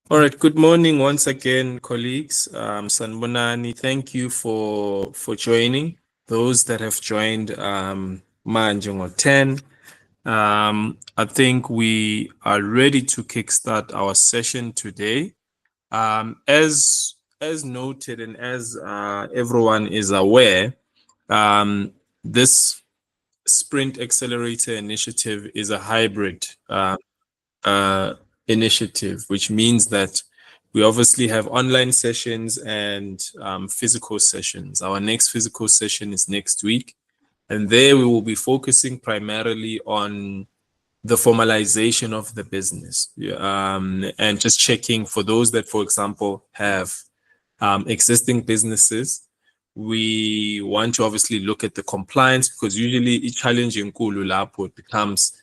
All right. Good morning once again, colleagues. Sanbonani, thank you for joining. Those that have joined Manjung or 10. I think we are ready to kickstart our session today. As noted and as everyone is aware, this Sprint Accelerator initiative is a hybrid uh, initiative, which means that we obviously have online sessions and physical sessions. Our next physical session is next week, and there we will be focusing primarily on the formalization of the business, and just checking for those that, for example, have existing businesses. We want to obviously look at the compliance because usually each challenge in Kulu Lapo it becomes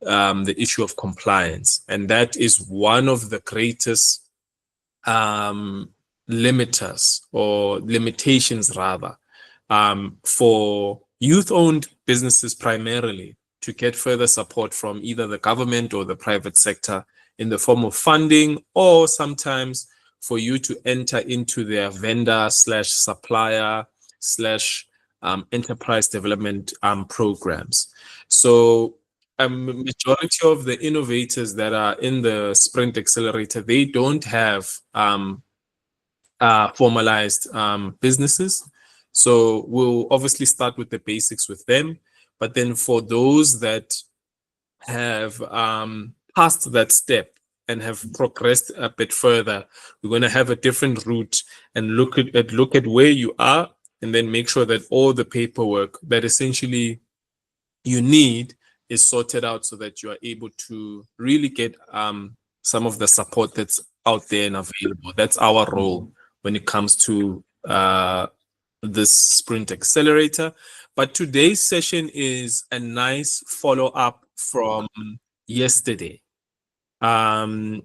the issue of compliance. And that is one of the greatest limiters or limitations, rather, for youth owned businesses primarily to get further support from either the government or the private sector in the form of funding, or sometimes for you to enter into their vendor slash supplier slash enterprise development programs. So a majority of the innovators that are in the Sprint Accelerator, they don't have formalized businesses. So we'll obviously start with the basics with them. But then for those that have passed that step and have progressed a bit further, we're going to have a different route and look at where you are, and then make sure that all the paperwork that essentially you need is sorted out so that you are able to really get some of the support that's out there and available. That's our role when it comes to this Sprint Accelerator. But today's session is a nice follow up from yesterday. Well,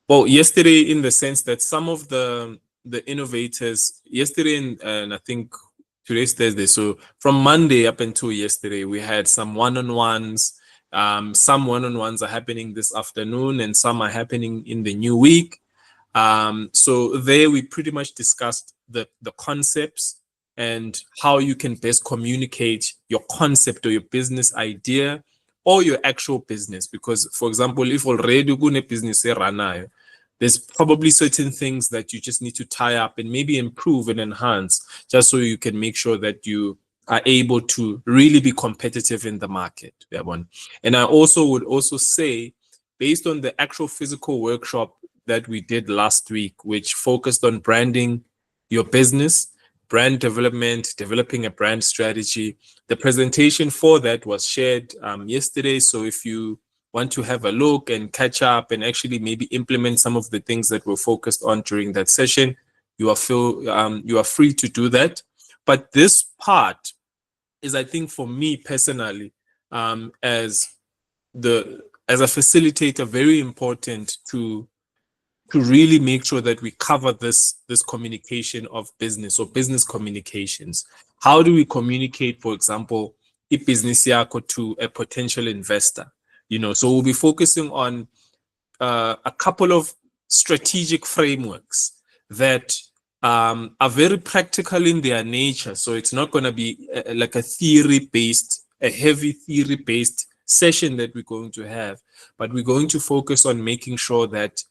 yesterday in the sense that some of the innovators yesterday, and I think today's Thursday, so from Monday up until yesterday, we had some one-on-ones. Some one-on-ones are happening this afternoon, and some are happening in the new week. So there we pretty much discussed the concepts and how you can best communicate your concept or your business idea or your actual business. Because, for example, if already you're a business run, there's probably certain things that you just need to tie up and maybe improve and enhance just so you can make sure that you are able to really be competitive in the market. And I also would also say, based on the actual physical workshop that we did last week, which focused on branding your business, brand development, developing a brand strategy. The presentation for that was shared yesterday. So if you want to have a look and catch up and actually maybe implement some of the things that were focused on during that session, you are free to do that. But this part is, I think, for me personally, as a facilitator, very important to really make sure that we cover this communication of business or business communications. How do we communicate, for example, business yako to a potential investor? So we'll be focusing on a couple of strategic frameworks that are very practical in their nature. So it's not going to be like a heavy theory-based session that we're going to have, but we're going to focus on making sure that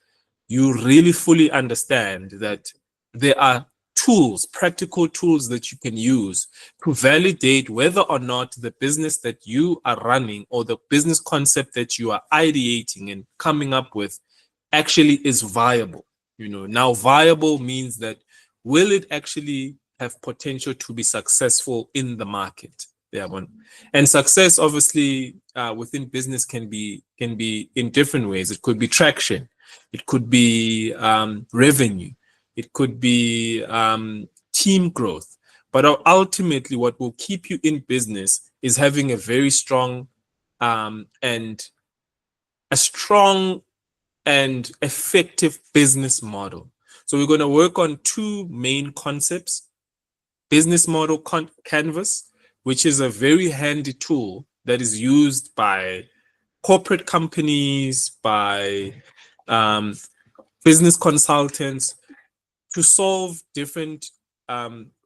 you really fully understand that there are tools, practical tools that you can use to validate whether or not the business that you are running or the business concept that you are ideating and coming up with actually is viable. Now viable means that will it actually have potential to be successful in the market? And success obviously within business can be in different ways. It could be traction, it could be revenue, it could be team growth. But ultimately, what will keep you in business is having a very strong and effective business model. So we're going to work on two main concepts: business model canvas, which is a very handy tool that is used by corporate companies, by business consultants to solve different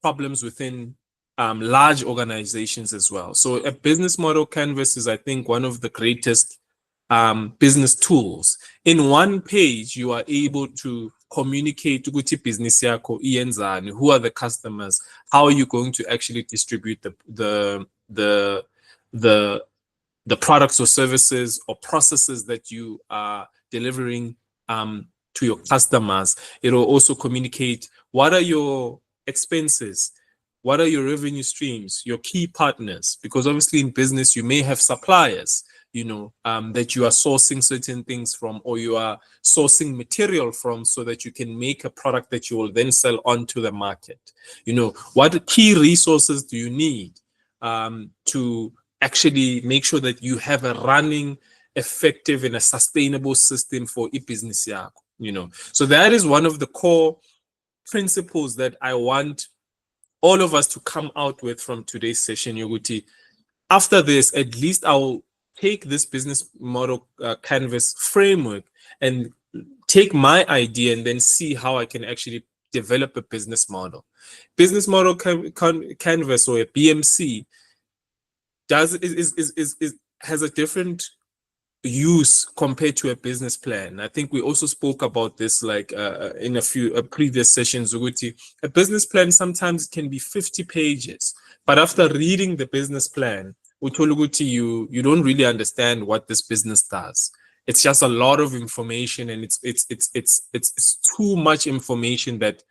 problems within large organizations as well. So a business model canvas is, I think, one of the greatest business tools. In one page, you are able to communicate ukuthi business yakho iyenzani, who are the customers, how are you going to actually distribute the products or services or processes that you are delivering to your customers. It will also communicate what are your expenses, what are your revenue streams, your key partners, because obviously in business you may have suppliers, that you are sourcing certain things from, or you are sourcing material from, so that you can make a product that you will then sell onto the market. What key resources do you need to actually make sure that you have a running, effective, and a sustainable system for e-business yakho, So that is one of the core principles that I want all of us to come out with from today's session, Yoguti. After this, at least I'll take this business model canvas framework and take my idea and then see how I can actually develop a business model. Business model canvas, or a BMC, has a different use compared to a business plan. I think we also spoke about this in a few previous sessions. A business plan sometimes can be 50 pages, but after reading the business plan, you don't really understand what this business does. It's just a lot of information, and it's too much information that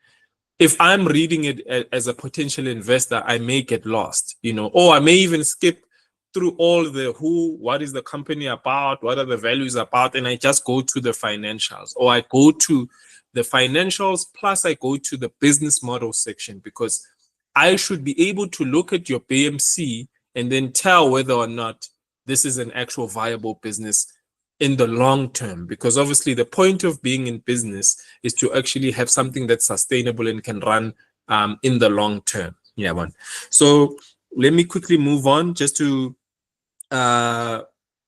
if I'm reading it as a potential investor, I may get lost, or I may even skip through all the what is the company about, what are the values about, and I just go to the financials, or I go to the financials plus I go to the business model section, because I should be able to look at your BMC and then tell whether or not this is an actual viable business in the long term, because obviously the point of being in business is to actually have something that's sustainable and can run in the long term. So let me quickly move on just to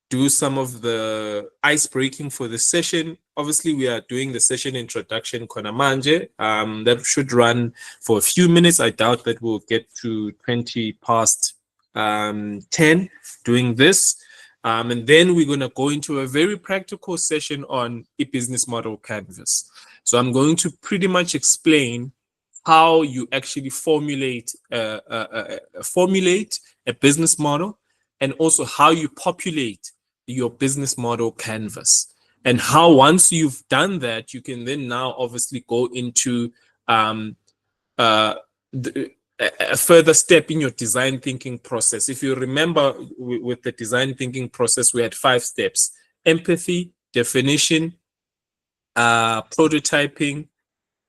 do some of the ice breaking for the session. Obviously, we are doing the session introduction Konamanje. That should run for a few minutes. I doubt that we'll get to 20 past 10 doing this. And then we're going to go into a very practical session on a business model canvas. So I'm going to pretty much explain how you actually formulate a business model, and also how you populate your business model canvas, and how once you've done that, you can then now obviously go into a further step in your design thinking process. If you remember, with the design thinking process, we had 5 steps: empathy, definition, prototyping,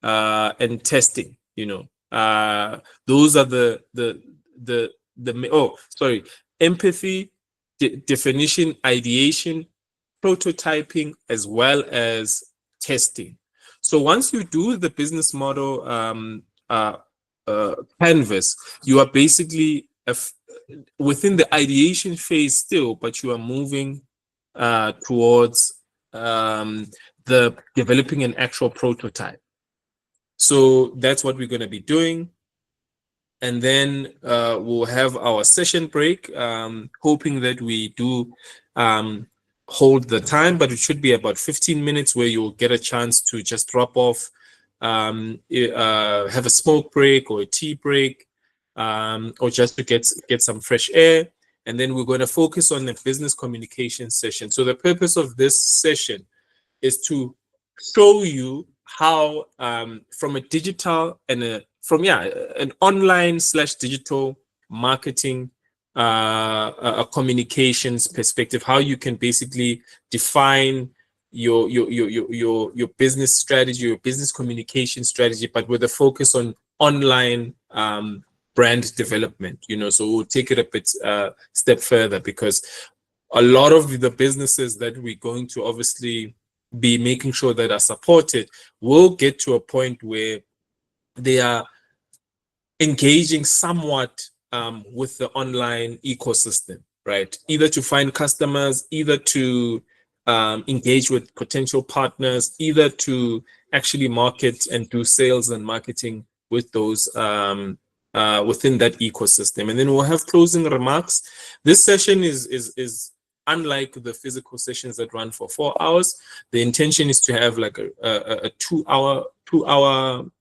and testing. Those are empathy, definition, ideation, prototyping, as well as testing. So once you do the business model canvas, you are basically within the ideation phase still, but you are moving towards the developing an actual prototype. So that's what we're going to be doing. And then we'll have our session break, hoping that we do hold the time, but it should be about 15 minutes where you'll get a chance to just drop off, have a smoke break or a tea break, or just to get some fresh air. And then we're going to focus on the business communication session. So the purpose of this session is to show you how from a digital and an online / digital marketing a communications perspective, how you can basically define your business strategy, your business communication strategy, but with a focus on online brand development. So we'll take it a bit step further, because a lot of the businesses that we're going to obviously be making sure that are supported will get to a point where they are engaging somewhat with the online ecosystem, right? Either to find customers, either to engage with potential partners, either to actually market and do sales and marketing with those within that ecosystem. And then we'll have closing remarks. This session is unlike the physical sessions that run for 4 hours. The intention is to have like a 2 hour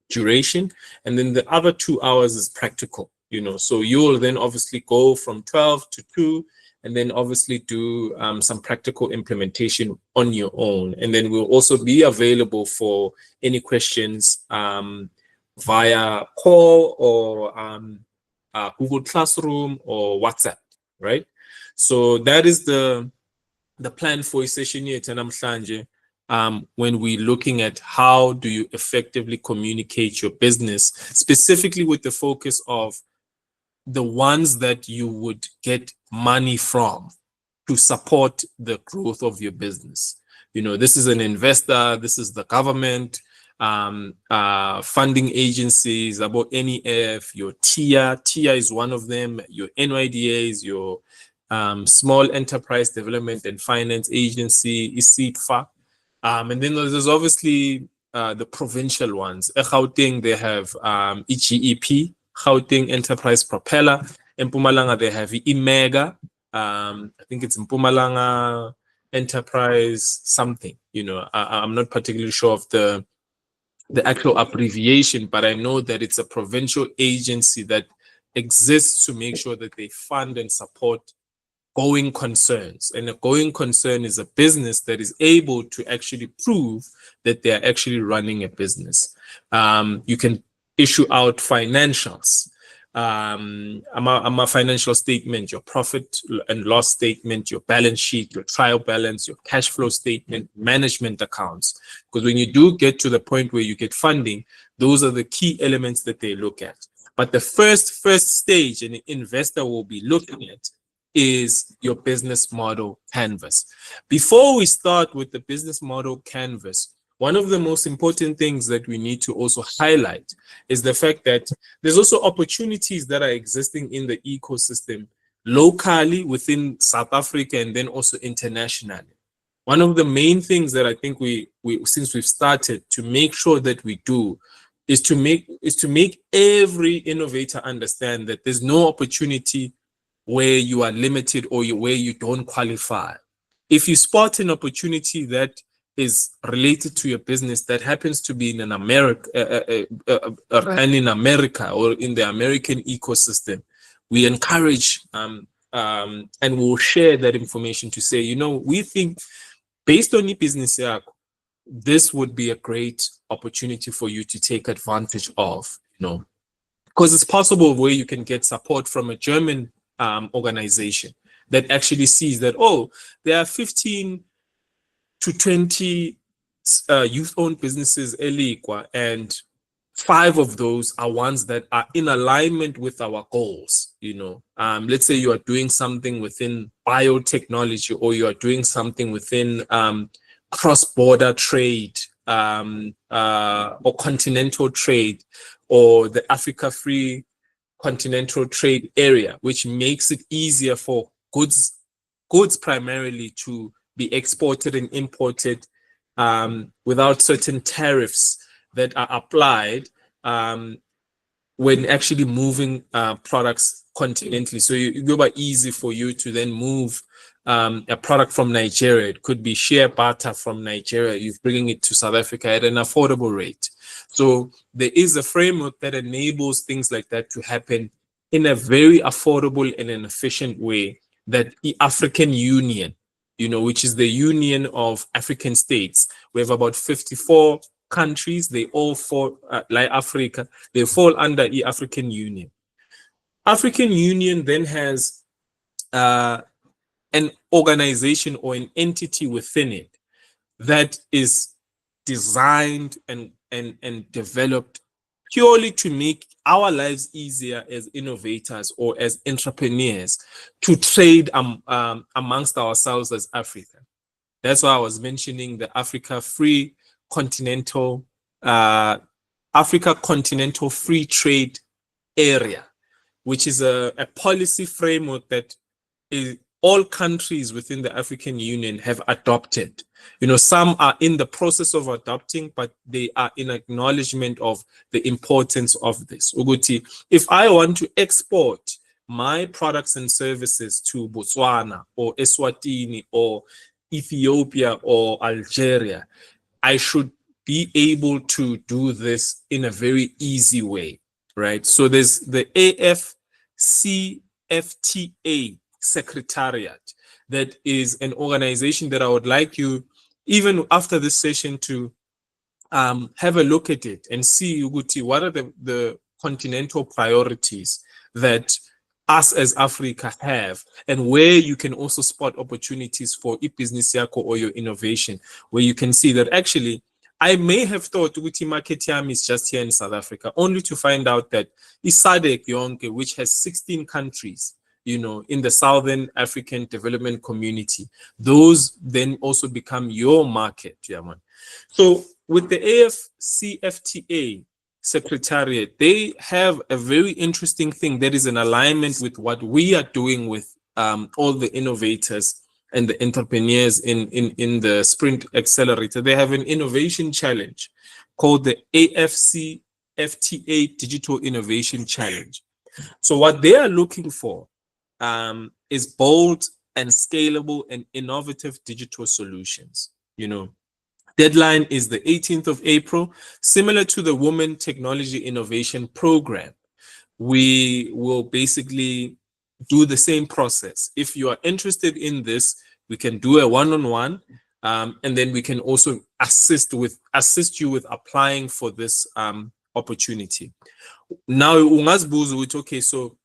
duration, and then the other 2 hours is practical, so you will then obviously go from 12 to 2, and then obviously do some practical implementation on your own. And then we'll also be available for any questions via call or Google Classroom or WhatsApp, right? So that is the plan for a session here, Namhlanje, when we're looking at how do you effectively communicate your business, specifically with the focus of the ones that you would get money from to support the growth of your business. This is an investor, this is the government, funding agencies, about NEF, your TIA is one of them, your NYDAs, your Small Enterprise Development and Finance Agency, ISITFA. And then there's obviously the provincial ones. Gauteng, they have EGEP, Gauteng Enterprise Propeller. In Mpumalanga, they have IMEGA. I think it's Mpumalanga Enterprise something. I'm not particularly sure of the actual abbreviation, but I know that it's a provincial agency that exists to make sure that they fund and support going concerns. And a going concern is a business that is able to actually prove that they're actually running a business. You can issue out financials, a financial statement, your profit and loss statement, your balance sheet, your trial balance, your cash flow statement, management accounts. Because when you do get to the point where you get funding, those are the key elements that they look at. But the first stage an investor will be looking at is your business model canvas. Before we start with the business model canvas, one of the most important things that we need to also highlight is the fact that there's also opportunities that are existing in the ecosystem locally within South Africa and then also internationally. One of the main things that I think we since we've started to make sure that we do is to make every innovator understand that there's no opportunity where you are limited or where you don't qualify. If you spot an opportunity that is related to your business that happens to be in America or in the American ecosystem, we encourage and we'll share that information to say, we think based on your business, this would be a great opportunity for you to take advantage of, because it's possible where you can get support from a German organization that actually sees that, there are 15 to 20 youth-owned businesses Lekwa, and 5 of those are ones that are in alignment with our goals. Let's say you are doing something within biotechnology, or you are doing something within cross-border trade or continental trade, or the Africa Free Continental Trade Area, which makes it easier for goods primarily to be exported and imported without certain tariffs that are applied when actually moving products continentally. So it will be easy for you to then move a product from Nigeria. It could be share barter from Nigeria. You're bringing it to South Africa at an affordable rate. So there is a framework that enables things like that to happen in a very affordable and an efficient way, that the African Union, which is the Union of African States. We have about 54 countries. They all fall, like Africa, they fall under the African Union. African Union then has an organization or an entity within it that is designed and developed purely to make our lives easier as innovators or as entrepreneurs to trade amongst ourselves as Africa. That's why I was mentioning the Africa Continental Free Trade Area, which is a policy framework that all countries within the African Union have adopted. Some are in the process of adopting, but they are in acknowledgement of the importance of this. Uguti, if I want to export my products and services to Botswana or Eswatini or Ethiopia or Algeria, I should be able to do this in a very easy way, right? So there's the AFCFTA Secretariat. That is an organization that I would like you, even after this session, to have a look at it and see, Uguti, what are the continental priorities that us as Africa have, and where you can also spot opportunities for business yako or your innovation, where you can see that actually I may have thought Uguti market yam is just here in South Africa, only to find out that SADC Yonke, which has 16 countries, in the Southern African Development Community, those then also become your market, yeah, man. So with the AFCFTA Secretariat, they have a very interesting thing that is in alignment with what we are doing with all the innovators and the entrepreneurs in the Sprint Accelerator. They have an innovation challenge called the AFCFTA Digital Innovation Challenge. So what they are looking for is bold and scalable and innovative digital solutions. Deadline is the 18th of April. Similar to the Women Technology Innovation Program, we will basically do the same process. If you are interested in this, we can do a one-on-one, and then we can also assist you with applying for this opportunity. Now, okay, so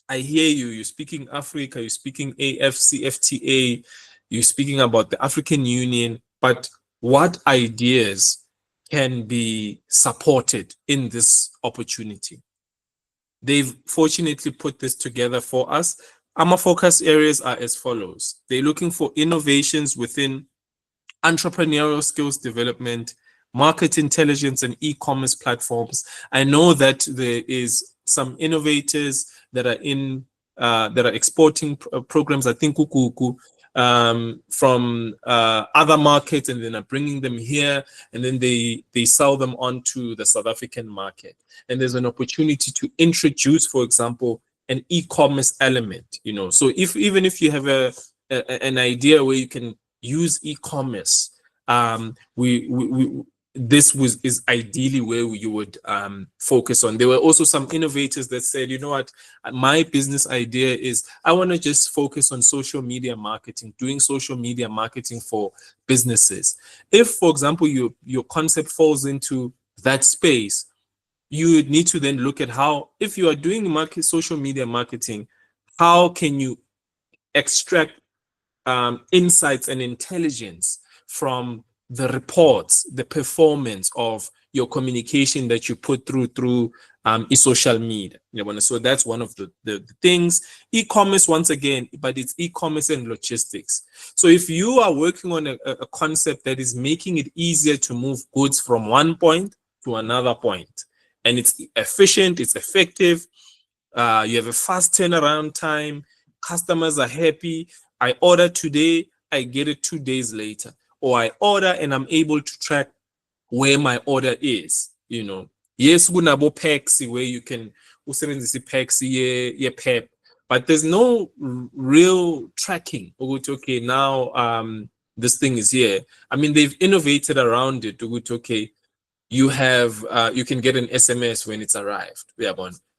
I hear you. You're speaking Africa, you're speaking AFCFTA, you're speaking about the African Union, but what ideas can be supported in this opportunity? They've fortunately put this together for us. Our focus areas are as follows. They're looking for innovations within entrepreneurial skills development, market intelligence, and e-commerce platforms. I know that there is some innovators that are exporting programs, I think from other markets, and then are bringing them here, and then they sell them onto the South African market. And there's an opportunity to introduce, for example, an e-commerce element. So even if you have an idea where you can use e-commerce, this is ideally where you would focus on. There were also some innovators that said, you know what, my business idea is I want to just focus on social media marketing, doing social media marketing for businesses. If, for example, your concept falls into that space, you would need to then look at how, if you are doing social media marketing, how can you extract insights and intelligence from the reports, the performance of your communication that you put through social media. So that's one of the things. E-commerce, once again, but it's e-commerce and logistics. So if you are working on a concept that is making it easier to move goods from one point to another point, and it's efficient, it's effective, you have a fast turnaround time, customers are happy, I order today, I get it 2 days later. Or I order and I'm able to track where my order is. Yes, kunabo Paxi where you can usebenzisa Paxi ye PEP, but there's no real tracking. Okay, now this thing is here. I mean, they've innovated around it. Okay, you can get an SMS when it's arrived.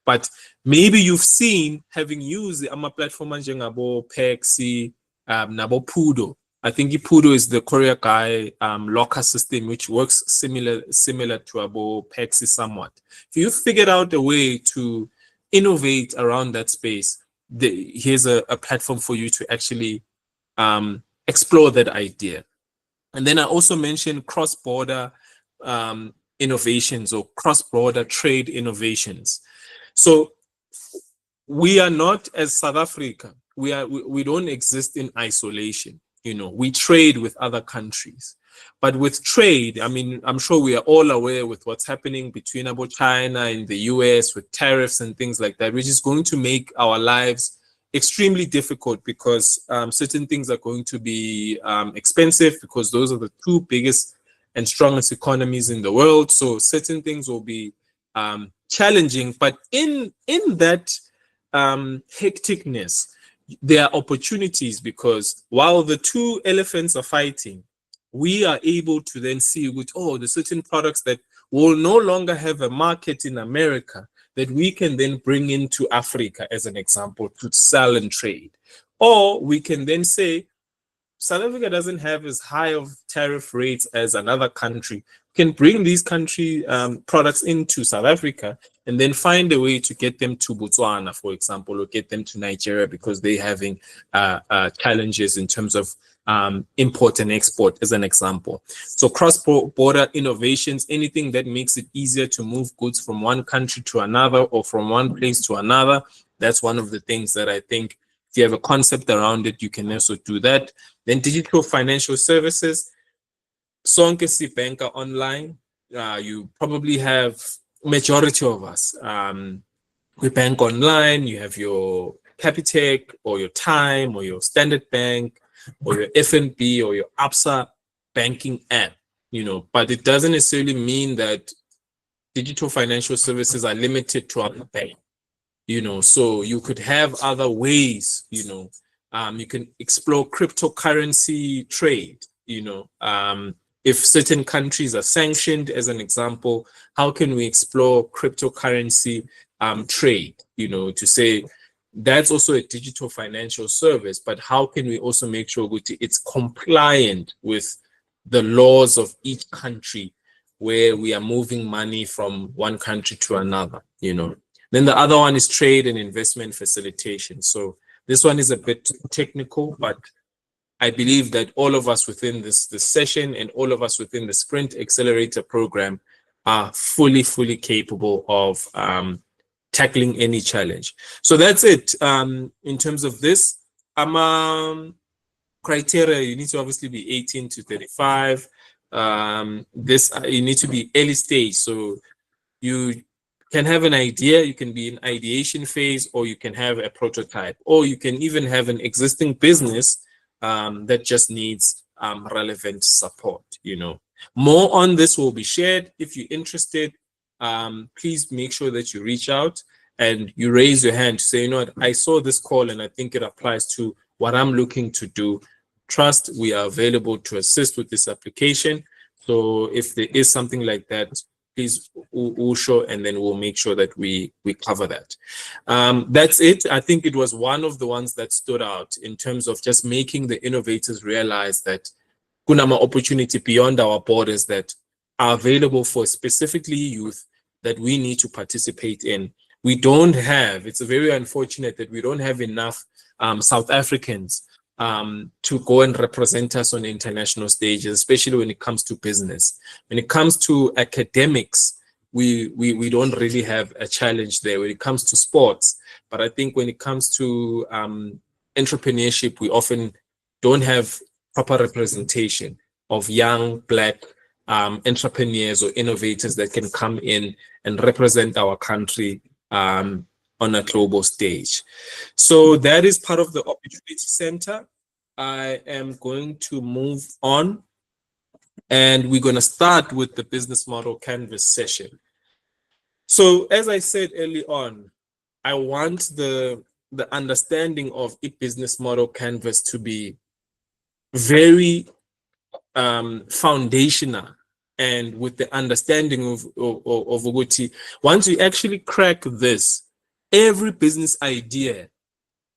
But maybe you've seen, having used the platform njengabo Paxi, nabo Pudo. I think Pudo is the Korea guy locker system, which works similar to Abo Paxi somewhat. If you figured out a way to innovate around that space, here's a platform for you to actually explore that idea. And then I also mentioned cross-border innovations or cross-border trade innovations. So we are not, as South Africa, we don't exist in isolation. We trade with other countries, but with trade, I mean, I'm sure we are all aware with what's happening between about China and the US with tariffs and things like that, which is going to make our lives extremely difficult because certain things are going to be expensive because those are the two biggest and strongest economies in the world. So certain things will be challenging, but in that hecticness, there are opportunities because while the two elephants are fighting, we are able to then see with the certain products that will no longer have a market in America that we can then bring into Africa as an example to sell and trade. Or we can then say South Africa doesn't have as high of tariff rates as another country. We can bring these country products into South Africa and then find a way to get them to Botswana, for example, or get them to Nigeria because they're having challenges in terms of import and export, as an example. So cross-border innovations, anything that makes it easier to move goods from one country to another or from one place to another, that's one of the things that I think if you have a concept around it, you can also do that. Then digital financial services, sonke sibanka online. You probably have majority of us. We bank online. You have your Capitec or your Time or your Standard Bank or your FNB or your ABSA banking app. But it doesn't necessarily mean that digital financial services are limited to our bank. So you could have other ways. You can explore cryptocurrency trade. If certain countries are sanctioned, as an example, how can we explore cryptocurrency trade? To say that's also a digital financial service, but how can we also make sure it's compliant with the laws of each country where we are moving money from one country to another? Then the other one is trade and investment facilitation. So this one is a bit technical, but I believe that all of us within this session and all of us within the Sprint Accelerator program are fully capable of tackling any challenge. So that's it. In terms of this, criteria, you need to obviously be 18 to 35. You need to be early stage. So you can have an idea, you can be in ideation phase, or you can have a prototype, or you can even have an existing business that just needs relevant support. More on this will be shared. If you're interested, please make sure that you reach out and you raise your hand to say, what, I saw this call and I think it applies to what I'm looking to do. Trust, we are available to assist with this application. So if there is something like that, please we'll show, and then we'll make sure that we cover that. That's it. I think it was one of the ones that stood out in terms of just making the innovators realize that kunama opportunity beyond our borders that are available for specifically youth that we need to participate in. We don't have, it's very unfortunate that we don't have enough South Africans to go and represent us on international stages, especially when it comes to business. When it comes to academics, we don't really have a challenge there when it comes to sports. But I think when it comes to entrepreneurship, we often don't have proper representation of young Black entrepreneurs or innovators that can come in and represent our country on a global stage. So that is part of the Opportunity Center. I am going to move on, and we're going to start with the business model canvas session. So as I said early on, I want the understanding of a business model canvas to be very foundational, and with the understanding of Uguti, once you actually crack this, every business idea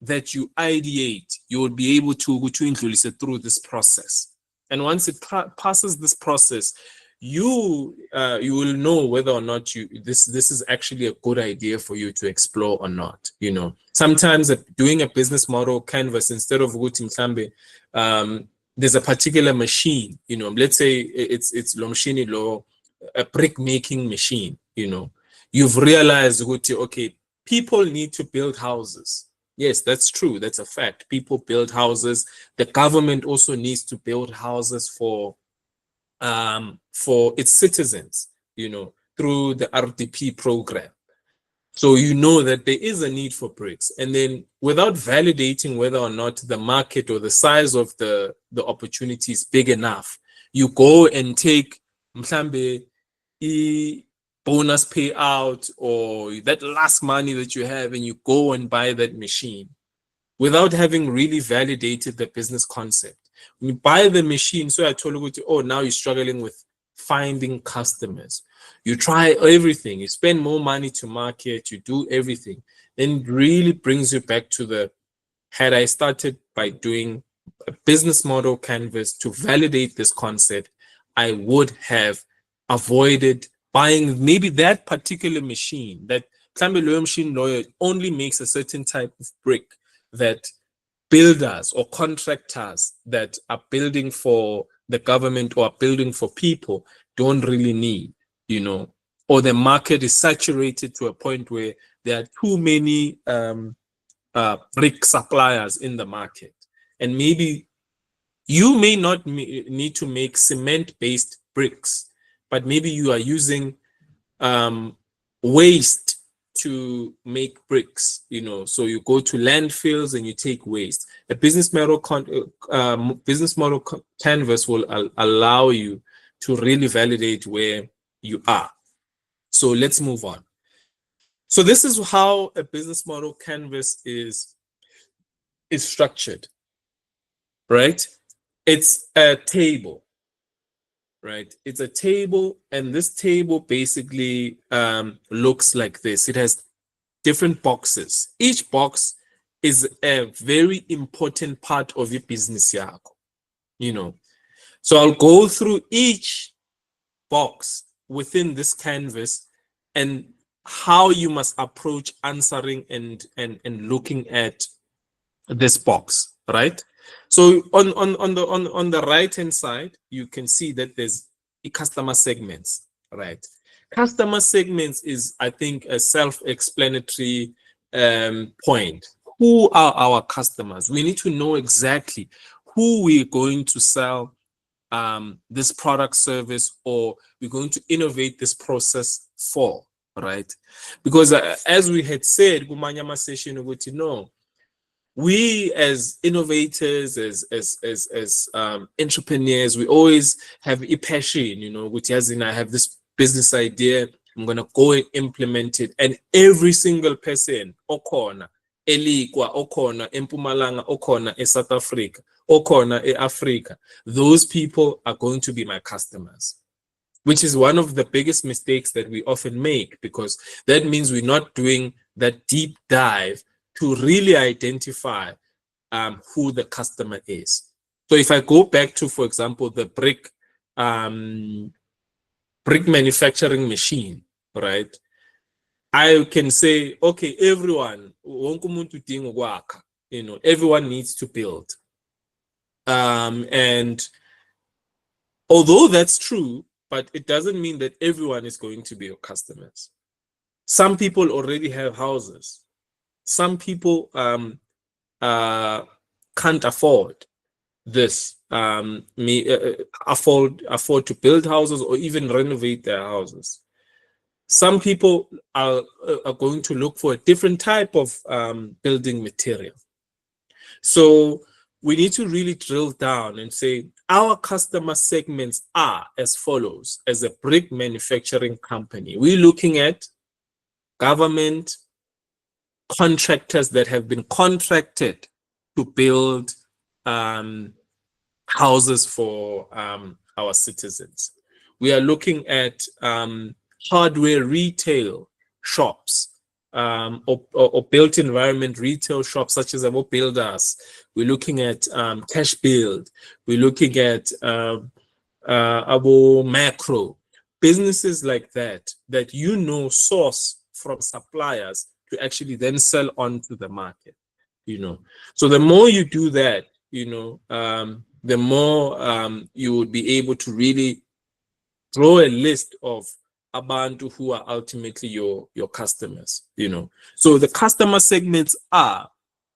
that you ideate, you will be able to influence it through this process. And once it passes this process, you will know whether or not this is actually a good idea for you to explore or not. Sometimes doing a business model canvas, instead of there's a particular machine, let's say it's a brick making machine. You've realized, okay, people need to build houses. Yes, that's true. That's a fact. People build houses. The government also needs to build houses for its citizens, through the RDP program. So you know that there is a need for bricks. And then without validating whether or not the market or the size of the opportunity is big enough, you go and take mhlambe bonus payout or that last money that you have and you go and buy that machine without having really validated the business concept. When you buy the machine, so I told you, oh, now you're struggling with finding customers. You try everything, you spend more money to market, you do everything. Then it really brings you back to the, had I started by doing a business model canvas to validate this concept, I would have avoided buying maybe that particular machine. That machine lawyer only makes a certain type of brick that builders or contractors that are building for the government or are building for people don't really need, or the market is saturated to a point where there are too many brick suppliers in the market. And maybe you may not need to make cement-based bricks, but maybe you are using waste to make bricks, so you go to landfills and you take waste. A business model canvas will allow you to really validate where you are. So let's move on. So this is how a business model canvas is structured, right? It's a table, right? It's a table, and this table basically looks like this. It has different boxes. Each box is a very important part of your business, So I'll go through each box within this canvas and how you must approach answering and looking at this box, right? So on the right hand side, you can see that there's the customer segments, right? Customer segments is, I think, a self-explanatory point. Who are our customers? We need to know exactly who we're going to sell this product, service, or we're going to innovate this process for, right? Because as we had said, Gumanyama session, we as innovators, as entrepreneurs, we always have a passion, which as in I have this business idea, I'm gonna go and implement it, and every single person, okona, eLekwa, okona, eMpumalanga, okona, South Africa, okona, Africa, those people are going to be my customers, which is one of the biggest mistakes that we often make, because that means we're not doing that deep dive to really identify who the customer is. So if I go back to, for example, the brick manufacturing machine, right? I can say, okay, everyone, everyone needs to build. And although that's true, but it doesn't mean that everyone is going to be your customers. Some people already have houses. Some people can't afford this, afford to build houses or even renovate their houses. Some people are going to look for a different type of building material. So we need to really drill down and say our customer segments are as follows. As a brick manufacturing company, we're looking at government, contractors that have been contracted to build houses for our citizens. We are looking at hardware retail shops or built environment retail shops such as our builders. We're looking at cash build. We're looking at our macro businesses like that source from suppliers to actually then sell on to the market, So the more you do that, the more you would be able to really draw a list of abantu who are ultimately your customers, So the customer segments are,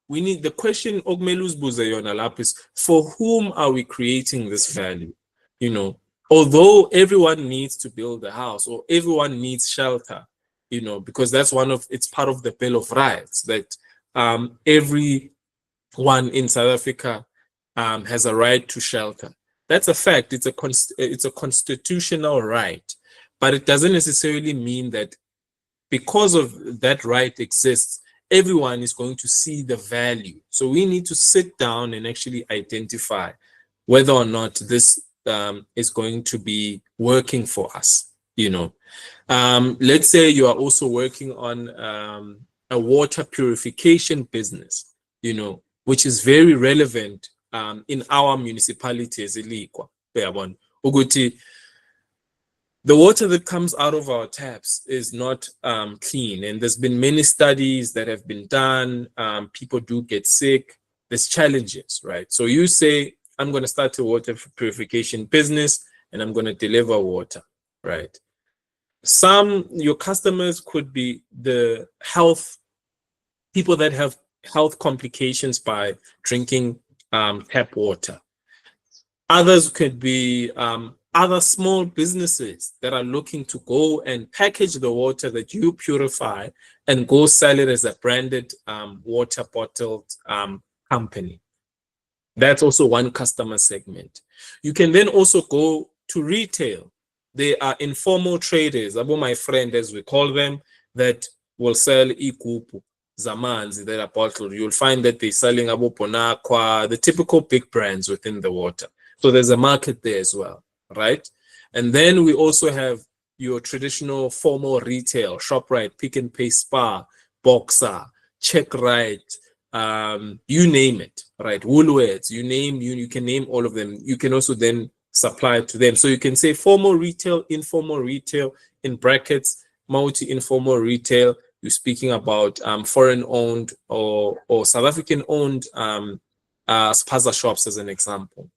we need the question Ogmelus Buzayona Lapis, for whom are we creating this value? Although everyone needs to build a house or everyone needs shelter, you know, because that's it's part of the Bill of Rights that everyone in South Africa has a right to shelter. That's a fact. It's a constitutional right, but it doesn't necessarily mean that because of that right exists, everyone is going to see the value. So we need to sit down and actually identify whether or not this is going to be working for us, you know. Let's say you are also working on a water purification business, you know, which is very relevant in our municipality as Lekwa. The water that comes out of our taps is not clean, and there's been many studies that have been done. People do get sick. There's challenges, right? So you say, I'm going to start a water purification business and I'm going to deliver water, right? Your customers could be the people that have health complications by drinking tap water. Others could be other small businesses that are looking to go and package the water that you purify and go sell it as a branded water bottled company. That's also one customer segment. You can then also go to retail. They are informal traders, my friend, as we call them, that will sell igupu, zamanzi that are bottled. You'll find that they're selling Ponakwa, the typical big brands within the water. So there's a market there as well, right? And then we also have your traditional formal retail, ShopRite, Pick and Pay Spa, Boxer, CheckRite, you name it, right? Woolworths, you can name all of them. You can also then supply to them. So you can say formal retail, informal retail, in brackets, multi-informal retail. You're speaking about foreign-owned or South African-owned spaza shops as an example.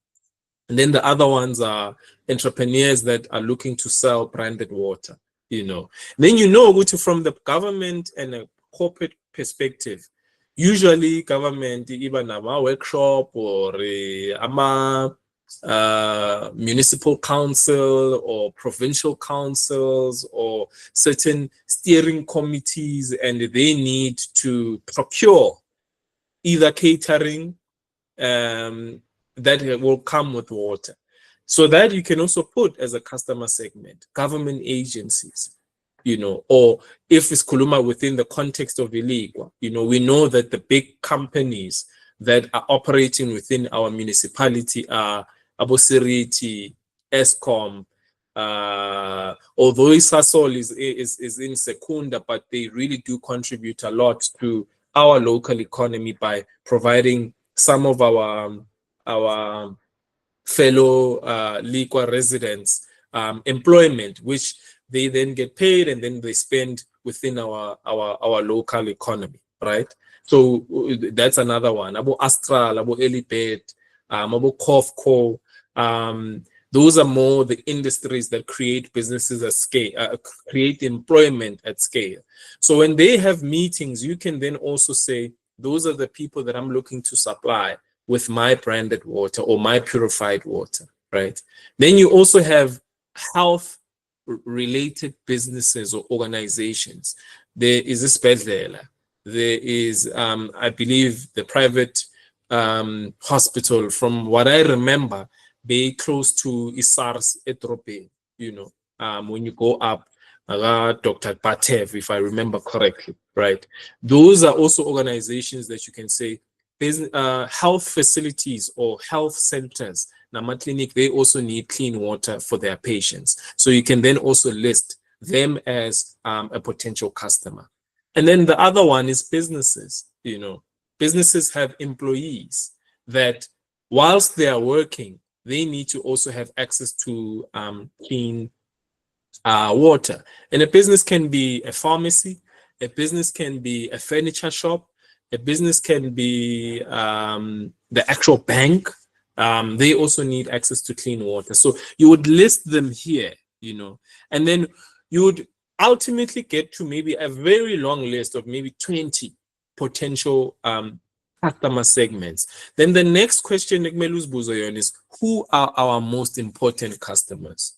And then the other ones are entrepreneurs that are looking to sell branded water, you know. Then from the government and a corporate perspective, usually government even a workshop or a municipal council or provincial councils or certain steering committees, and they need to procure either catering that will come with water. So that you can also put as a customer segment, government agencies, you know, or if it's Kuluma within the context of Lekwa, you know, we know that the big companies that are operating within our municipality are Abosiriti, Eskom, although Isasol is in Secunda, but they really do contribute a lot to our local economy by providing some of our fellow Lekwa residents employment, which they then get paid and then they spend within our local economy, right? So that's another one. Abo Astral, Abo Elibet, Abo Kofco. Those are more the industries that create businesses at scale, create employment at scale. So when they have meetings, you can then also say, those are the people that I'm looking to supply with my branded water or my purified water, right? Then you also have health-related businesses or organizations. There is Isibhedlela. There is, I believe, the private hospital. From what I remember, very close to ISARS Etrope, you know, when you go up, Dr. Batev, if I remember correctly, right? Those are also organizations that you can say, health facilities or health centers, Nama Clinic, they also need clean water for their patients. So you can then also list them as a potential customer. And then the other one is businesses, you know. Businesses have employees that whilst they are working, they need to also have access to clean water. And a business can be a pharmacy, a business can be a furniture shop, a business can be the actual bank. They also need access to clean water. So you would list them here, you know, and then you would ultimately get to maybe a very long list of maybe 20 potential customer segments. Then the next question is, who are our most important customers,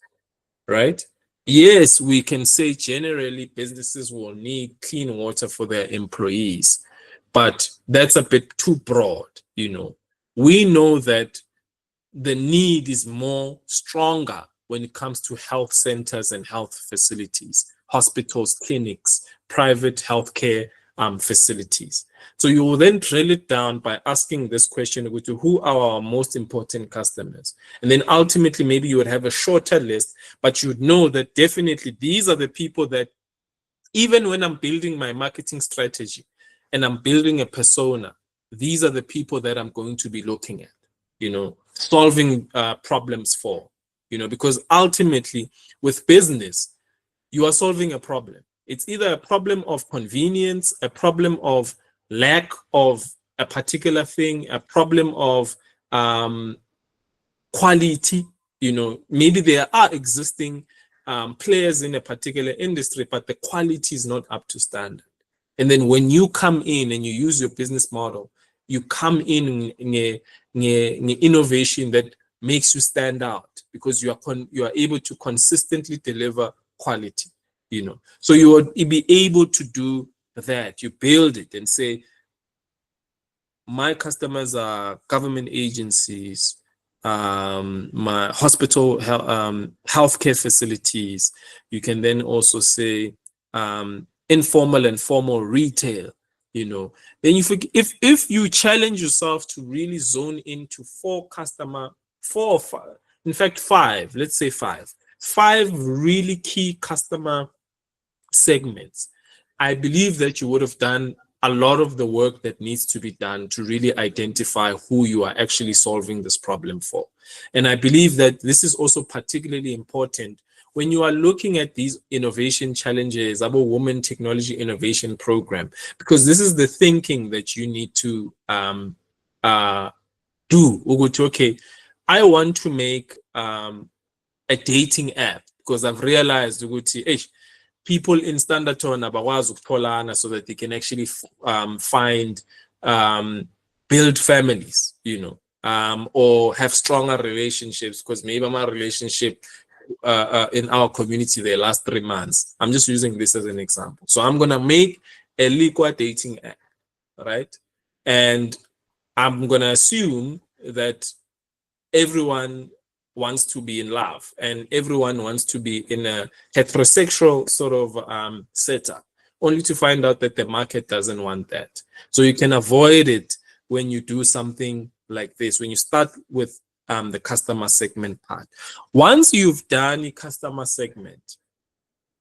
right? Yes, we can say generally businesses will need clean water for their employees, but that's a bit too broad, you know. We know that the need is more stronger when it comes to health centers and health facilities, hospitals, clinics, private healthcare facilities. So you will then drill it down by asking this question, which is who are our most important customers? And then ultimately, maybe you would have a shorter list, but you would know that definitely these are the people that even when I'm building my marketing strategy and I'm building a persona, these are the people that I'm going to be looking at, you know, solving problems for, you know, because ultimately with business, you are solving a problem. It's either a problem of convenience, a problem of lack of a particular thing, a problem of quality. You know, maybe there are existing players in a particular industry, but the quality is not up to standard. And then when you come in and you use your business model, you come in innovation that makes you stand out because you are able to consistently deliver quality. You know, so you will be able to do that. You build it and say, my customers are government agencies, my hospital, healthcare facilities. You can then also say informal and formal retail. You know, then if you challenge yourself to really zone into four or five, in fact five, let's say five really key customer segments, I believe that you would have done a lot of the work that needs to be done to really identify who you are actually solving this problem for. And I believe that this is also particularly important when you are looking at these innovation challenges, our Women Technology Innovation Program, because this is the thinking that you need to do. Okay, I want to make a dating app because I've realized people in Standerton abakwazi ukutholana so that they can actually find build families, you know, or have stronger relationships because maybe my relationship in our community they last 3 months. I'm just using this as an example. So I'm gonna make a Lekwa dating app, right? And I'm gonna assume that everyone wants to be in love and everyone wants to be in a heterosexual sort of setup, only to find out that the market doesn't want that. So you can avoid it when you do something like this, when you start with the customer segment part. Once you've done a customer segment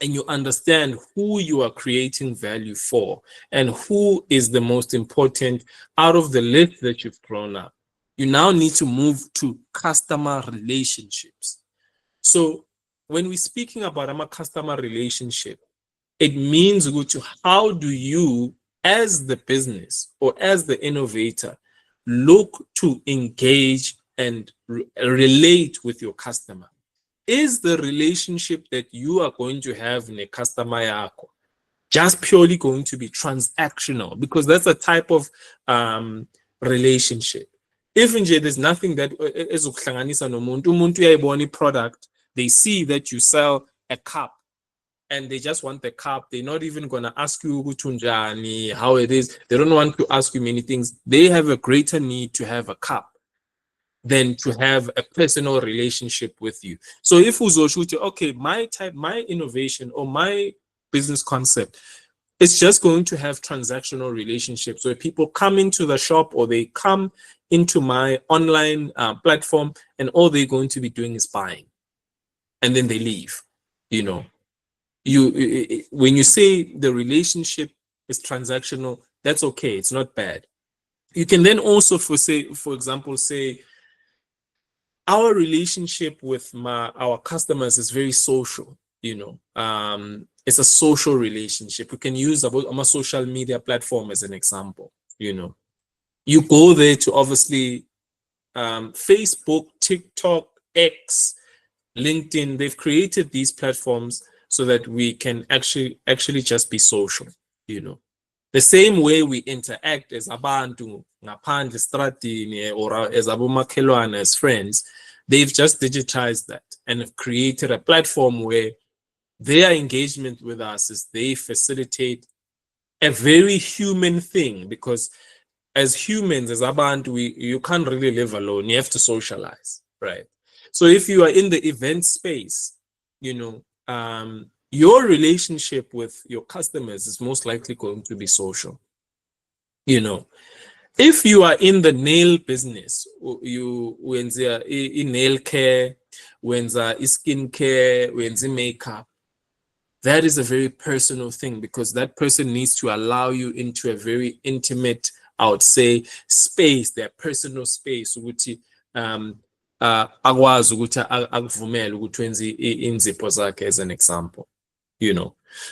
and you understand who you are creating value for and who is the most important out of the list that you've thrown up, you now need to move to customer relationships. So when we're speaking about a customer relationship, it means how do you, as the business or as the innovator, look to engage and relate with your customer? Is the relationship that you are going to have in a customer yako just purely going to be transactional? Because that's a type of relationship. If there's nothing that ezokuhlanganisa nomuntu, umuntu uyayibona product, they see that you sell a cup and they just want the cup. They're not even going to ask you how it is. They don't want to ask you many things. They have a greater need to have a cup than to have a personal relationship with you. So if uzoshuti, okay, my innovation or my business concept, it's just going to have transactional relationships where people come into the shop or they come into my online platform and all they're going to be doing is buying and then they leave. You know, when you say the relationship is transactional, that's okay, it's not bad. You can then also for example say our relationship with our customers is very social. You know, it's a social relationship. We can use a social media platform as an example. You know, you go there to obviously Facebook, TikTok, X, LinkedIn. They've created these platforms so that we can actually just be social. You know, the same way we interact as abantu ngaphandle stratini or as abomakhelwane, as friends, they've just digitized that and have created a platform where their engagement with us is they facilitate a very human thing, because as humans, as abantu, you can't really live alone. You have to socialize, right? So if you are in the event space, your relationship with your customers is most likely going to be social. If you are in the nail business, you wenza nail care, wenza skin care, wenza makeup, that is a very personal thing, because that person needs to allow you into a very intimate, I would say, space, their personal space, ukuthi akwazi ukuthi akuvumele ukuthi wenze inzipho zakhe, as an example.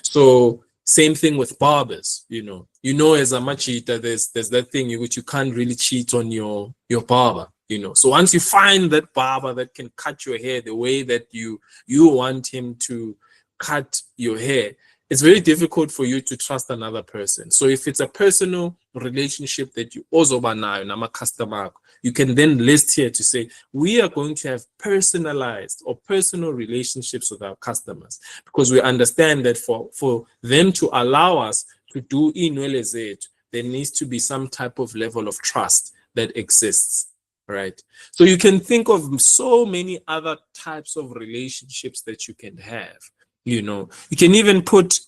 So same thing with barbers. As a machita, there's that thing which you can't really cheat on your barber. So once you find that barber that can cut your hair the way that you want him to cut your hair, it's very difficult for you to trust another person. So if it's a personal relationship that you also now, nama customer, you can then list here to say, we are going to have personalized or personal relationships with our customers, because we understand that for them to allow us to do inwele zethu, there needs to be some type of level of trust that exists, right? So you can think of so many other types of relationships that you can have. You can even put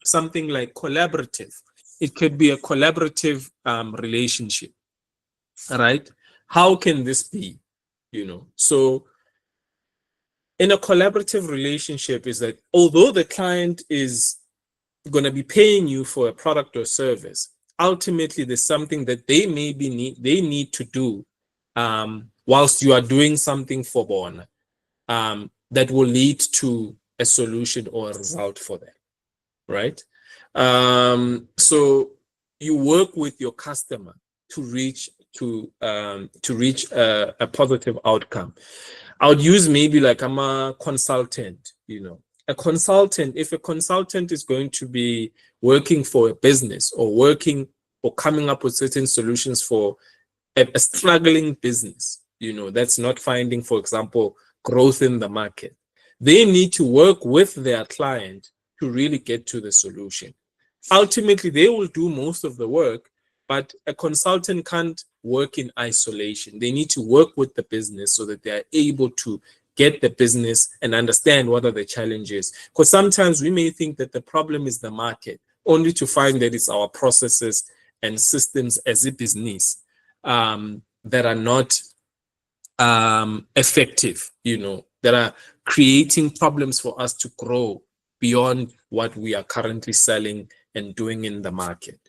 something like collaborative. It could be a collaborative relationship, right? How can this be? So in a collaborative relationship is that although the client is going to be paying you for a product or service, ultimately there's something that they need to do whilst you are doing something for bona that will lead to a solution or a result for them, right? So you work with your customer to reach a positive outcome. I would use maybe like I'm a consultant. A consultant, if a consultant is going to be working for a business or working or coming up with certain solutions for a struggling business, that's not finding, for example, growth in the market, they need to work with their client to really get to the solution. Ultimately, they will do most of the work, but a consultant can't work in isolation. They need to work with the business so that they are able to get the business and understand what are the challenges. Because sometimes we may think that the problem is the market, only to find that it's our processes and systems as a business that are not effective, that are creating problems for us to grow beyond what we are currently selling and doing in the market.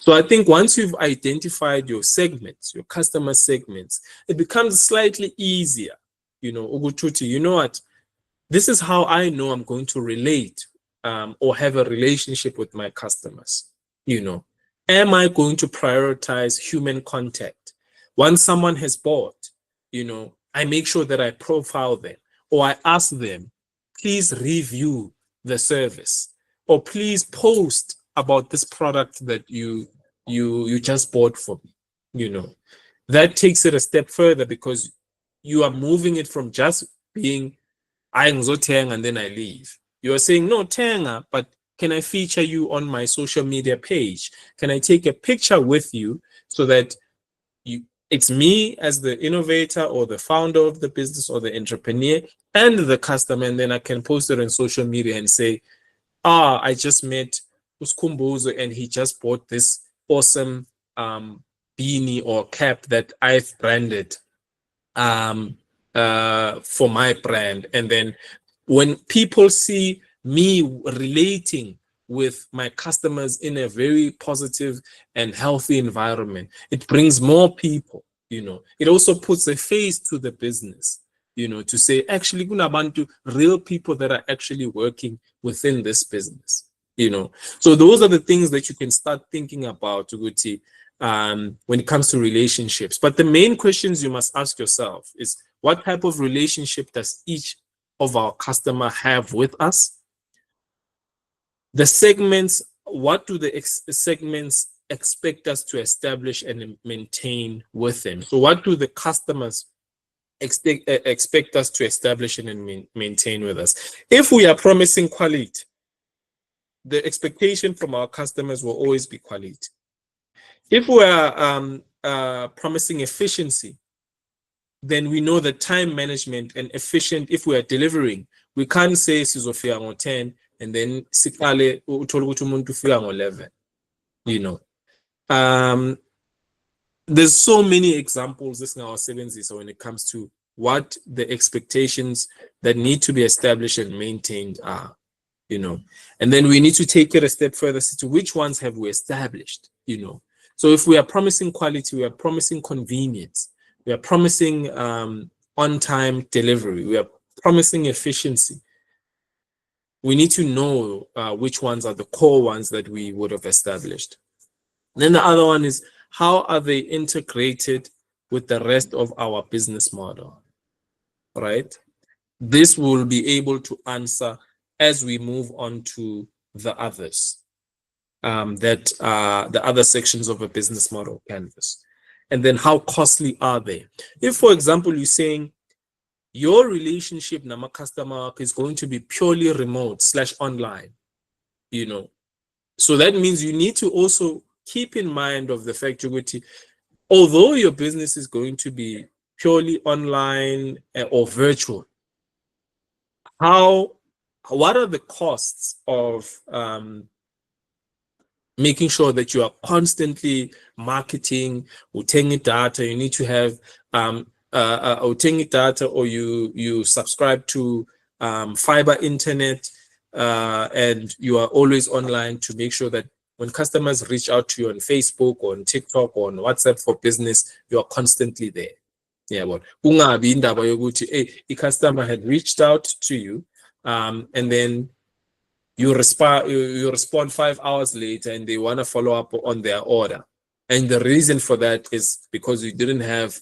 So I think once you've identified your segments, your customer segments, it becomes slightly easier. Ugututi, what? This is how I know I'm going to relate or have a relationship with my customers. Am I going to prioritize human contact? Once someone has bought, I make sure that I profile them, or I ask them, please review the service, or please post about this product that you just bought for me. That takes it a step further, because you are moving it from just being I ngizothenga and then I leave. You are saying, no, tenga, but can I feature you on my social media page? Can I take a picture with you so that it's me as the innovator or the founder of the business or the entrepreneur and the customer, and then I can post it on social media and say, I just met Uskumbuzo and he just bought this awesome beanie or cap that I've branded for my brand. And then when people see me relating with my customers in a very positive and healthy environment, it brings more people. It also puts a face to the business, to say, actually, kunabantu, real people that are actually working within this business. So those are the things that you can start thinking about, Uguti, when it comes to relationships. But the main questions you must ask yourself is, what type of relationship does each of our customers have with us? The segments, what do the segments expect us to establish and maintain with them? So what do the customers expect us to establish and maintain with us. If we are promising quality, the expectation from our customers will always be quality. If we are promising efficiency, then we know that time management and efficient, if we are delivering, we can't say sizofika ngo-10 and then siqale uthole ukuthi umuntu ufika ngo-11, you know. There's so many examples esingawasebenzisa when it comes to what the expectations that need to be established and maintained are, you know. And then we need to take it a step further to which ones have we established, you know. So if we are promising quality, we are promising convenience, we are promising on-time delivery, we are promising efficiency, we need to know which ones are the core ones that we would have established. And then the other one is, how are they integrated with the rest of our business model, right? This will be able to answer as we move on to the others, that are the other sections of a business model canvas. And then how costly are they? If, for example, you're saying your relationship with a customer is going to be purely remote / online, you know, so that means you need to also keep in mind of the fact that although your business is going to be purely online or virtual, what are the costs of making sure that you are constantly marketing, obtaining data? You need to have obtaining data, or you subscribe to fiber internet, and you are always online to make sure that when customers reach out to you on Facebook or on TikTok or on WhatsApp for business, you are constantly there. Yeah, but a customer had reached out to you, and then you respond 5 hours later and they want to follow up on their order. And the reason for that is because you didn't have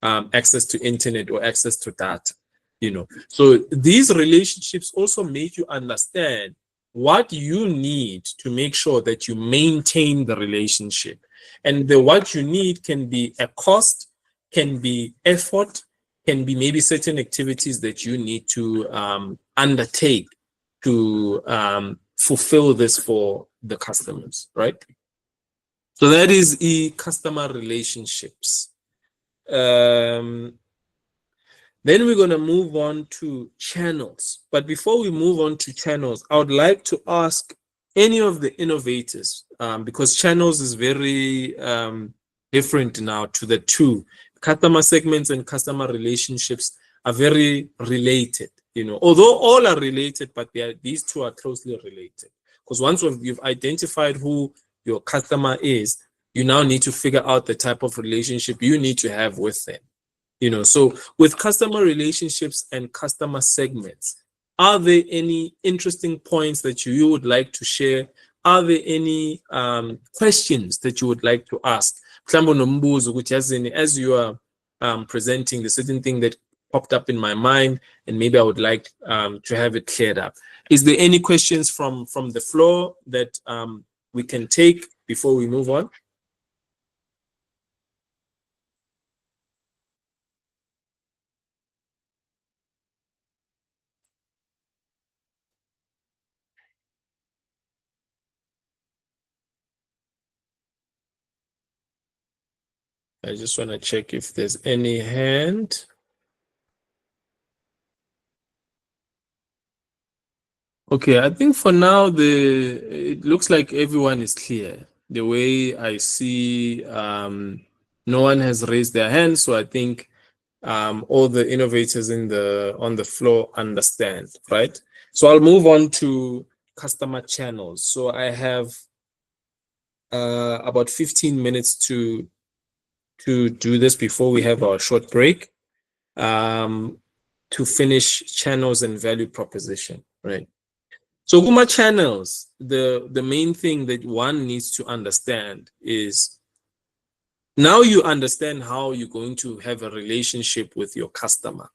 access to internet or access to data, you know. So these relationships also make you understand what you need to make sure that you maintain the relationship. And what you need can be a cost, can be effort, can be maybe certain activities that you need to undertake to fulfill this for the customers, right? So that is customer relationships. Then we're going to move on to channels. But before we move on to channels, I would like to ask any of the innovators, because channels is very different now to the two. Customer segments and customer relationships are very related, you know, although all are related, but these two are closely related. Because once you've identified who your customer is, you now need to figure out the type of relationship you need to have with them. You know, so with customer relationships and customer segments, are there any interesting points that you would like to share? Are there any questions that you would like to ask? As you are presenting, the certain thing that popped up in my mind, and maybe I would like to have it cleared up. Is there any questions from the floor that we can take before we move on? I just want to check if there's any hand. Okay, I think for now it looks like everyone is clear. The way I see, no one has raised their hand, so I think all the innovators on the floor understand, right? So I'll move on to customer channels. So I have about 15 minutes to do this before we have our short break, to finish channels and value proposition, right? So Kuma channels, the main thing that one needs to understand is, now you understand how you're going to have a relationship with your customer.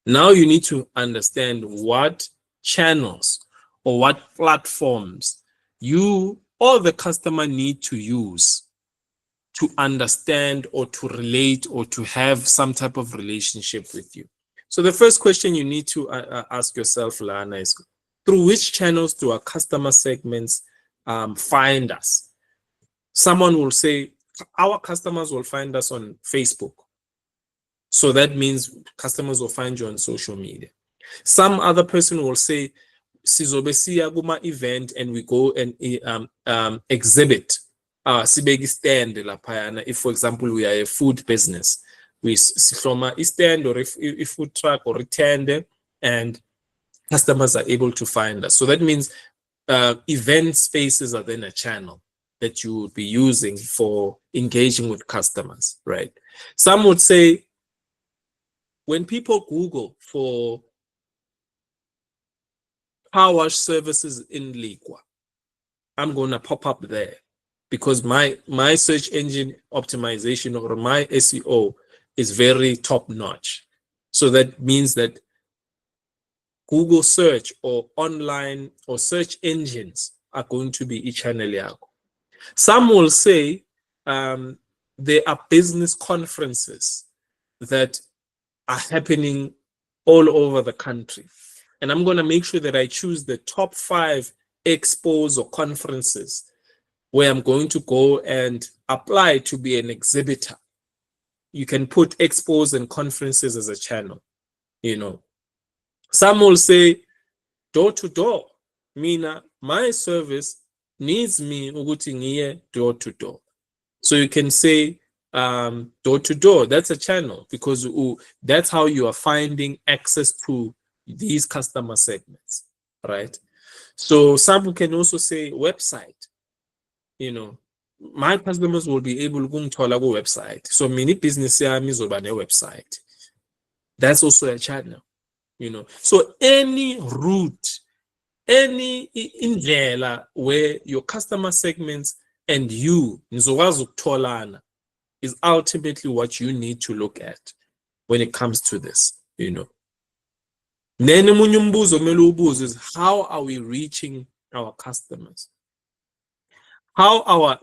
Now you need to understand what channels or what platforms you or the customer need to use to understand or to relate or to have some type of relationship with you. So the first question you need to ask yourself, Lana, is through which channels do our customer segments find us? Someone will say our customers will find us on Facebook. So that means customers will find you on social media. Some other person will say, sizobe siya kuma event and we go and exhibit. Sibeki stand laphayana. If, for example, we are a food business, we sihloma stand or if food truck or a tender, and customers are able to find us. So that means event spaces are then a channel that you would be using for engaging with customers, right? Some would say when people Google for car wash services in Lekwa, I'm going to pop up there because my search engine optimization or my SEO is very top notch. So that means that Google search or online or search engines are going to be each channel. Some will say there are business conferences that are happening all over the country. And I'm going to make sure that I choose the top 5 expos or conferences where I'm going to go and apply to be an exhibitor. You can put expos and conferences as a channel, you know. Some will say door to door. Mina, my service needs me ukuthi ngiye door to door. So you can say door to door. That's a channel because that's how you are finding access to these customer segments, right? So some can also say website. You know, my customers will be able to go to a website. So many business is over their website. That's also a channel, you know. So any route, any indlela where your customer segments and you is ultimately what you need to look at when it comes to this, you know. Then is how are we reaching our customers? How our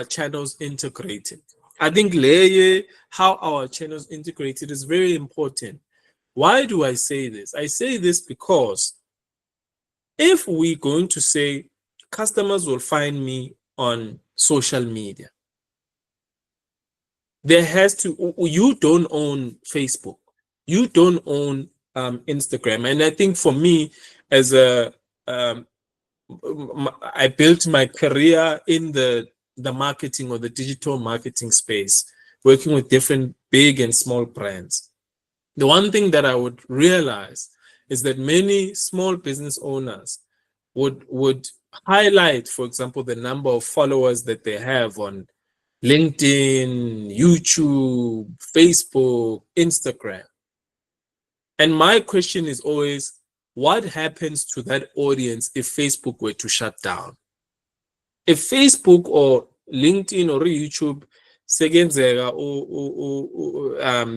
channels integrated? I think how our channels integrated is very important. Why do I say this? I say this because if we're going to say customers will find me on social media, there has to, you don't own Facebook, you don't own Instagram. And I think for me, as a I built my career in the marketing or the digital marketing space, working with different big and small brands. The one thing that I would realize is that many small business owners would highlight, for example, the number of followers that they have on LinkedIn, YouTube, Facebook, Instagram. And my question is always, what happens to that audience if Facebook were to shut down? If Facebook or LinkedIn or YouTube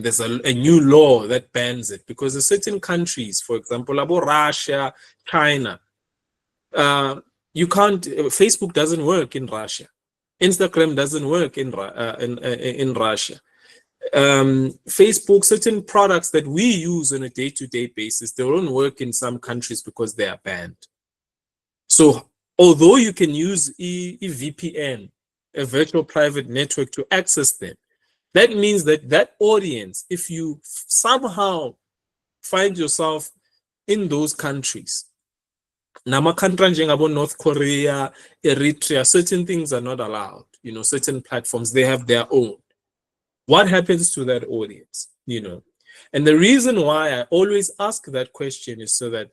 there's a new law that bans it, because in certain countries, for example, about Russia, China, you can't. Facebook doesn't work in Russia. Instagram doesn't work in Russia. Facebook, certain products that we use on a day-to-day basis, they don't work in some countries because they are banned. So although you can use a VPN, a virtual private network, to access them, that means that that audience, if you somehow find yourself in those countries, North Korea, Eritrea, certain things are not allowed. You know, certain platforms, they have their own. What happens to that audience, you know? And the reason why I always ask that question is so that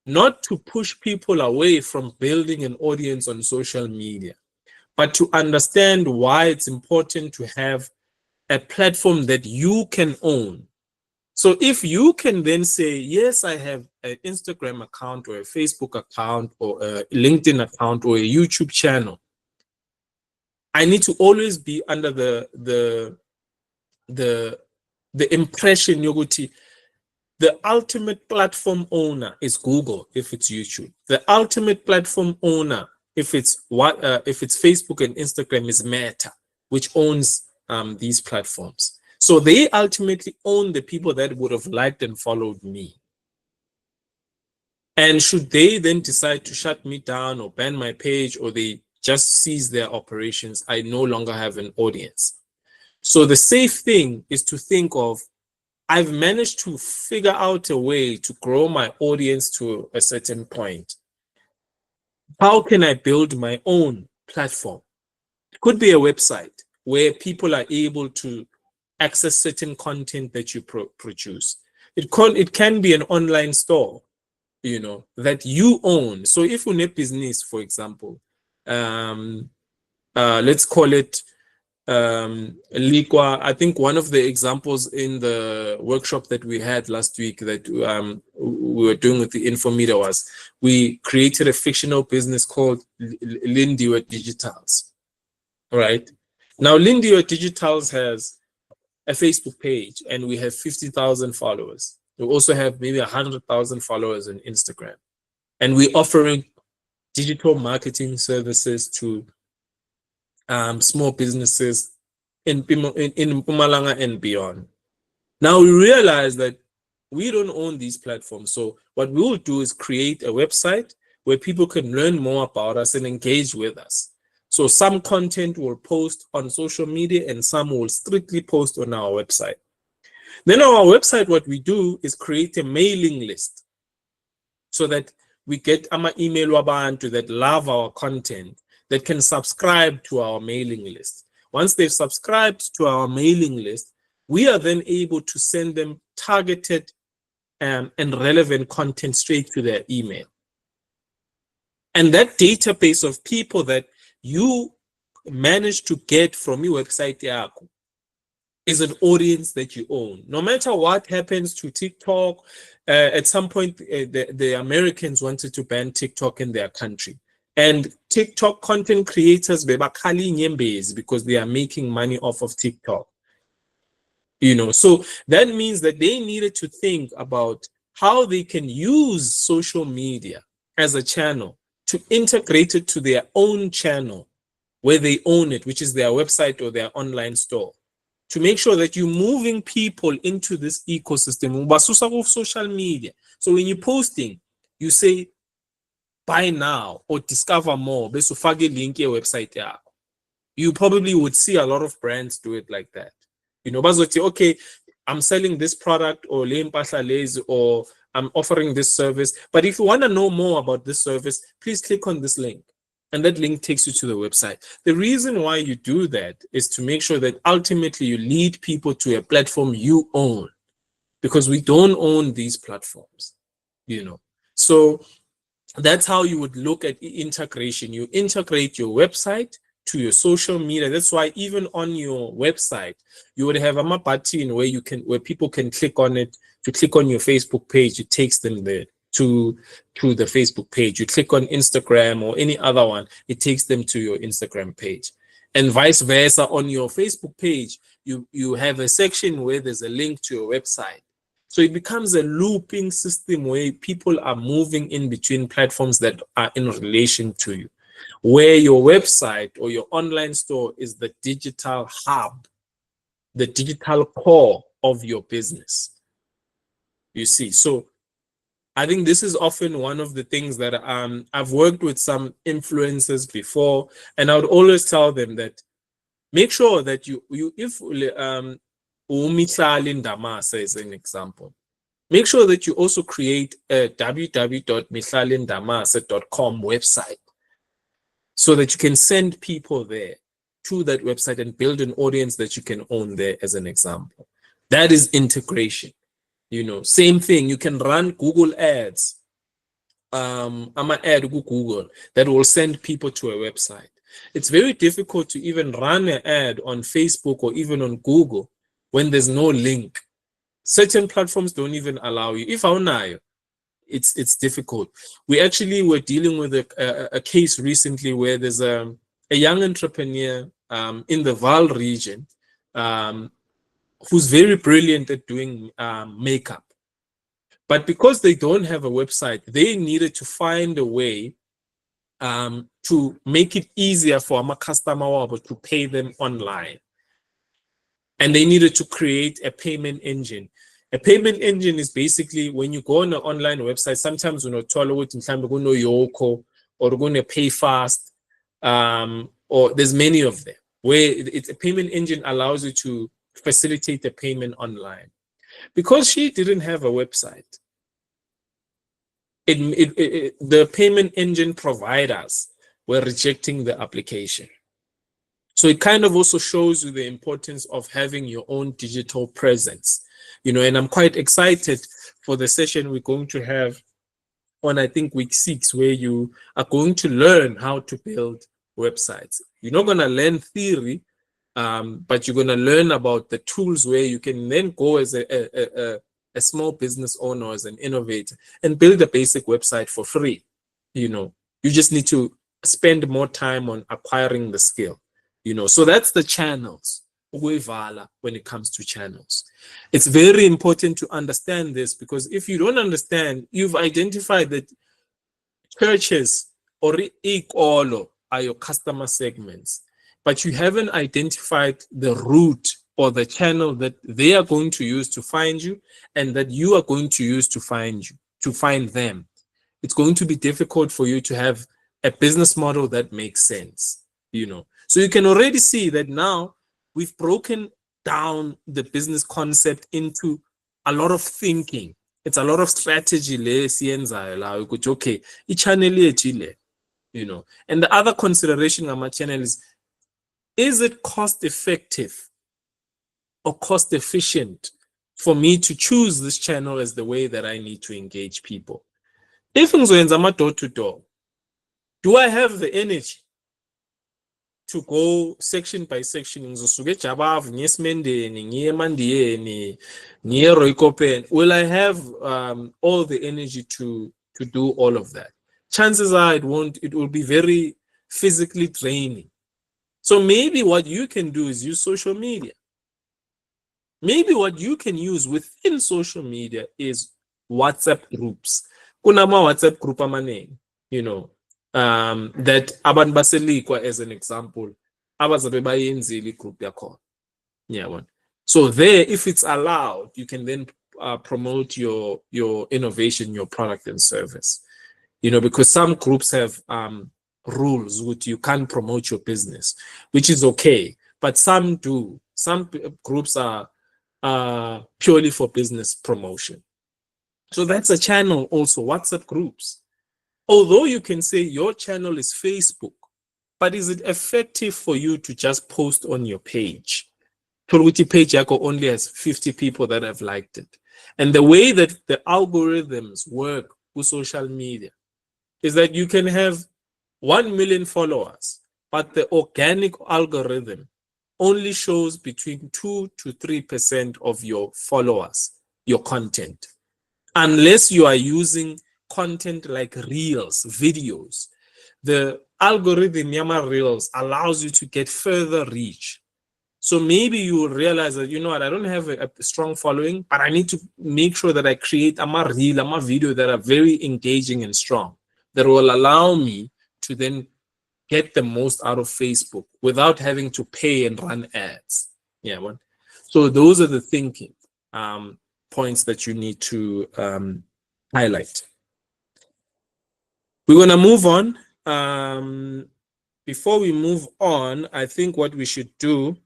not to push people away from building an audience on social media, but to understand why it's important to have a platform that you can own. So if you can then say, yes, I have an Instagram account or a Facebook account or a LinkedIn account or a YouTube channel, I need to always be under the impression the ultimate platform owner is Google if it's YouTube. The ultimate platform owner if it's Facebook and Instagram is Meta. which owns these platforms. So they ultimately own the people that would have liked and followed me. And should they then decide to shut me down or ban my page, or they just cease their operations, I no longer have an audience. So the safe thing is to think of, I've managed to figure out a way to grow my audience to a certain point. How can I build my own platform? It could be a website where people are able to access certain content that you produce. It can be an online store, that you own. So if you have business, for example, let's call it Lekwa. I think one of the examples in the workshop that we had last week that we were doing with the Infomedia was we created a fictional business called Lindiwe Digitals. All right. Now, Lindiwe Digitals has a Facebook page, and we have 50,000 followers. We also have maybe 100,000 followers on Instagram. And we're offering digital marketing services to small businesses in Mpumalanga and beyond. Now we realize that we don't own these platforms. So what we will do is create a website where people can learn more about us and engage with us. So some content will post on social media and some will strictly post on our website. Then on our website, what we do is create a mailing list so that we get email wabantu that love our content, that can subscribe to our mailing list. Once they've subscribed to our mailing list, we are then able to send them targeted and relevant content straight to their email. And that database of people that you manage to get from your website is an audience that you own. No matter what happens to TikTok, at some point the Americans wanted to ban TikTok in their country. And TikTok content creators because they are making money off of TikTok. So that means that they needed to think about how they can use social media as a channel to integrate it to their own channel where they own it, which is their website or their online store, to make sure that you're moving people into this ecosystem. Social media. So when you're posting, you say, buy now or discover more. Link your website. You probably would see a lot of brands do it like that. Okay, I'm selling this product or I'm offering this service. But if you want to know more about this service, please click on this link. And that link takes you to the website. The reason why you do that is to make sure that ultimately you lead people to a platform you own, because we don't own these platforms, So that's how you would look at integration. You integrate your website to your social media. That's why even on your website, you would have a button where people can click on it. If you click on your Facebook page, it takes them there to the Facebook page. You click on Instagram or any other one, it takes them to your Instagram page. And vice versa, on your Facebook page, you have a section where there's a link to your website. So it becomes a looping system where people are moving in between platforms that are in relation to you, where your website or your online store is the digital hub, the digital core of your business. You see, so I think this is often one of the things that I've worked with some influencers before, and I would always tell them that make sure that if Umihlali Ndamase is an example, make sure that you also create a www.mihlalindamase.com website so that you can send people there to that website and build an audience that you can own there, as an example. That is integration. Same thing, you can run Google ads. I'm an ad Google that will send people to a website. It's very difficult to even run an ad on Facebook or even on Google when there's no link. Certain platforms don't even allow you. If I know, it's difficult. We actually were dealing with a case recently where there's a young entrepreneur in the Vaal region who's very brilliant at doing makeup. But because they don't have a website, they needed to find a way to make it easier for my customer to pay them online. And they needed to create a payment engine. A payment engine is basically when you go on an online website, sometimes you know, Yoko or going to pay fast, or there's many of them where it's a payment engine allows you to facilitate the payment online. Because she didn't have a website, the payment engine providers were rejecting the application. So it kind of also shows you the importance of having your own digital presence, you know, and I'm quite excited for the session we're going to have on, I think, week 6, where you are going to learn how to build websites. You're not going to learn theory, but you're going to learn about the tools where you can then go as a small business owner, as an innovator, and build a basic website for free. You know, you just need to spend more time on acquiring the skill. You know, so that's the channels when it comes to channels. It's very important to understand this, because if you don't understand, you've identified that churches or ikolo are your customer segments, but you haven't identified the route or the channel that they are going to use to find you and that you are going to use to find them. It's going to be difficult for you to have a business model that makes sense, you know. So you can already see that now we've broken down the business concept into a lot of thinking. It's a lot of strategy, okay, you know. And the other consideration on my channel is it cost effective or cost efficient for me to choose this channel as the way that I need to engage people? If I'm door to door, do I have the energy to go section by section? Will I have all the energy to do all of that? Chances are it will be very physically draining. So maybe what you can do is use social media. Maybe what you can use within social media is WhatsApp groups. Kunama WhatsApp group amaning, you know, that abantu baseLekwa, as an example, abazabe bayenzile group yakho. Yeah, so there, if it's allowed, you can then promote your innovation, your product and service. You know, because some groups have rules which you can't promote your business, which is okay, but some do. Some groups are purely for business promotion. So that's a channel also, WhatsApp groups. Although you can say your channel is Facebook, but is it effective for you to just post on your page? Toluti page yako only has 50 people that have liked it. And the way that the algorithms work with social media is that you can have 1 million followers, but the organic algorithm only shows between 2 to 3% of your followers, your content. Unless you are using content like reels, videos, the algorithm Yama Reels allows you to get further reach. So maybe you will realize that, you know what, I don't have a strong following, but I need to make sure that I create a reel, a video that are very engaging and strong, that will allow me to then get the most out of Facebook without having to pay and run ads. Yeah, well, so those are the thinking points that you need to highlight. We're gonna move on. Before we move on, I think what we should do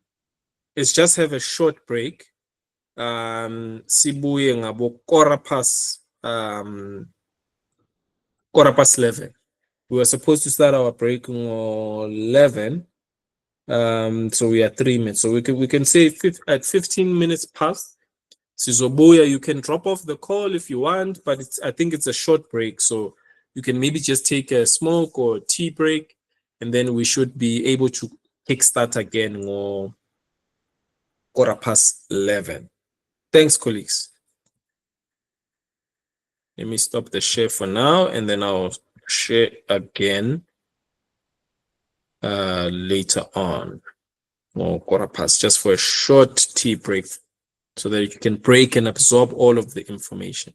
is just have a short break. Sibuye ngabo quarter past 11. We were supposed to start our break on 11. So we are 3 minutes. So we can say at 15 minutes past. Sizobuya, you can drop off the call if you want, but I think it's a short break. So you can maybe just take a smoke or tea break, and then we should be able to kickstart again or quarter past 11. Thanks, colleagues. Let me stop the share for now, and then I'll share again later on, or quarter past, just for a short tea break so that you can break and absorb all of the information.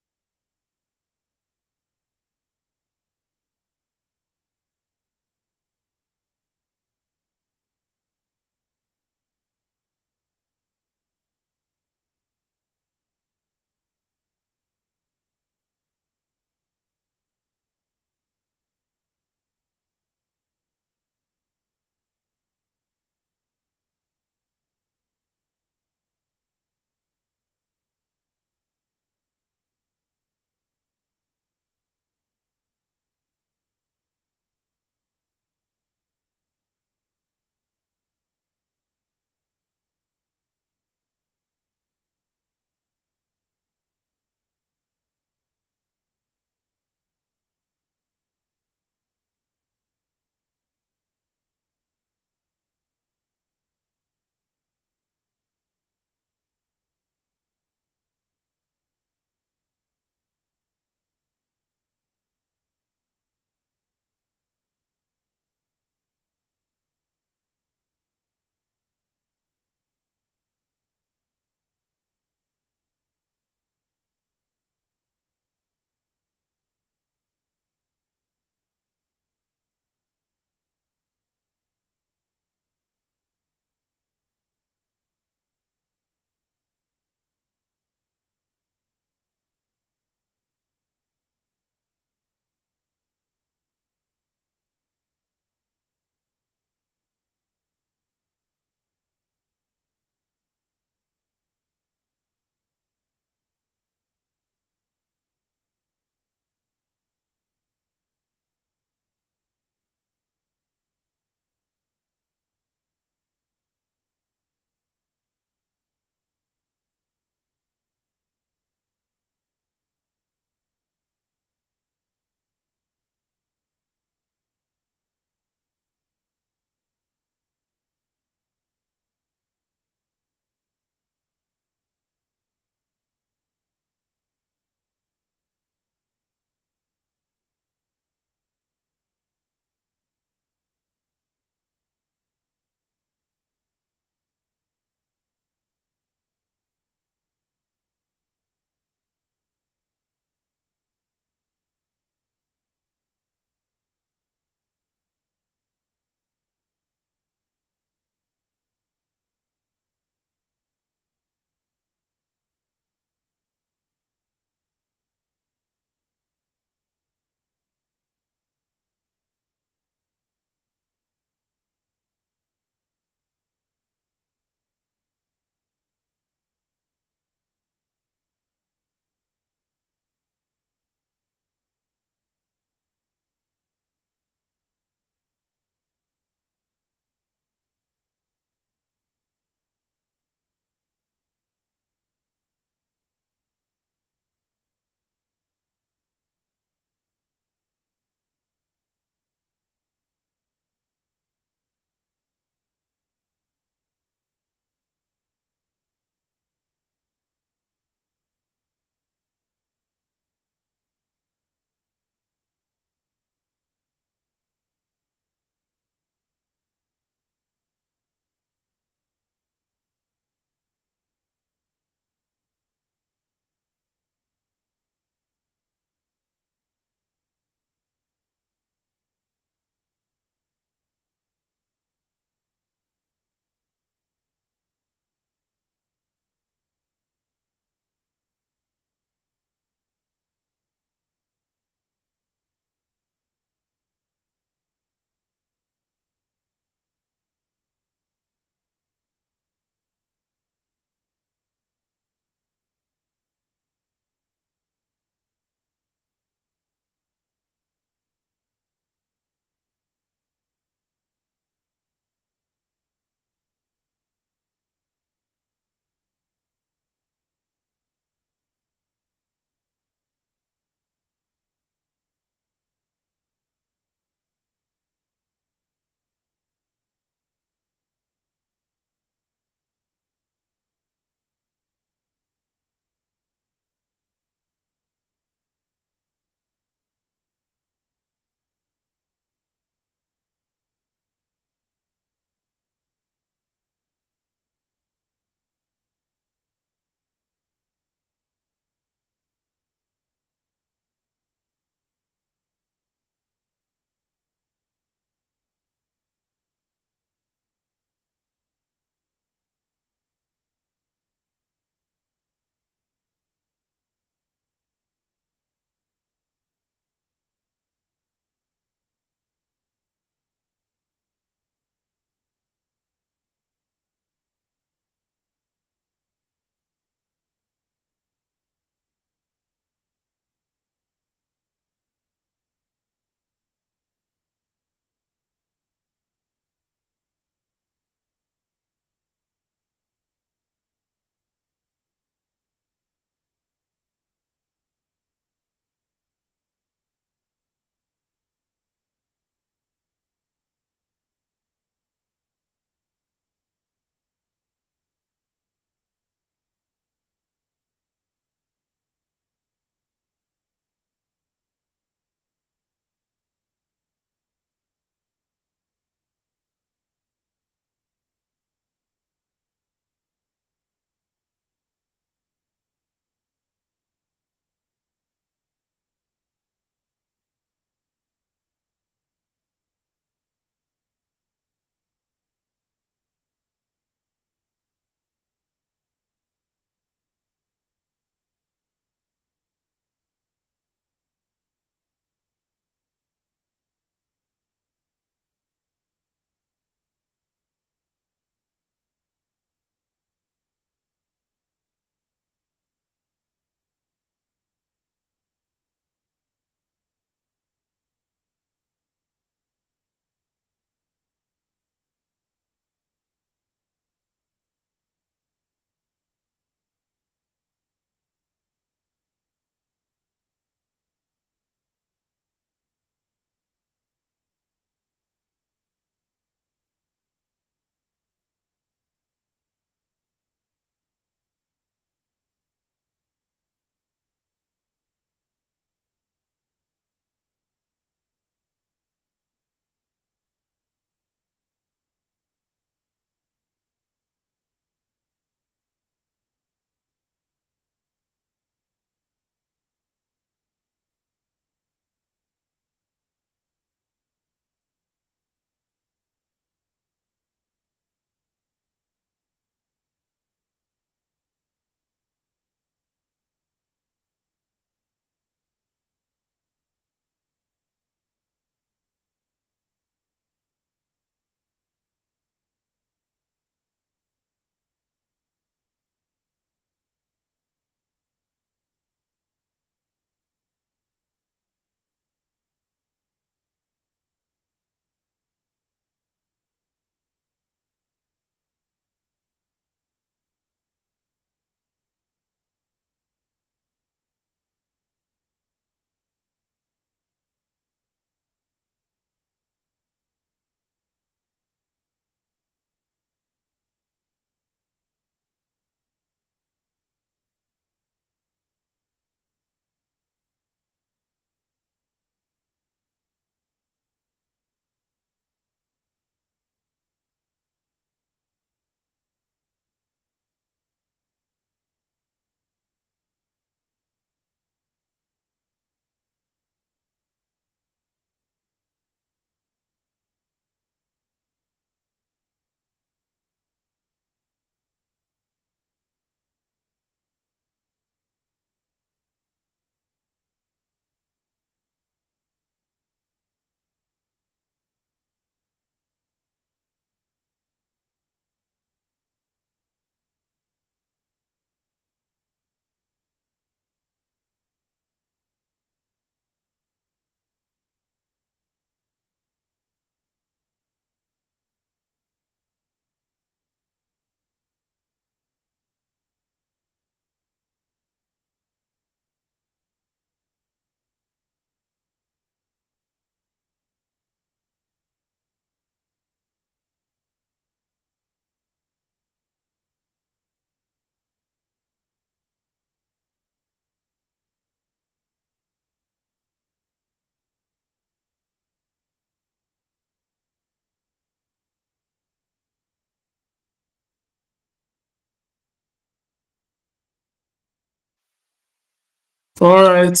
All right,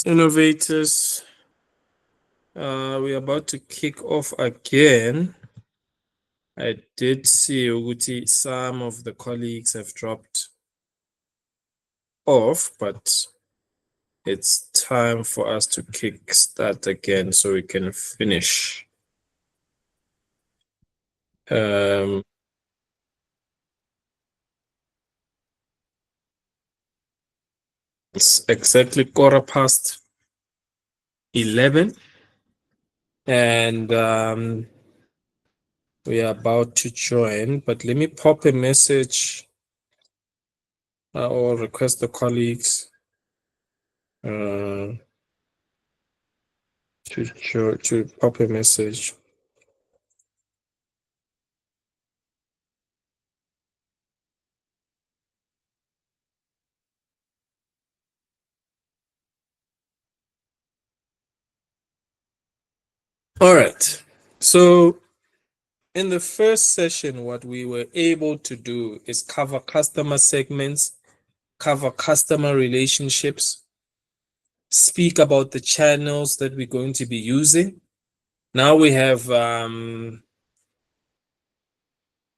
innovators. We're about to kick off again. I did see Uguti, some of the colleagues have dropped off, but it's time for us to kick start again so we can finish. It's exactly 11:15, and we are about to join, but let me pop a message or request the colleagues to pop a message. All right. So in the first session, what we were able to do is cover customer segments, cover customer relationships, speak about the channels that we're going to be using. Now we have, I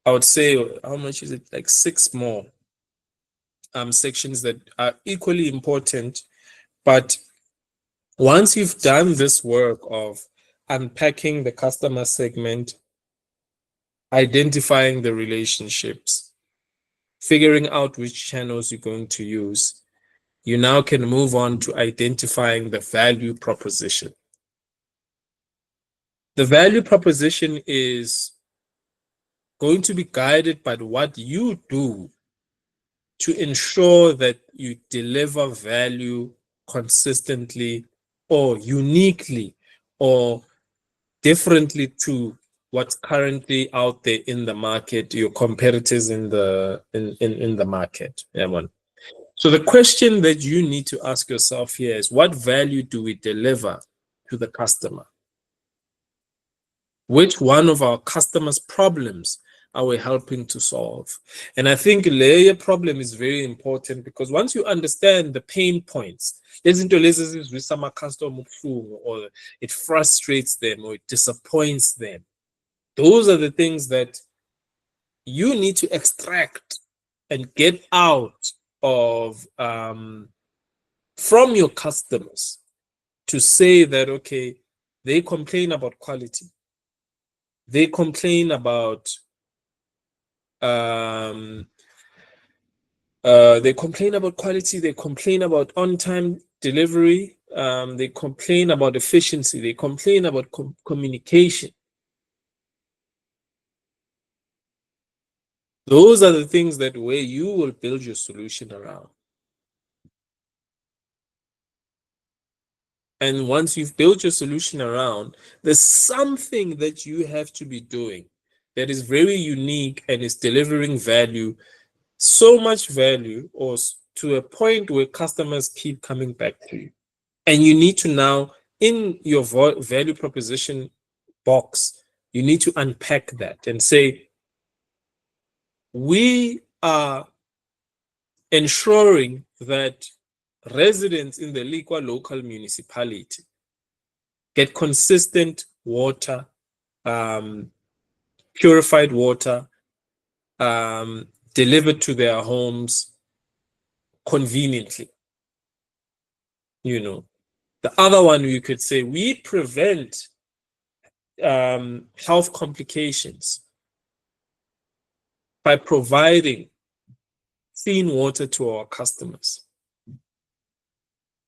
would say, how much is it? Like 6 more sections that are equally important. But once you've done this work of unpacking the customer segment, identifying the relationships, figuring out which channels you're going to use, you now can move on to identifying the value proposition. The value proposition is going to be guided by what you do to ensure that you deliver value consistently or uniquely or differently to what's currently out there in the market, your competitors in the market. So the question that you need to ask yourself here is, what value do we deliver to the customer? Which one of our customers' problems are we helping to solve? And I think layer problem is very important, because once you understand the pain points, or it frustrates them or it disappoints them, those are the things that you need to extract and get out of from your customers to say that, okay, they complain about quality. They complain about quality, they complain about on-time delivery, they complain about efficiency, they complain about communication. Those are the things that where you will build your solution around. And once you've built your solution around, there's something that you have to be doing that is very unique and is delivering value, so much value, or to a point where customers keep coming back to you. And you need to now, in your value proposition box, you need to unpack that and say, we are ensuring that residents in the Lekwa Local Municipality get consistent water, purified water, delivered to their homes conveniently. The other one, you could say, we prevent health complications by providing clean water to our customers.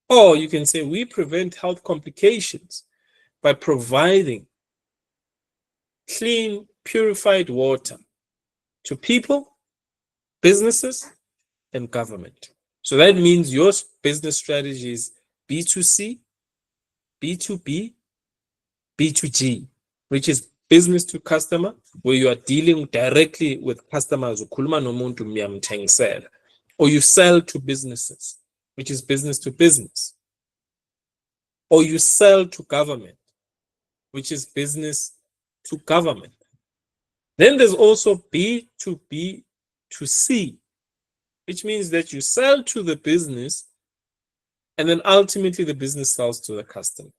Or you can say, we prevent health complications by providing clean, purified water to people, businesses, and government. So that means your business strategy is B2C, B2B, B2G, which is business to customer, where you are dealing directly with customers, or you sell to businesses, which is business to business, or you sell to government, which is business to government. Then there's also B2B to C, which means that you sell to the business, and then ultimately the business sells to the customer.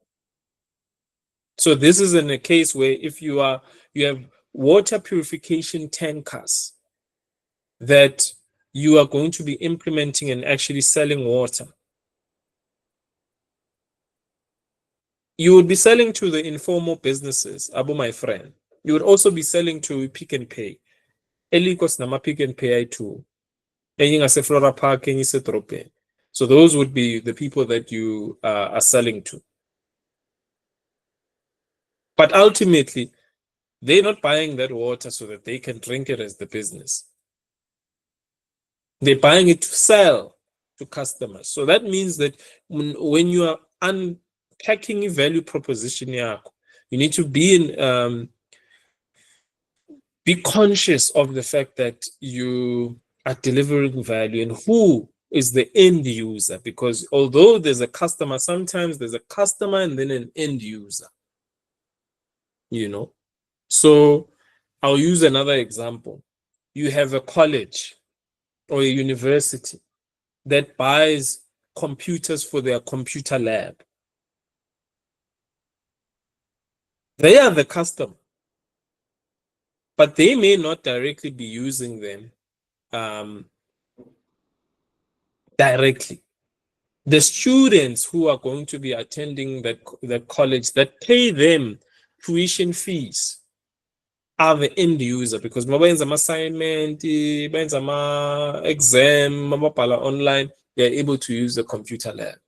So this is in a case where if you have water purification tankers that you are going to be implementing and actually selling water, you would be selling to the informal businesses, Abu my friend. You would also be selling to Pick and Pay. Elikos nama Pick and Pay too. Flora Park, so those would be the people that you are selling to. But ultimately, they're not buying that water so that they can drink it as the business. They're buying it to sell to customers. So that means that when you are unpacking a value proposition, you need to be conscious of the fact that you are delivering value and who is the end user, because although there's a customer, sometimes there's a customer and then an end user, So I'll use another example. You have a college or a university that buys computers for their computer lab. They are the customer, but they may not directly be using them directly. The students who are going to be attending the college that pay them tuition fees are the end user, because mabenza ama-assignment, benza ama-exam, mababhala online, they're able to use the computer lab.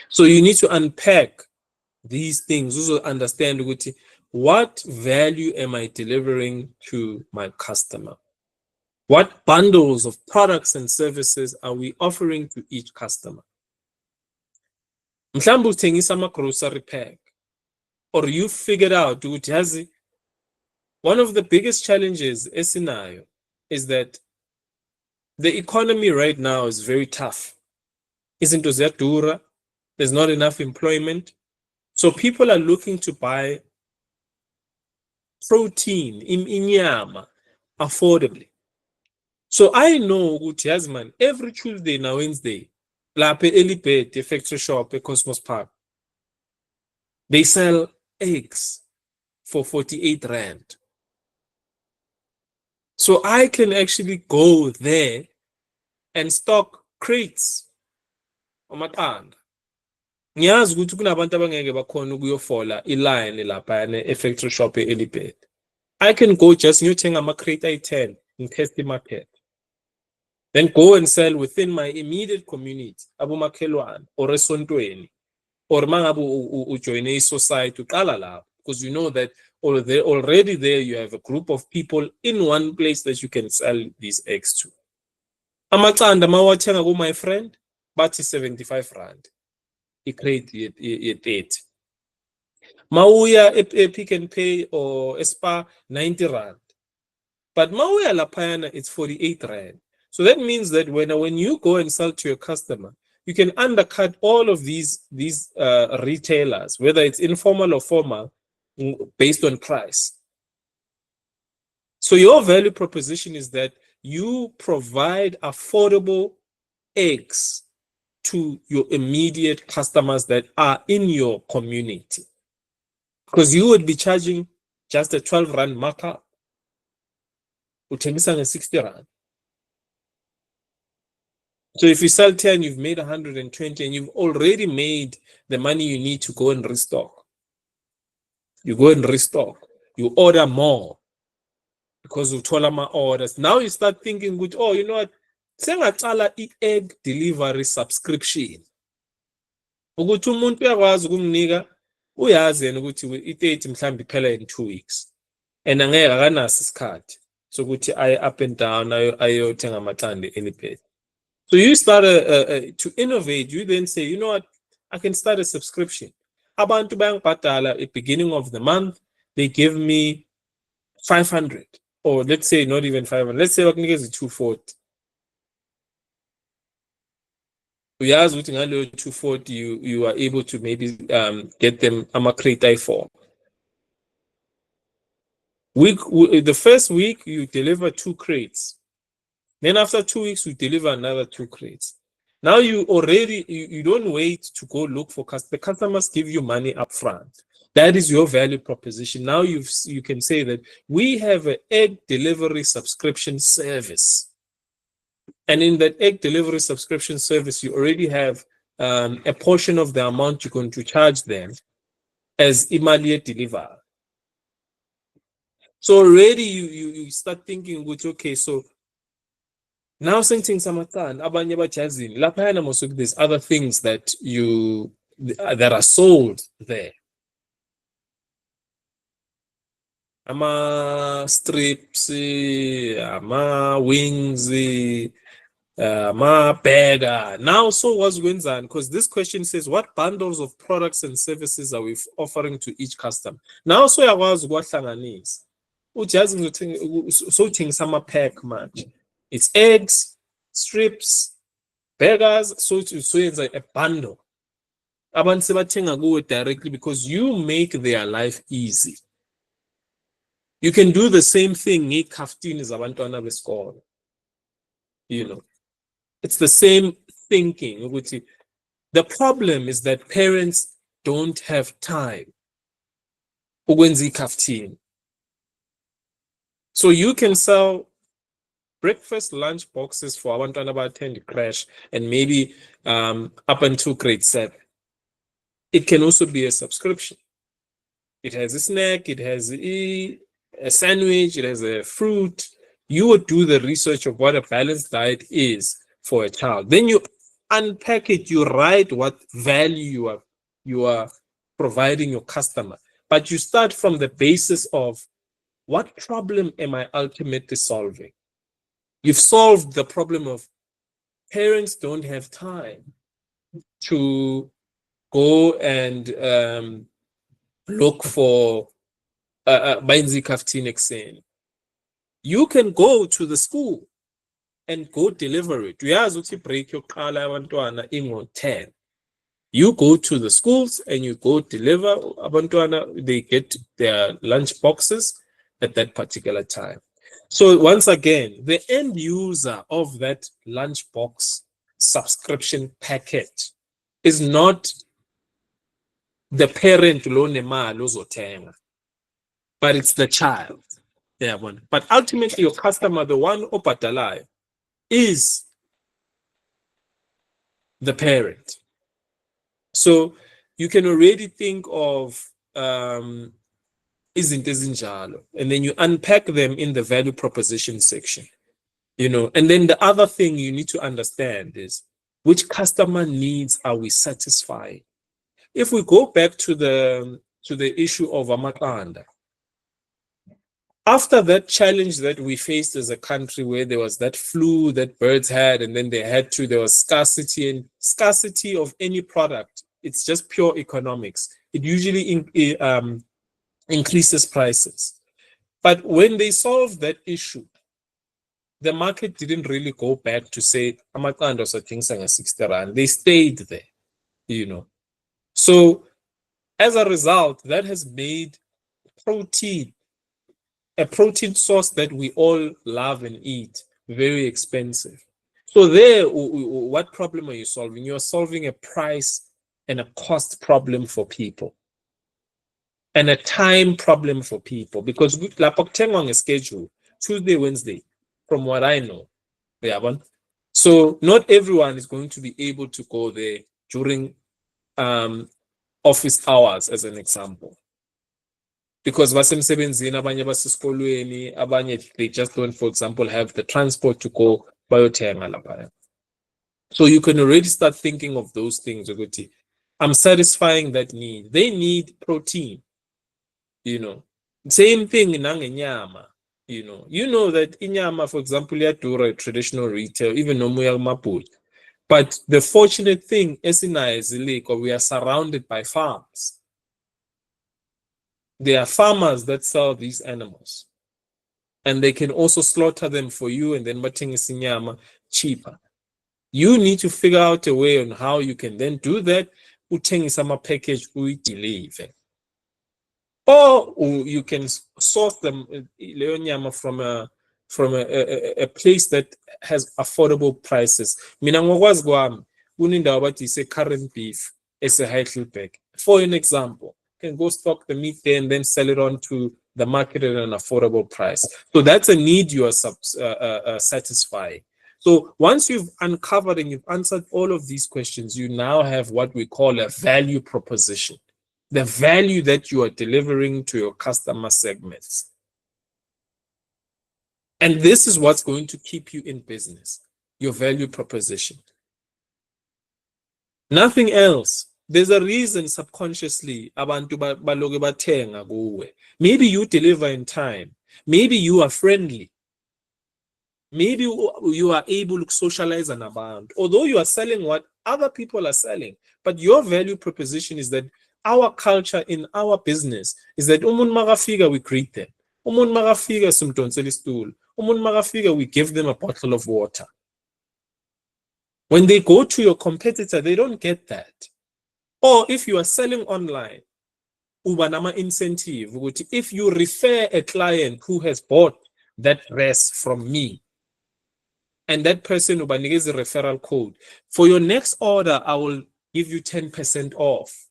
So you need to unpack these things, also understand what value am I delivering to my customer? What bundles of products and services are we offering to each customer? Mhlawumbe uthengisa ama-grocery pack, or you figured out ukuthi one of the biggest challenges esinayo is that the economy right now is very tough. Izinto ziyadura, there's not enough employment. So people are looking to buy protein, inyama, affordably. So I know ukuthi man, every Tuesday na Wednesday, lapha eLibet, factory shop, Cosmos Park, they sell eggs for 48 Rand. So I can actually go there and stock crates amaqanda. Ngiyazi ukuthi kunabantu abangeke bakhona ukuyofola iline lapha e-factory shop eLibet. I can go just ngiyothenga ama-crate ayi-10 in test market. Then go and sell within my immediate community, abomakhelwane or esontweni, or mangabe ujoine i-society uqala lapho, because you know that already there you have a group of people in one place that you can sell these eggs to. Amaqanda mawathenga ku my friend bathi 75 Rand. I-crate ye-30. Mawuya Pick and Pay or Spa 90 Rand. But mawuya laphayana it's 48 Rand. So that means that when you go and sell to your customer, you can undercut all of these retailers, whether it's informal or formal, based on price. So your value proposition is that you provide affordable eggs to your immediate customers that are in your community. Because you would be charging just a 12 Rand markup, uthengisa nge-60 Rand. So if you sell 10, you've made 120, and you've already made the money you need to go and restock. You go and restock. You order more because you told them orders. Now you start thinking, oh, you know what? Sengatsala egg delivery subscription. Ukuthi umuntu uyakwazi ukumnika uyazi yena ukuthi i-30 mhlambe iphela in 2 weeks. And angeke akanaso isikhathi sokuthi aye up and down ayothenga amaqanda eLibet. So you start to innovate. You then say, you know what? I can start a subscription. Abantu bayangibhadala at the beginning of the month. They give me 500, or let's say not even 500. Let's say bakunikeza 240. Uyazi ukuthi ngalo 240 you are able to maybe get them ama-crate i4. The first week you deliver 2 crates. Then after 2 weeks, we deliver another 2 crates. Now you don't wait to go look for customers. The customers give you money up front. That is your value proposition. Now you can say that we have an egg delivery subscription service. And in that egg delivery subscription service, you already have a portion of the amount you're going to charge them as immediate deliver. So already you start thinking with, okay, so now something samatan abanye bajazini laphayana mosuk there's other things that that are sold there. Ama strips, ama wings, ama burger. Now, so what's going on? Because this question says, what bundles of products and services are we offering to each customer? Now, so I was what is. So things some pack much. It's eggs, strips, burgers. So it's a bundle. Abantu sebathenga kuwe directly because you make their life easy. You can do the same thing. You know, it's the same thinking. The problem is that parents don't have time. So you can sell breakfast lunch boxes for abantwana about 10 to crash and maybe up until grade 7. It can also be a subscription. It has a snack, it has a sandwich, it has a fruit. You would do the research of what a balanced diet is for a child. Then you unpack it, you write what value you are providing your customer. But you start from the basis of what problem am I ultimately solving? You've solved the problem of parents don't have time to go and look for Bainzi Kaftin Exen. You can go to the school and go deliver it. You break your abantwana in 10. You go to the schools and you go deliver abantwana. They get their lunch boxes at that particular time. So once again, the end user of that lunchbox subscription packet is not the parent but it's the child. Yeah, but ultimately your customer, the one opatalive, is the parent. So you can already think of isn't and then you unpack them in the value proposition section. And then the other thing you need to understand is which customer needs are we satisfying? If we go back to the issue of Amakanda, after that challenge that we faced as a country where there was that flu that birds had, and then there was scarcity of any product. It's just pure economics. It usually increases prices. But when they solved that issue, the market didn't really go back to say, Amakandos are things like 60 rand. They stayed there, So as a result, that has made a protein source that we all love and eat, very expensive. So there, what problem are you solving? You're solving a price and a cost problem for people. And a time problem for people. Because on a schedule, Tuesday, Wednesday, from what I know. So not everyone is going to be able to go there during office hours, as an example. Because they just don't, for example, have the transport to go bayothenga. So you can already start thinking of those things. I'm satisfying that need. They need protein. Same thing in Nangenyama. You know that inyama, for example, you do a traditional retail, even no maput. But the fortunate thing is we are surrounded by farms. There are farmers that sell these animals, and they can also slaughter them for you, and then inyama cheaper. You need to figure out a way on how you can then do that. Some package we deliver. Or you can source them from a place that has affordable prices. kunindawo bathi say current beef eseHeidelberg. For an example, you can go stock the meat there and then sell it on to the market at an affordable price. So that's a need you are satisfying. So once you've uncovered and you've answered all of these questions, you now have what we call a value proposition, the value that you are delivering to your customer segments. And this is what's going to keep you in business, your value proposition. Nothing else. There's a reason subconsciously abantu baloke bathenga kuwe. Maybe you deliver in time. Maybe you are friendly. Maybe you are able to socialize an abantu. Although you are selling what other people are selling, but your value proposition is that our culture in our business is that umuntu makafika we greet them. Umuntu makafika simdonsela istool. Umuntu makafika we give them a bottle of water. When they go to your competitor, they don't get that. Or if you are selling online, ubanama incentive. If you refer a client who has bought that dress from me, and that person ubanikeza a referral code, for your next order, I will give you 10% off.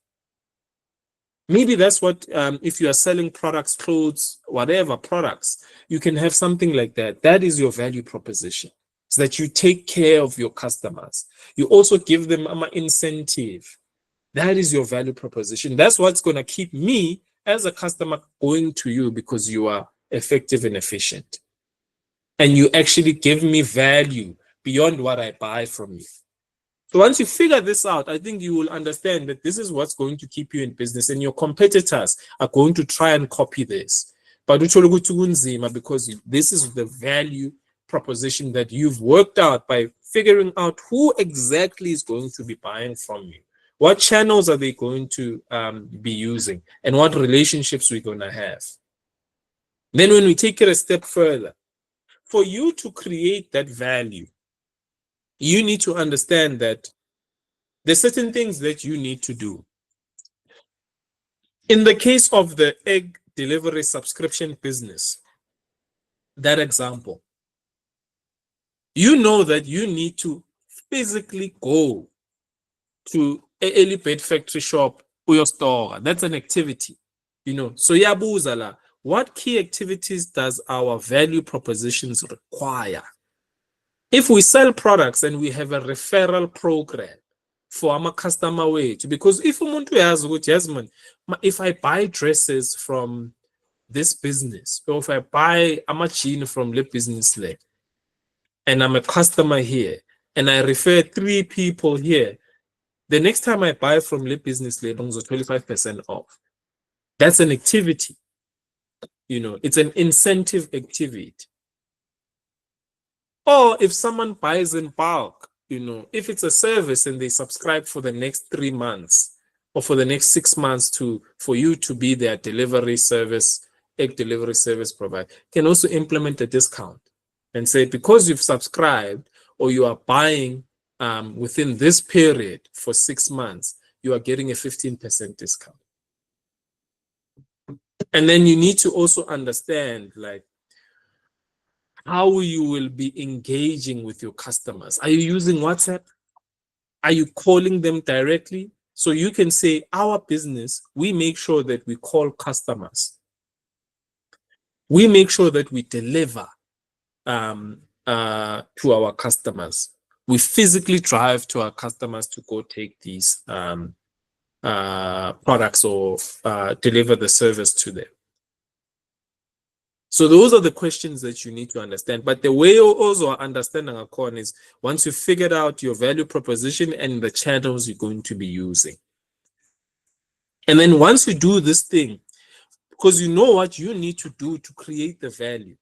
Maybe that's what, if you are selling products, clothes, whatever products, you can have something like that. That is your value proposition. So that you take care of your customers. You also give them an incentive. That is your value proposition. That's what's going to keep me as a customer going to you, because you are effective and efficient. And you actually give me value beyond what I buy from you. So once you figure this out, I think you will understand that this is what's going to keep you in business, and your competitors are going to try and copy this. But because this is the value proposition that you've worked out by figuring out who exactly is going to be buying from you. What channels are they going to be using, and what relationships we're going to have. Then when we take it a step further, for you to create that value, you need to understand that there's certain things that you need to do. In the case of the egg delivery subscription business, that example, you know that you need to physically go to a early bed factory shop or your store. That's an activity, So yabuzala, what key activities does our value propositions require? If we sell products and we have a referral program for our customer weight, because if umuntu has good Jasmine, if I buy dresses from this business, or if I buy a machine from the business there, and I'm a customer here, and I refer 3 people here, the next time I buy from the business label, 25% off. That's an activity. It's an incentive activity. Or if someone buys in bulk, if it's a service and they subscribe for the next 3 months or for the next 6 months for you to be their delivery service, egg delivery service provider, can also implement a discount and say, because you've subscribed or you are buying within this period for 6 months, you are getting a 15% discount. And then you need to also understand, how you will be engaging with your customers. Are you using WhatsApp? Are you calling them directly? So you can say, our business, we make sure that we call customers. We make sure that we deliver to our customers. We physically drive to our customers to go take these products or deliver the service to them. So those are the questions that you need to understand. But the way you also are understanding a corn is once you figured out your value proposition and the channels you're going to be using. And then once you do this thing, because you know what you need to do to create the value,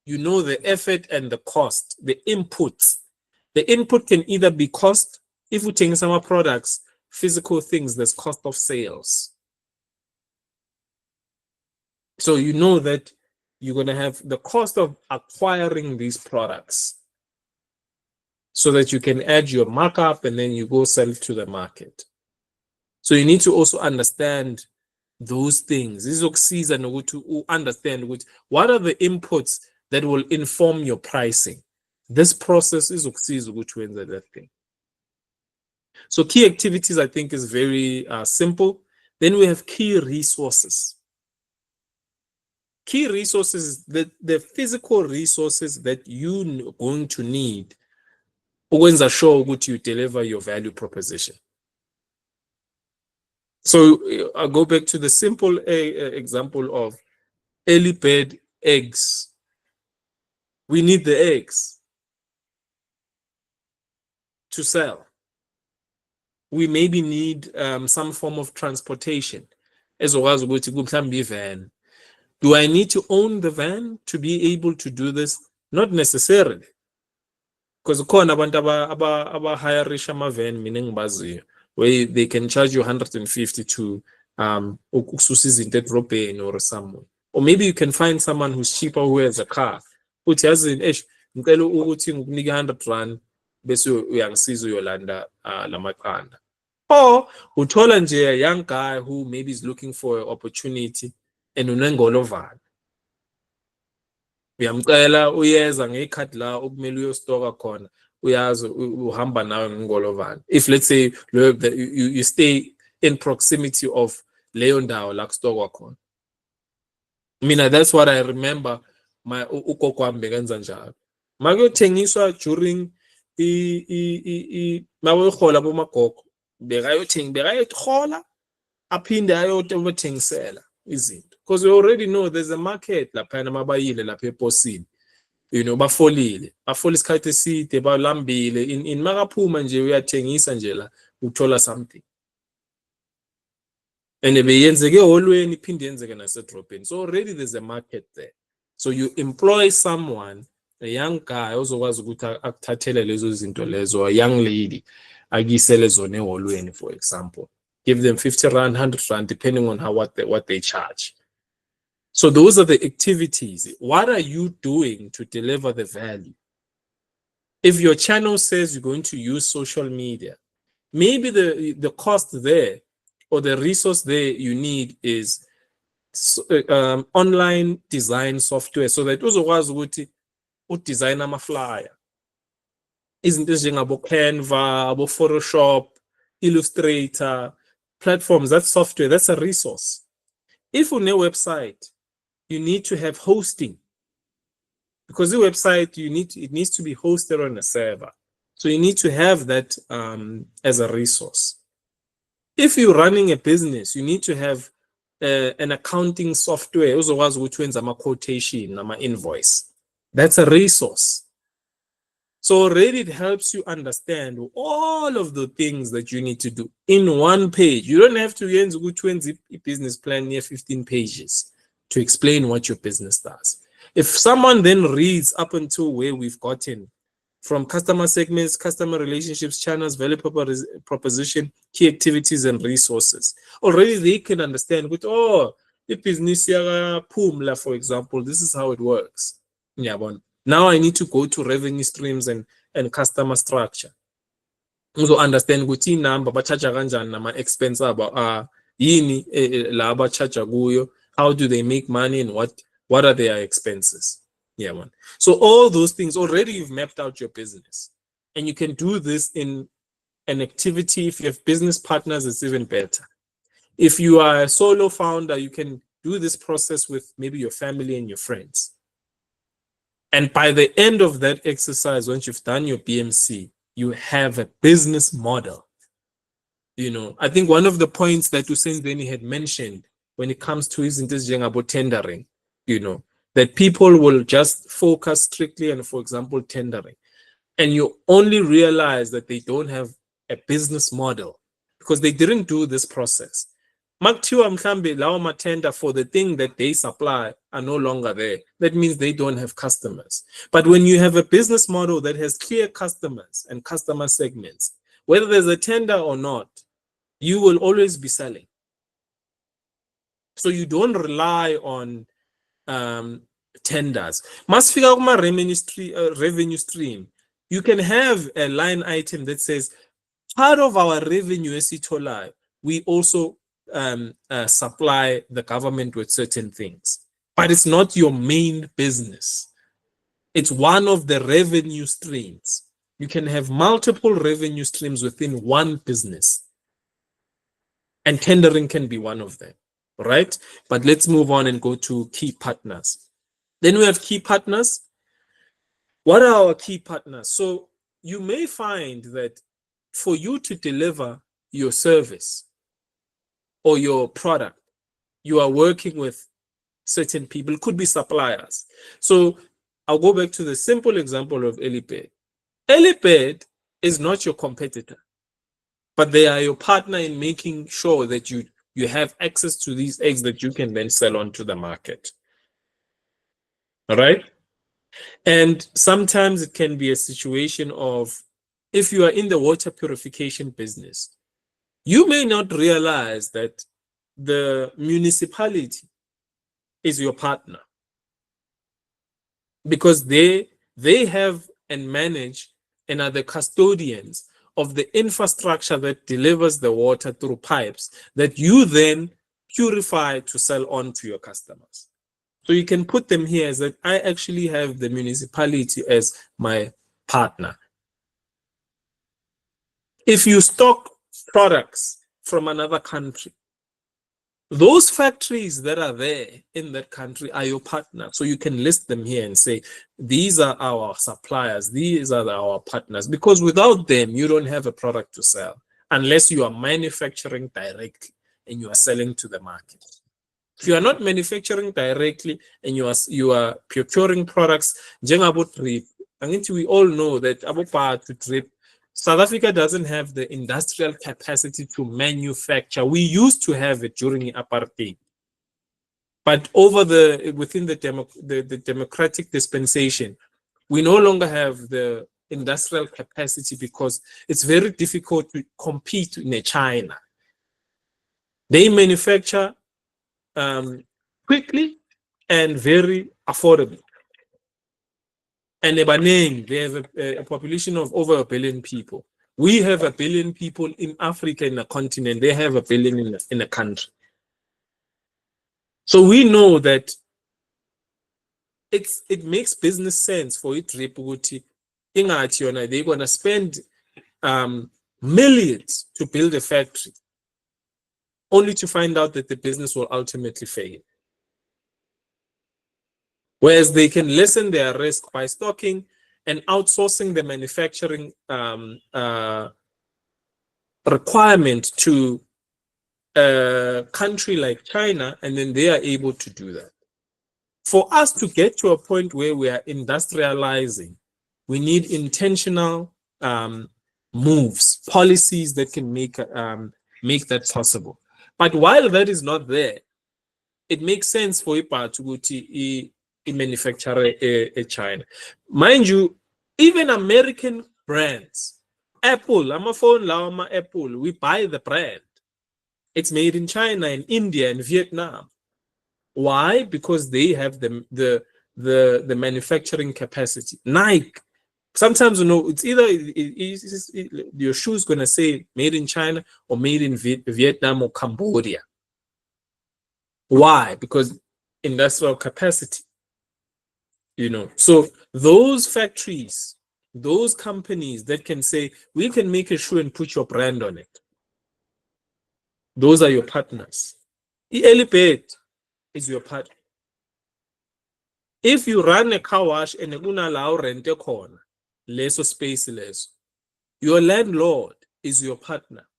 you know the effort and the cost, the inputs. The input can either be cost, if we take some products, physical things, there's cost of sales. So you know that you're going to have the cost of acquiring these products so that you can add your markup and then you go sell it to the market. So you need to also understand those things. This is to understand what are the inputs that will inform your pricing. This process is that thing. So key activities, I think, is very simple. Then we have key resources. Key resources, the physical resources that you're going to need ukwenza sure ukuthi you deliver your value proposition. So I'll go back to the simple example of early bird eggs. We need the eggs to sell. We maybe need some form of transportation. Ezokwazi ukuthi mhlambe van. Do I need to own the van to be able to do this? Not necessarily. Because khona abantu aba-hirisha ama-van mina engibaziyo where they can charge you 150 to ukususa izinto edrobheni or somewhere. Or maybe you can find someone who's cheaper who has a car. Uthi yazi ngicela ukuthi ngikunika 100 rand bese uyangisiza uyolanda lamaqanda. Or uthola nje a young guy who maybe is looking for an opportunity and unengolovana. Uyamcela uyeza ngekhadi la okumele uyostoka khona uyazi uhamba nawe ngegolovana. If let's say you stay in proximity of leyo ndawo la kustokwa khona. Mina that's what I remember my ugogo wami bekenza njalo. Makuyothengiswa during mawehola bomagogo bekayothola aphinde ayothengisela izinto. Because we already know there's a market laphana mabayile lapha eposini. You know, bafolile isikhathi eside balambile in makaphuma nje uyathengisa nje la uthola something. And beyenzeke eholweni iphinde yenzeke nasedrobheni. So already there's a market there. So you employ someone, a young guy ozokwazi ukuthi akuthathele lezo zinto lezo, a young lady akisele zona eholweni, for example. Give them 50 rand, 100 rand, depending on what they charge. So those are the activities. What are you doing to deliver the value? If your channel says you're going to use social media, maybe the cost there or the resource there you need is online design software, so that uzokwazi ukuthi udesign ama-flyer. Izinto ezinjengabo Canva, abo Photoshop, Illustrator, platforms, that's software, that's a resource. If on a website, you need to have hosting, because the website it needs to be hosted on a server. So you need to have that as a resource. If you're running a business, you need to have an accounting software, uzokwazi ukuthi wenza ama-quotation, ama-invoice. That's a resource. So already it helps you understand all of the things that you need to do in one page. You don't have to use a business plan near 15 pages to explain what your business does. If someone then reads up until where we've gotten from customer segments, customer relationships, channels, value proposition, key activities, and resources, already they can understand with, oh, the business Pumla, for example, this is how it works. Yeah, but now I need to go to revenue streams and customer structure. Also understand ukuthi number bachaja kanjani nama expense aba yini la abachaja kuyo, how do they make money, and what are their expenses. Yeah, man. So all those things already you've mapped out your business, and you can do this in an activity. If you have business partners, it's even better. If you are a solo founder, you can do this process with maybe your family and your friends. And by the end of that exercise, once you've done your BMC, you have a business model. You know, I think one of the points that Hussein Deni had mentioned when it comes to his intention about tendering, you know, that people will just focus strictly on, for example, tendering. And you only realize that they don't have a business model because they didn't do this process. Maktiwa mhlambe lawo matender for the thing that they supply are no longer there. That means they don't have customers. But when you have a business model that has clear customers and customer segments, whether there's a tender or not, you will always be selling. So you don't rely on tenders. Must figure out my revenue stream. You can have a line item that says part of our revenue as itolai, we also supply the government with certain things, but it's not your main business. It's one of the revenue streams. You can have multiple revenue streams within one business. And tendering can be one of them, right? But let's move on and go to key partners. Then we have key partners. What are our key partners? So you may find that for you to deliver your service or your product, you are working with certain people. It could be suppliers. So I'll go back to the simple example of Eliped. Eliped is not your competitor, but they are your partner in making sure that you have access to these eggs that you can then sell on to the market. All right? And sometimes it can be a situation of, if you are in the water purification business, you may not realize that the municipality is your partner because they have and manage and are the custodians of the infrastructure that delivers the water through pipes that you then purify to sell on to your customers. So you can put them here as that I actually have the municipality as my partner. If you stock products from another country, those factories that are there in that country are your partner. So you can list them here and say, these are our suppliers, these are our partners, because without them, you don't have a product to sell unless you are manufacturing directly and you are selling to the market. If you are not manufacturing directly and you are procuring products, we all know that about to drip. South Africa doesn't have the industrial capacity to manufacture. We used to have it during apartheid, but within the democratic dispensation, we no longer have the industrial capacity because it's very difficult to compete in China. They manufacture quickly and very affordably. And they have a population of over 1 billion people. We have 1 billion people in Africa, in a continent. They have 1 billion in a country. So we know that it makes business sense for it. They're going to spend millions to build a factory, only to find out that the business will ultimately fail. Whereas they can lessen their risk by stocking and outsourcing the manufacturing requirement to a country like China, and then they are able to do that. For us to get to a point where we are industrializing, we need intentional moves, policies that can make that possible. But while that is not there, it makes sense for IPA to go to manufacture in China. Mind you, even American brands, Apple, I'm a phone, Apple, we buy the brand. It's made in China, in India, and Vietnam. Why? Because they have the manufacturing capacity. Nike, sometimes it's either your shoe's gonna say made in China or made in Vietnam or Cambodia. Why? Because industrial capacity. So those factories, those companies that can say, we can make a shoe and put your brand on it, those are your partners. Eliped is your partner. If you run a car wash and you allow rent a corner, less space less, your landlord is your partner.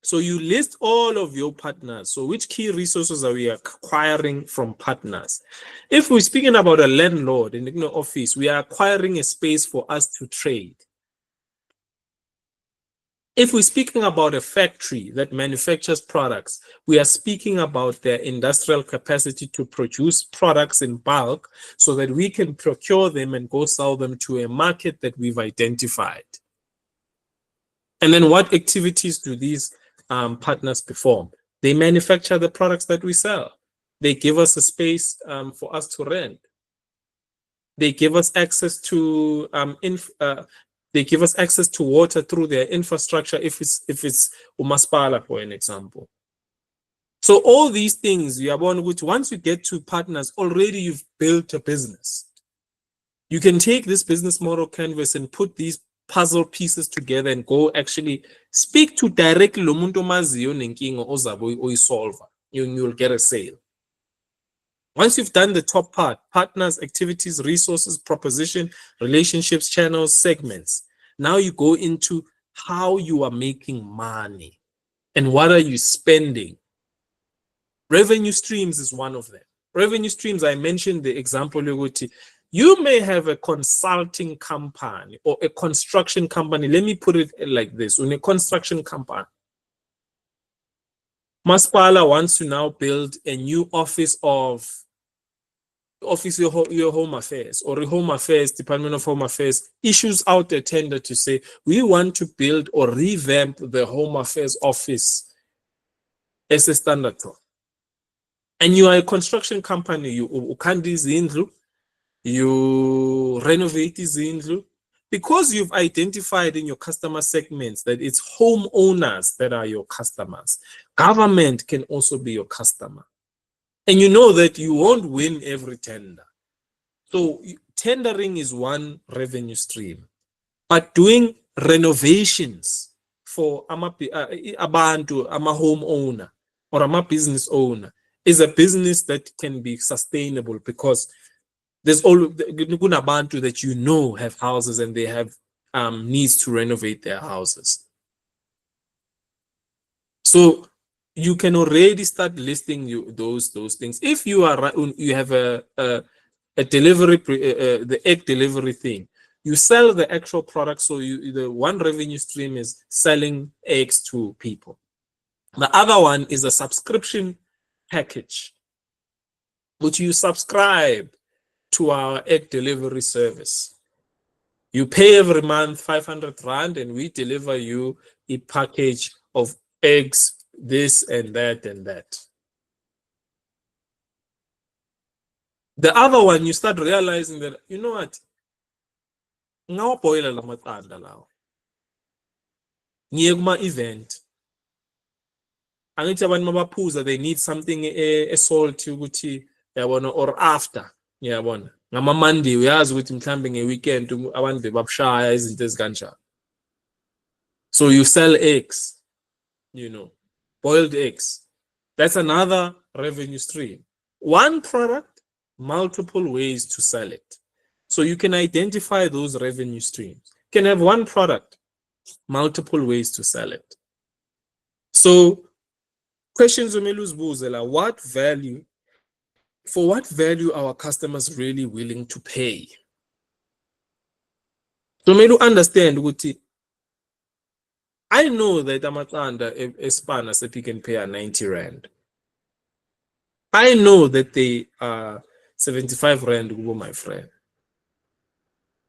So you list all of your partners. So which key resources are we acquiring from partners? If we're speaking about a landlord in an office, we are acquiring a space for us to trade. If we're speaking about a factory that manufactures products, we are speaking about their industrial capacity to produce products in bulk so that we can procure them and go sell them to a market that we've identified. And then what activities do these partners perform? They manufacture the products that we sell. They give us a space for us to rent. They give us access to water through their infrastructure if it's Umaspala, for an example. So all these things, once you get to partners, already you've built a business. You can take this business model canvas and put these puzzle pieces together and go actually speak to directly lo muntu omaziyo nenkinga ozabe uyisolva. You'll get a sale. Once you've done the top part, partners, activities, resources, proposition, relationships, channels, segments, now you go into how you are making money and what are you spending. Revenue streams is one of them. Revenue streams, I mentioned the example, you may have a consulting company or a construction company. Let me put it like this. In a construction company, Masipala wants to now build a new office of your home affairs, or a home affairs, Department of Home Affairs issues out a tender to say, we want to build or revamp the home affairs office as a standard. And you are a construction company, you can't izindlu, you renovate izindlu, because you've identified in your customer segments that it's homeowners that are your customers. Government can also be your customer. And you know that you won't win every tender. So tendering is one revenue stream. But doing renovations for abantu, ama homeowner or ama business owner is a business that can be sustainable, because there's all abantu that you know have houses and they have needs to renovate their houses. So you can already start listing those things. If you have a delivery, the egg delivery thing, you sell the actual product. So the one revenue stream is selling eggs to people. The other one is a subscription package, which you subscribe to our egg delivery service. You pay every month 500 Rand and we deliver you a package of eggs, this and that and that. The other one, you start realizing that, you know what? Ngawaphoyela lamatanda lawo. Ngiye kuma event. Angithi abantu mabaphuza, they need something salty ukuthi yabona, or after yabona. Ngama Monday uyazi ukuthi mhlambe ngeweekend abantu bebabushaya izinto ezikanjalo. So you sell eggs, you know, boiled eggs. That's another revenue stream. One product, multiple ways to sell it. So you can identify those revenue streams. You can have one product, multiple ways to sell it. So questions Buzela, for what value are our customers really willing to pay? So melu understand ukuthi I know that Amatanda Spana Pick and Pay are 90 Rand. I know that they are 75 Rand, my friend.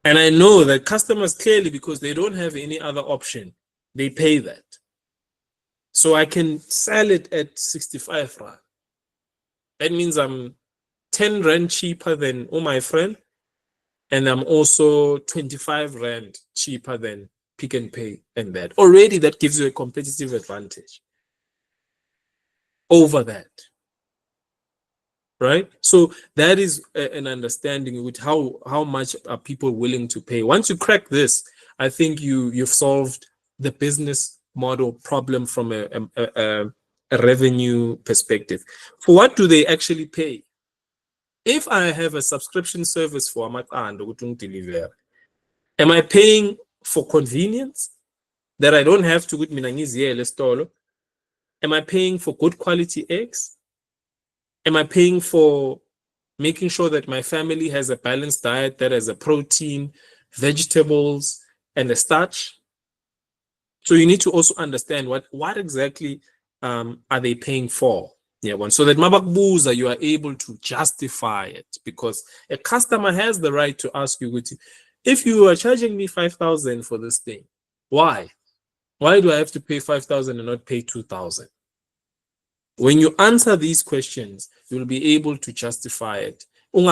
And I know that customers clearly, because they don't have any other option, they pay that. So I can sell it at 65 Rand. That means I'm 10 Rand cheaper than my friend. And I'm also 25 Rand cheaper than Pick and Pay and that. Already that gives you a competitive advantage over that. Right? So that is an understanding with how much are people willing to pay. Once you crack this, I think you've solved the business model problem from a revenue perspective. For what do they actually pay? If I have a subscription service for Amatanda deliver, am I paying for convenience that I don't have to with Minangizi? Am I paying for good quality eggs? Am I paying for making sure that my family has a balanced diet that has a protein, vegetables, and a starch? So you need to also understand what exactly are they paying for? Yeah, so that Mabakbuza, you are able to justify it, because a customer has the right to ask you, if you are charging me 5,000 for this thing, why? Why do I have to pay 5,000 and not pay 2,000? When you answer these questions, you'll be able to justify it. You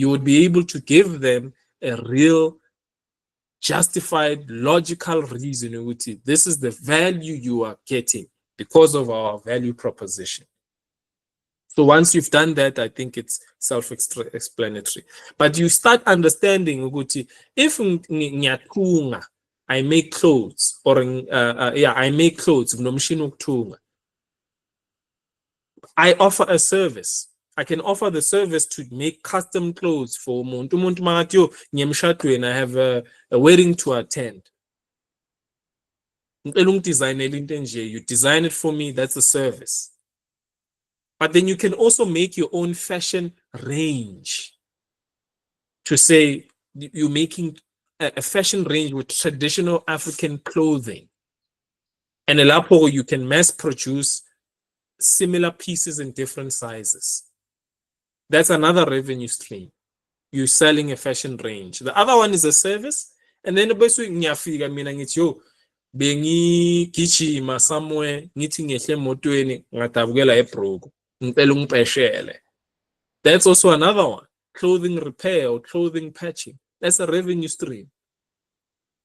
would be able to give them a real justified, logical reason. This is the value you are getting because of our value proposition. So once you've done that, I think it's self-explanatory. But you start understanding, ukuthi, if ngiyathunga, I make clothes, or I make clothes, I offer a service. I can offer the service to make custom clothes for umuntu. Umuntu makathi, yo, ngiyemshadweni, I have a wedding to attend. You design it for me, that's a service. But then you can also make your own fashion range. To say you're making a fashion range with traditional African clothing. And elapo, you can mass produce similar pieces in different sizes. That's another revenue stream. You're selling a fashion range. The other one is a service. And then the best way ngiyafika mina ngithi, yo, bengigijima somewhere ngithi ngehle emotweni ngadabukela ebrogo ngicela ungipeshele. That's also another one. Clothing repair or clothing patching. That's a revenue stream.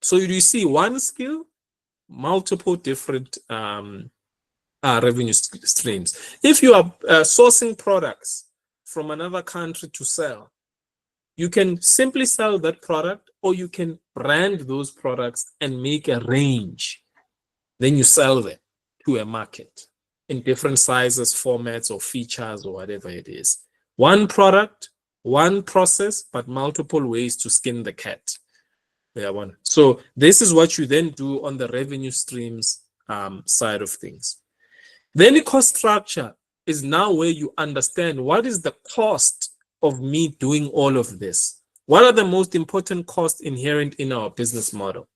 So you see one skill, multiple different revenue streams. If you are sourcing products from another country to sell, you can simply sell that product, or you can brand those products and make a range. Then you sell them to a market in different sizes, formats, or features, or whatever it is. One product, one process, but multiple ways to skin the cat. So this is what you then do on the revenue streams side of things. Then the cost structure is now where you understand what is the cost of me doing all of this. What are the most important costs inherent in our business model?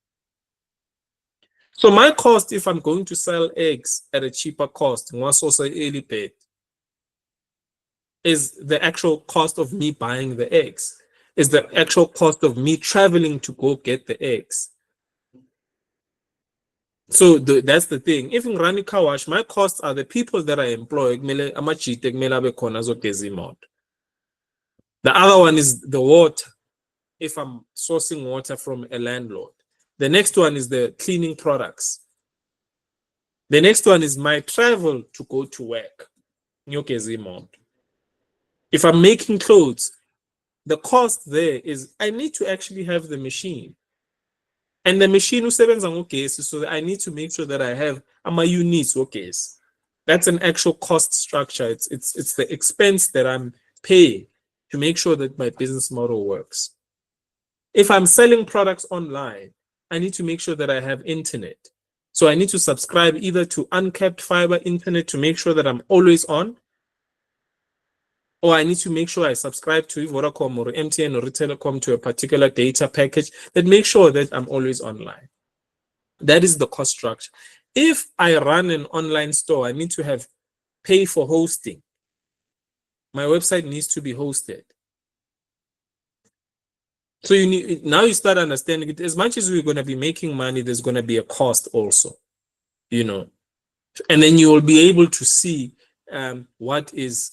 So my cost, if I'm going to sell eggs at a cheaper cost, is the actual cost of me buying the eggs, is the actual cost of me traveling to go get the eggs. So that's the thing. If in Rani car wash, my costs are the people that I employ. The other one is the water, if I'm sourcing water from a landlord. The next one is the cleaning products. The next one is my travel to go to work. If I'm making clothes, the cost there is I need to actually have the machine. And the machine so I need to make sure that I have my units. Okay, that's an actual cost structure. It's the expense that I'm paying to make sure that my business model works. If I'm selling products online, I need to make sure that I have internet. So I need to subscribe either to uncapped fiber internet to make sure that I'm always on, or I need to make sure I subscribe to Vodacom or MTN or Telecom to a particular data package that makes sure that I'm always online. That is the cost structure. If I run an online store, I need to pay for hosting. My website needs to be hosted. So now you start understanding it. As much as we're going to be making money, there's going to be a cost also, and then you will be able to see what is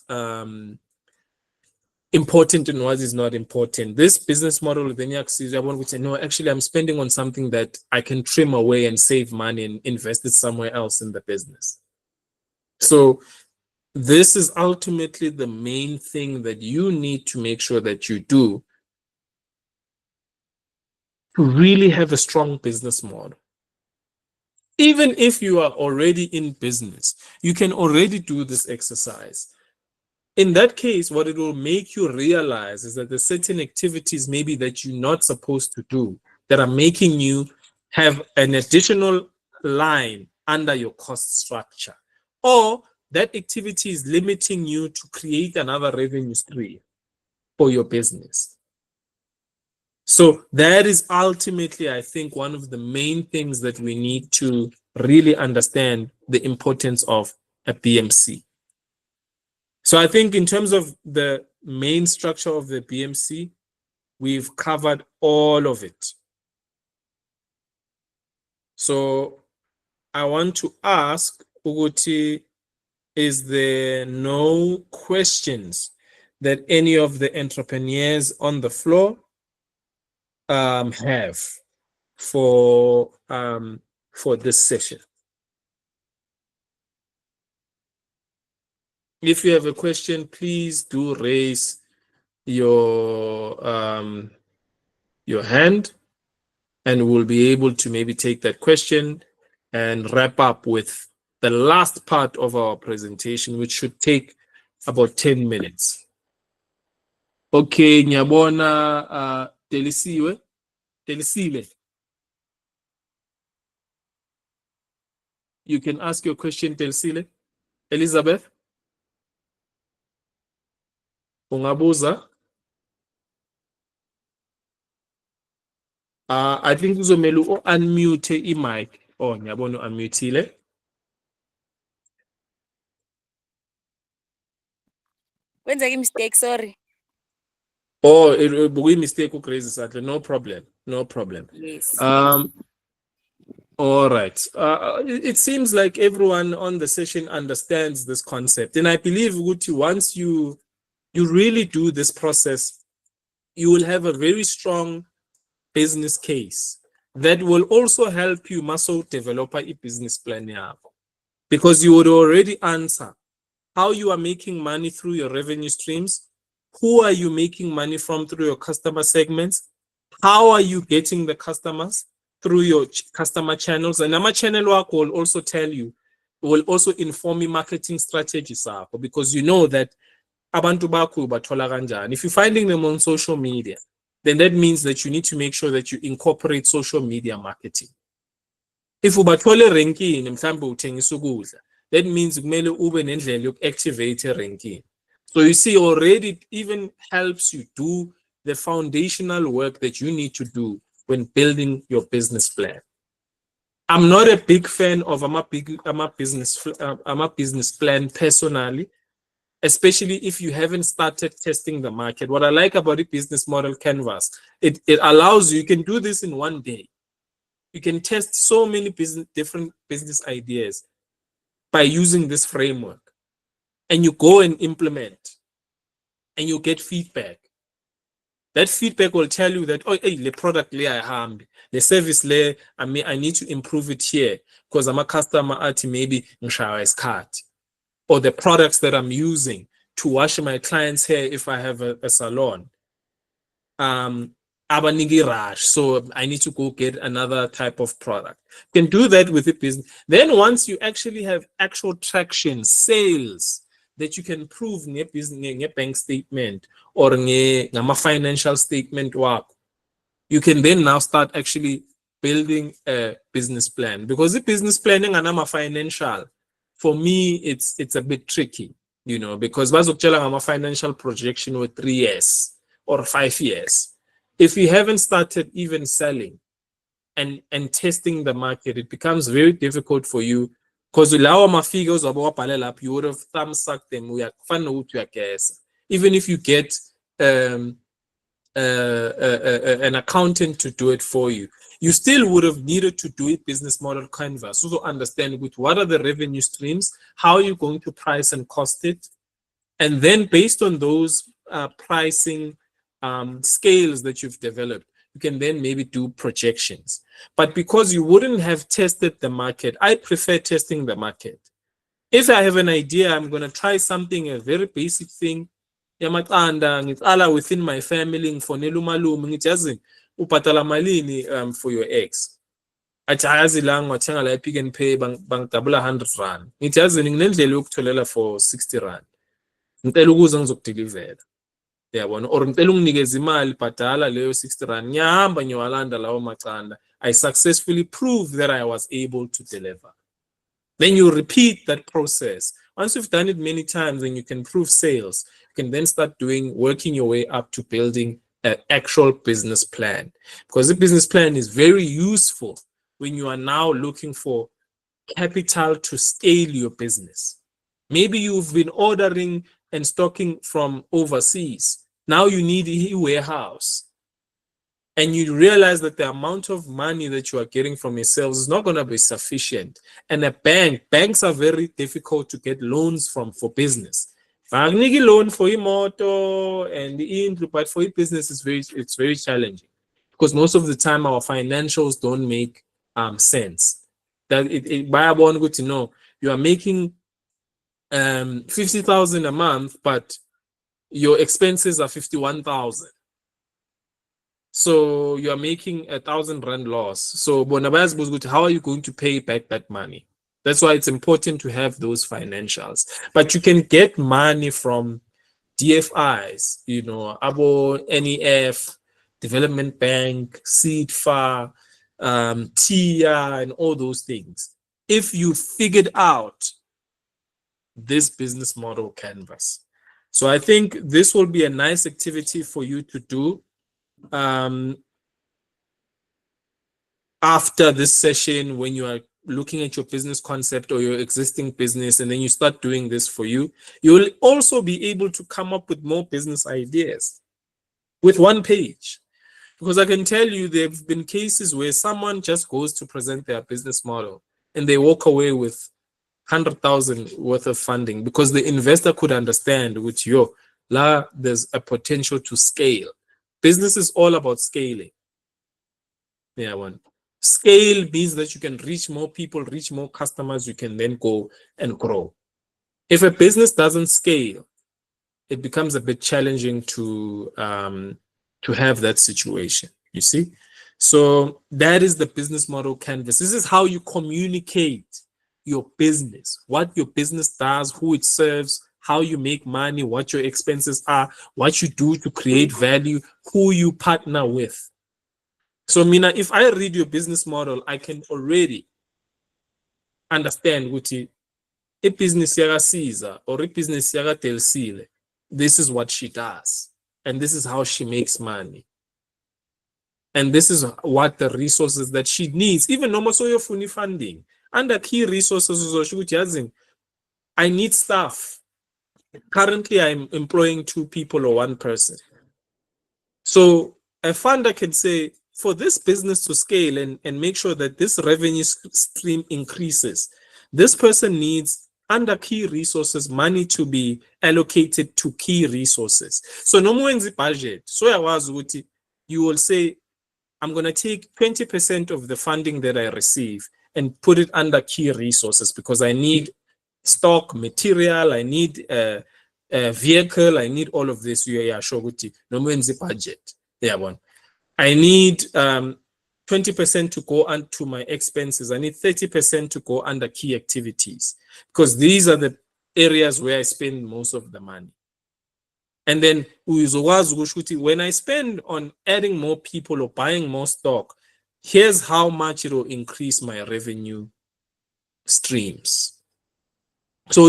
important and what is not important. This business model, then you say, no, actually, I'm spending on something that I can trim away and save money and invest it somewhere else in the business. So this is ultimately the main thing that you need to make sure that you do to really have a strong business model. Even if you are already in business, you can already do this exercise. In that case, what it will make you realize is that there's certain activities maybe that you're not supposed to do that are making you have an additional line under your cost structure, or that activity is limiting you to create another revenue stream for your business. So that is ultimately, I think, one of the main things that we need to really understand the importance of a BMC. So I think in terms of the main structure of the BMC, we've covered all of it. So I want to ask, Uguti, is there no questions that any of the entrepreneurs on the floor have for this session? If you have a question, please do raise your hand, and we'll be able to maybe take that question and wrap up with the last part of our presentation, which should take about 10 minutes. Okay, Nyabona Delisile. You can ask your question, Delisile. Elizabeth? Ungabuza? I think uzomele unmute i-mic. Oh, ngiyabona unmute-ile. Kwenzeka mistake, sorry. Oh, it be mistake crazy sadly. No problem. No problem. Yes. All right. It seems like everyone on the session understands this concept, and I believe Guti, once you really do this process, you will have a very strong business case that will also help you muscle develop a business plan now, because you would already answer how you are making money through your revenue streams, who are you making money from through your customer segments, how are you getting the customers through your customer channels, and my channel work will also tell you, will also inform you marketing strategies, because you know that abantu bakho bathola kanjani. If you're finding them on social media, then that means that you need to make sure that you incorporate social media marketing. If ubathole ranking mhlambe uthengisa ukudla, that means kumele ube nendlela yoku-activate ranking. So you see, already it even helps you do the foundational work that you need to do when building your business plan. I'm not a big fan of a business plan personally, especially if you haven't started testing the market. What I like about the business model canvas, it allows you can do this in one day. You can test so many different business ideas by using this framework, and you go and implement, and you get feedback. That feedback will tell you that, oh, hey, the product layer I have, the service layer, I need to improve it here because I'm a customer at maybe is card, or the products that I'm using to wash my clients' hair if I have a salon. Rush, so I need to go get another type of product. You can do that with the business. Then once you actually have actual traction, sales that you can prove in your bank statement or in a financial statement work, you can then now start actually building a business plan, because the business planning and I'm financial, for me it's a bit tricky, because I'm a financial projection with 3 years or 5 years. If you haven't started even selling and testing the market, it becomes very difficult for you, because figures you would have thumbsucked them. We are fun to guess. Even if you get an accountant to do it for you, you still would have needed to do it business model canvas. So understand what are the revenue streams, how are you going to price and cost it, and then based on those pricing scales that you've developed, you can then maybe do projections. But because you wouldn't have tested the market, I prefer testing the market. If I have an idea, I'm going to try something, a very basic thing, within my family, for for your ex. Achazi lang wathenga la Pick n Pay bangidabula 100 rand. Ngithi yazi nginendlela yokutholela for 60 rand. Ngicela ukuze ngizokudelivera. Yabona, or ngicela unginikeze imali bhadala leyo 60 rand. Ngiyahamba ngiyawalanda lawo macanda. I successfully proved that I was able to deliver. Then you repeat that process. Once you've done it many times and you can prove sales, you can then start working your way up to building an actual business plan. Because the business plan is very useful when you are now looking for capital to scale your business. Maybe you've been ordering and stocking from overseas. Now you need a warehouse. And you realize that the amount of money that you are getting from your sales is not going to be sufficient. And banks are very difficult to get loans from for business. Loan for your motor and but for your business it's very challenging, because most of the time our financials don't make sense. That by one good to know you are making 50,000 a month, but your expenses are 51,000. So you are making 1,000 rand loss. So Bonabas was good. How are you going to pay back that money? That's why it's important to have those financials. But you can get money from DFIs, Abo NEF, Development Bank, SEEDFA, TIA, and all those things. If you figured out this business model canvas. So I think this will be a nice activity for you to do after this session when you are looking at your business concept or your existing business, and then you start doing this for you. You'll also be able to come up with more business ideas with one page. Because I can tell you there have been cases where someone just goes to present their business model and they walk away with 100,000 worth of funding because the investor could understand with there's a potential to scale. Business is all about scaling. Yeah, one. Scale means that you can reach more people, reach more customers, you can then go and grow. If a business doesn't scale, it becomes a bit challenging to have that situation, you see? So that is the business model canvas. This is how you communicate your business, what your business does, who it serves, how you make money, what your expenses are, what you do to create value, who you partner with. So Mina, if I read your business model, I can already understand what a business yaga Caesar or a business yaga Telsile. This is what she does, and this is how she makes money. And this is what the resources that she needs, even no more so your funding. Under key resources, I need staff. Currently, I'm employing 2 people or 1 person. So a funder can say, for this business to scale and make sure that this revenue stream increases, this person needs, under key resources, money to be allocated to key resources. So no more in the budget. So you will say, I'm going to take 20% of the funding that I receive and put it under key resources because I need stock, material, I need a vehicle, I need all of this. No more in the budget. Yeah, one. I need 20% to go onto my expenses. I need 30% to go under key activities because these are the areas where I spend most of the money. And then when I spend on adding more people or buying more stock, here's how much it will increase my revenue streams. So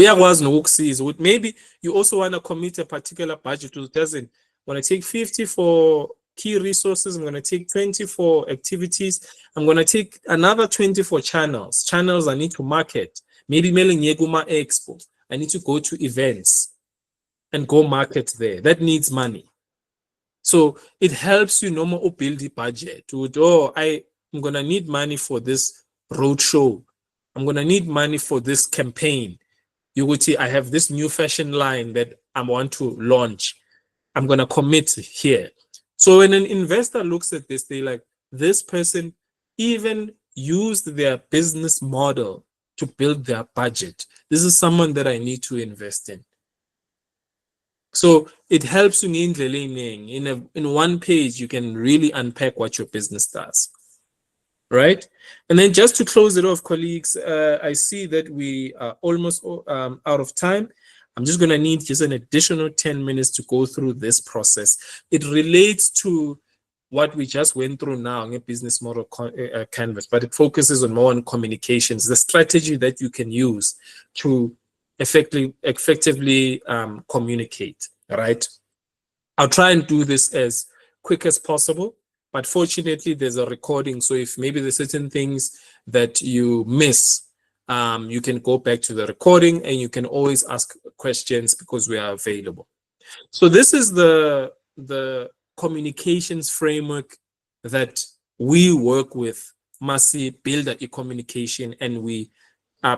maybe you also want to commit a particular budget to doesn't want to take 50 for key resources. I'm going to take 20 for activities. I'm going to take another 20 for channels. Channels I need to market. Maybe mailing Yeguma Expo. I need to go to events and go market there. That needs money. So it helps you no more build the budget. I'm going to need money for this roadshow. I'm going to need money for this campaign. You would see I have this new fashion line that I want to launch. I'm going to commit here. So when an investor looks at this, they like, this person even used their business model to build their budget. This is someone that I need to invest in. So it helps you in one page, you can really unpack what your business does. Right? And then just to close it off, colleagues, I see that we are almost out of time. I'm just going to need just an additional 10 minutes to go through this process. It relates to what we just went through now in a business model canvas, but it focuses on more on communications, the strategy that you can use to effectively communicate, right? I'll try and do this as quick as possible, but fortunately there's a recording. So if maybe there's certain things that you miss, you can go back to the recording and you can always ask questions because we are available. So this is the communications framework that we work with, Masi Builder e-communication, and we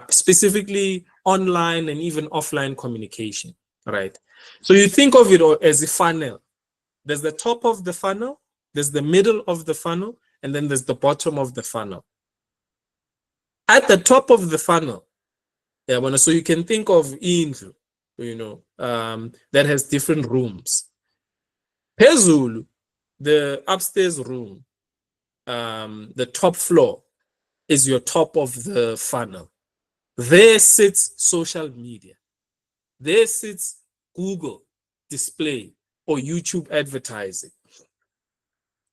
specifically online and even offline communication, right? So you think of it as a funnel. There's the top of the funnel, there's the middle of the funnel, and then there's the bottom of the funnel. At the top of the funnel, Yeah, but so you can think of indlu, that has different rooms. Phezulu, the upstairs room, the top floor is your top of the funnel. There sits social media. There sits Google display or YouTube advertising.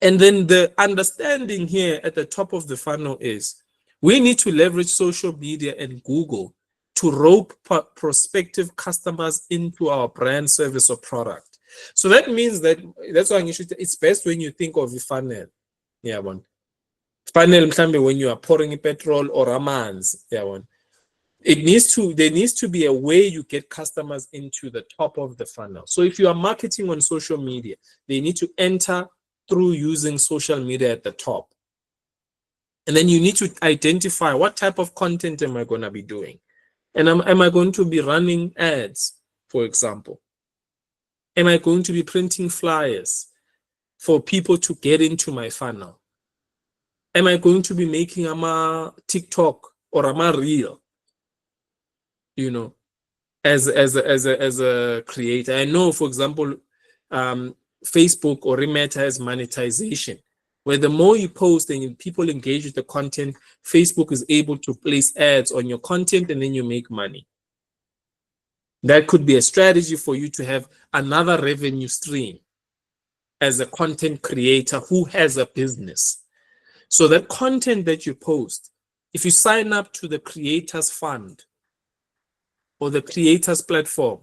And then the understanding here at the top of the funnel is we need to leverage social media and Google to rope prospective customers into our brand, service, or product. So that means that's why it's best when you think of a funnel. Yeah, one funnel when you are pouring petrol or amanzi. Yeah, one. There needs to be a way you get customers into the top of the funnel. So if you are marketing on social media, they need to enter through using social media at the top. And then you need to identify what type of content am I going to be doing? And am I going to be running ads, for example? Am I going to be printing flyers for people to get into my funnel? Am I going to be making a TikTok or a reel? As a creator. I know, for example, Facebook or Meta has monetization, where the more you post and people engage with the content, Facebook is able to place ads on your content and then you make money. That could be a strategy for you to have another revenue stream as a content creator who has a business. So that content that you post, if you sign up to the Creators Fund or the Creators Platform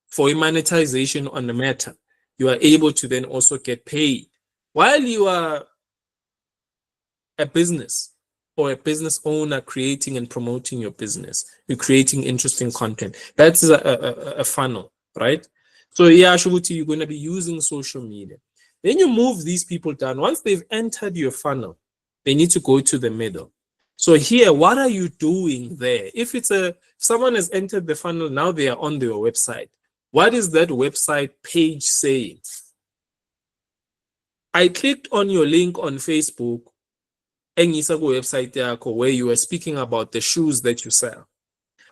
for a monetization on the Meta, you are able to then also get paid while you are a business or a business owner creating and promoting your business. You're creating interesting content. That's a funnel, right? So yeah, Shubuti, you're going to be using social media. Then you move these people down. Once they've entered your funnel, they need to go to the middle. So here, what are you doing there? If someone has entered the funnel, now they are on your website. What is that website page saying? I clicked on your link on Facebook and website where you were speaking about the shoes that you sell.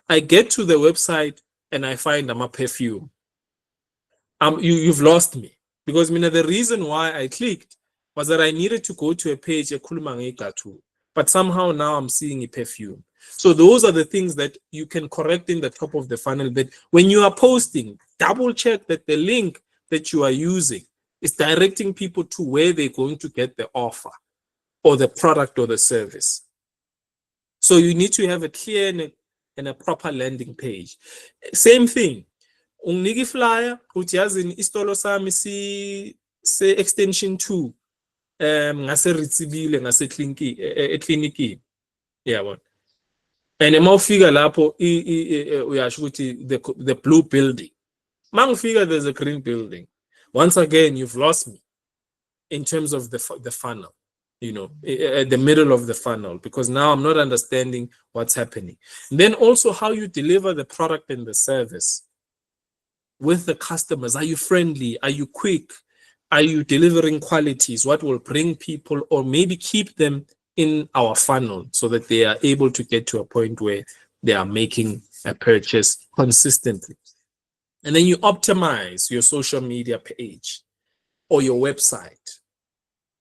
I get to the website and I find I'm a perfume. You've lost me, because the reason why I clicked was that I needed to go to a page but somehow now I'm seeing a perfume. So those are the things that you can correct in the top of the funnel. But when you are posting, double check that the link that you are using is directing people to where they're going to get the offer or the product or the service. So you need to have a clear and a proper landing page. Same thing. Unginiki flyer uthi yazini isitolo sami se extension 2 ngase Ritsibile ngase clinic yabona. And emawufika lapho uyasho ukuthi the blue building. Mangifika there's a green building. Once again, you've lost me in terms of the funnel, at the middle of the funnel, because now I'm not understanding what's happening. And then also how you deliver the product and the service with the customers. Are you friendly? Are you quick? Are you delivering qualities? What will bring people or maybe keep them in our funnel so that they are able to get to a point where they are making a purchase consistently? And then you optimize your social media page or your website.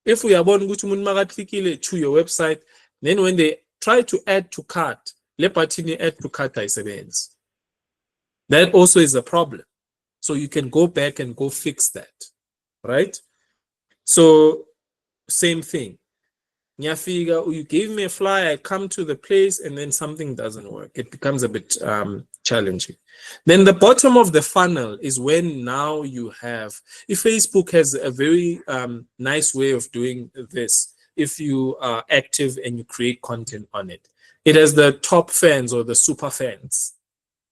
If we are going to your website, then when they try to add to cart, add to cart events. That also is a problem. So you can go back and go fix that, right? So same thing. You gave me a flyer, I come to the place and then something doesn't work. It becomes a bit challenging. Then the bottom of the funnel is when now you have, if Facebook has a very nice way of doing this, if you are active and you create content on it, it has the top fans or the super fans.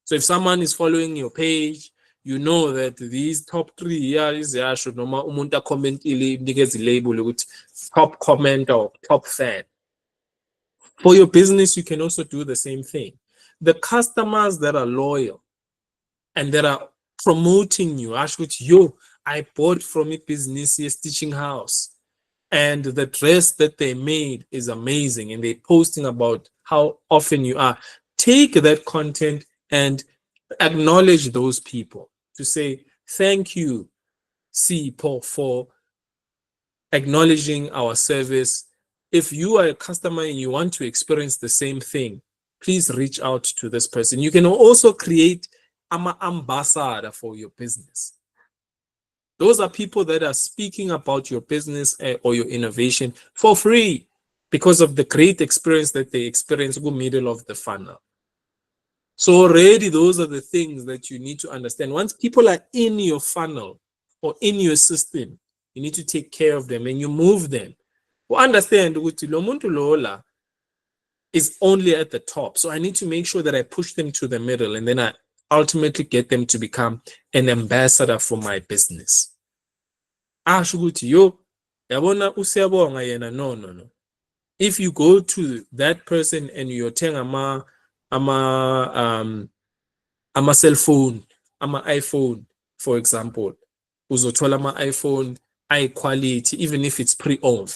So if someone is following your page, you know that these top 3 years should noma umuntu comment label top comment or top fan. For your business, you can also do the same thing. The customers that are loyal and that are promoting you, I bought from a business stitching house, and the dress that they made is amazing, and they're posting about how often you are. take that content and acknowledge those people to say, thank you, Paul, for acknowledging our service. If you are a customer and you want to experience the same thing, please reach out to this person. You can also create an ambassador for your business. Those are people that are speaking about your business or your innovation for free because of the great experience that they experience in the middle of the funnel. So already those are the things that you need to understand. Once people are in your funnel or in your system, you need to take care of them and you move them. You understand ukuthi lo muntu lola is only at the top. So I need to make sure that I push them to the middle and then I ultimately get them to become an ambassador for my business. Yo, yabona usiyabonga yena. No. If you go to that person and you're telling ama cell phone, ama iPhone, for example, uzothola ama iPhone high quality, even if it's pre-owned.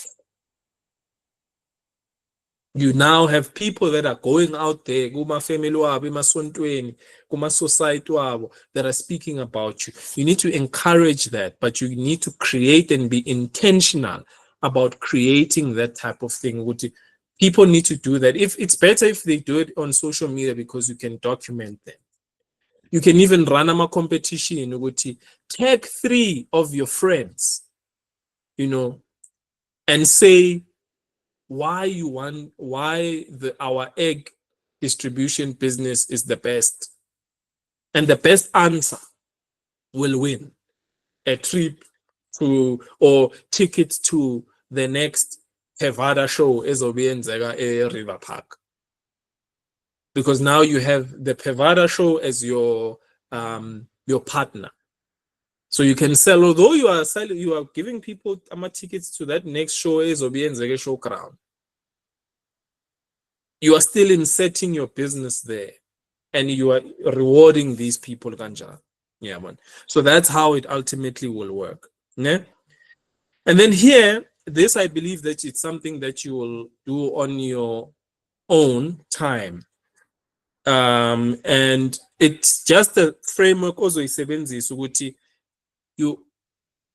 You now have people that are going out there, kuma family wabo, emasontweni, kuma society wabo, that are speaking about you. You need to encourage that, but you need to create and be intentional about creating that type of thing. People need to do that. If it's better if they do it on social media because you can document them. You can even run a competition. Tag 3 of your friends, and say why our egg distribution business is the best. And the best answer will win a trip to or tickets to the next Tevada show ezobiyenzeka River Park. Because now you have the Tevada show as your partner. So you can sell, although you are giving people tickets to that next show ezobiyenzeka showground. You are still inserting your business there and you are rewarding these people kanja. Yeah, man. So that's how it ultimately will work. Yeah? And then here, this I believe that it's something that you will do on your own time. And it's just a framework also isebenzisa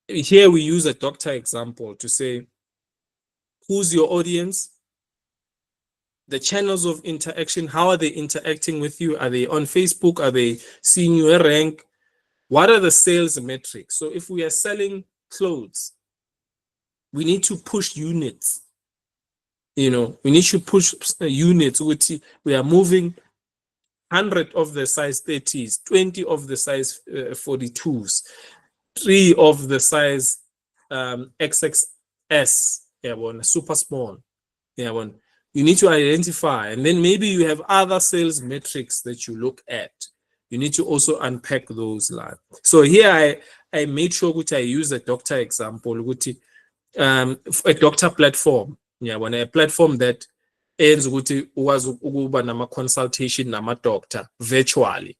here we use a doctor example to say who's your audience, the channels of interaction, how are they interacting with you? Are they on Facebook? Are they seeing you rank? What are the sales metrics? So if we are selling clothes, we need to push units. We need to push units. We are moving 100 of the size 30s, 20 of the size 42s, 3 of the size XXS, super small. You need to identify, and then maybe you have other sales metrics that you look at. You need to also unpack those lines. So here I made sure that I use a doctor example, a doctor platform. When a platform that ends was nama consultation nama doctor virtually.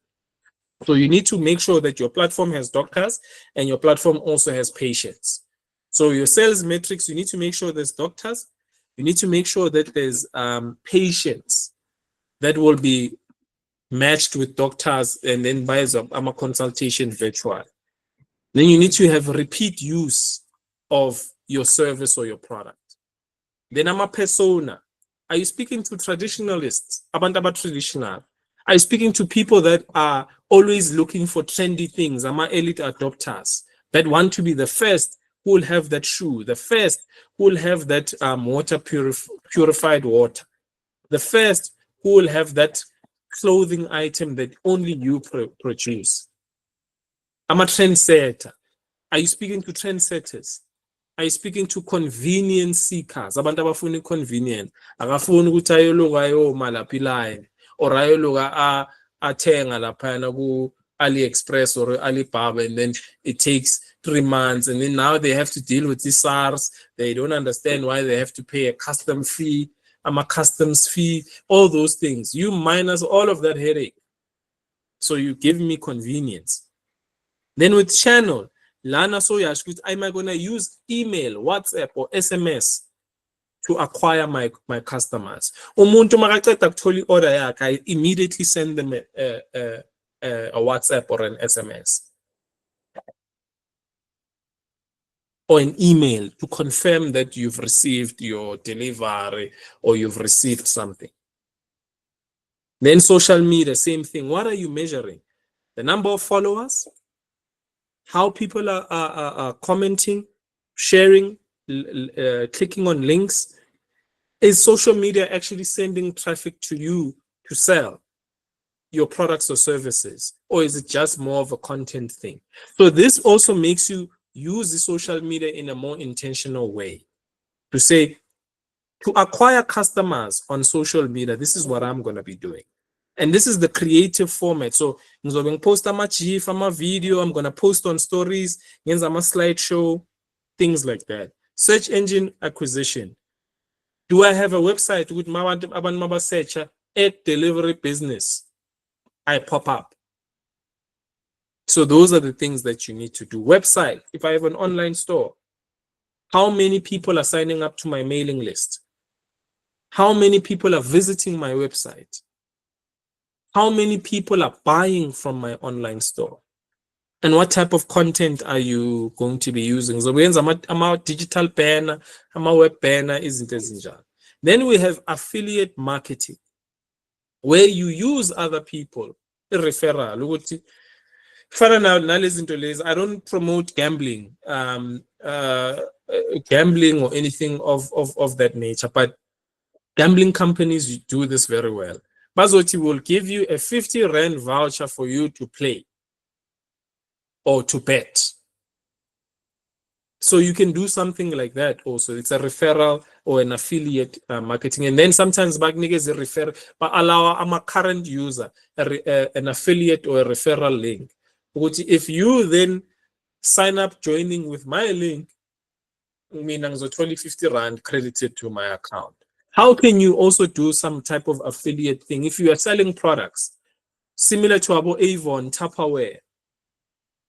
So you need to make sure that your platform has doctors and your platform also has patients. So your sales metrics, you need to make sure there's doctors. You need to make sure that there's patients that will be matched with doctors and then by a consultation virtual. Then you need to have repeat use of your service or your product. Then I'm a persona. Are you speaking to traditionalists? Abantaba traditional. Are you speaking to people that are always looking for trendy things? I'm a elite adopters that want to be the first who will have that shoe, the first who will have that water purified water, the first who will have that clothing item that only you produce. I'm a trendsetter. Are you speaking to trendsetters? Are you speaking to convenience seekers? Abantu abafuna convenient. Akafuni ukuthi ayoloka ayomalapi line or ayoloka athenga laphana ku AliExpress or Alibaba, and then it takes 3 months, and then now they have to deal with the SARS. They don't understand why they have to pay a custom fee. A customs fee, all those things. You minus all of that headache. So you give me convenience. Then with channel, Lana so am I gonna use email, WhatsApp, or SMS to acquire my customers. Umuntu makaqeda ukuthola order yakhe, I immediately send them a WhatsApp or an SMS or an email to confirm that you've received your delivery or you've received something. Then social media, same thing. What are you measuring? The number of followers, how people are commenting, sharing, clicking on links. Is social media actually sending traffic to you to sell your products or services? Or is it just more of a content thing? So this also makes you use the social media in a more intentional way to say, to acquire customers on social media, this is what I'm going to be doing. And this is the creative format. So I'm going to post a GIF, a video, I'm going to post on stories, a slideshow, things like that. Search engine acquisition. Do I have a website with my searcher at delivery business? I pop up. So those are the things that you need to do. Website, if I have an online store, how many people are signing up to my mailing list? How many people are visiting my website? How many people are buying from my online store? And what type of content are you going to be using? So I'm a digital banner, I'm a web banner, isn't it? Then we have affiliate marketing, where you use other people, a referral. I don't promote gambling, gambling or anything of that nature, but gambling companies do this very well. Bazoti will give you a 50 Rand voucher for you to play or to bet. So you can do something like that also. It's a referral or an affiliate marketing. And then sometimes Bagnig is a referral, but allow I'm a current user, an affiliate or a referral link. Which if you then sign up joining with my link, meaning 50 Rand credited to my account. How can you also do some type of affiliate thing? If you are selling products similar to Abo Avon, Tupperware,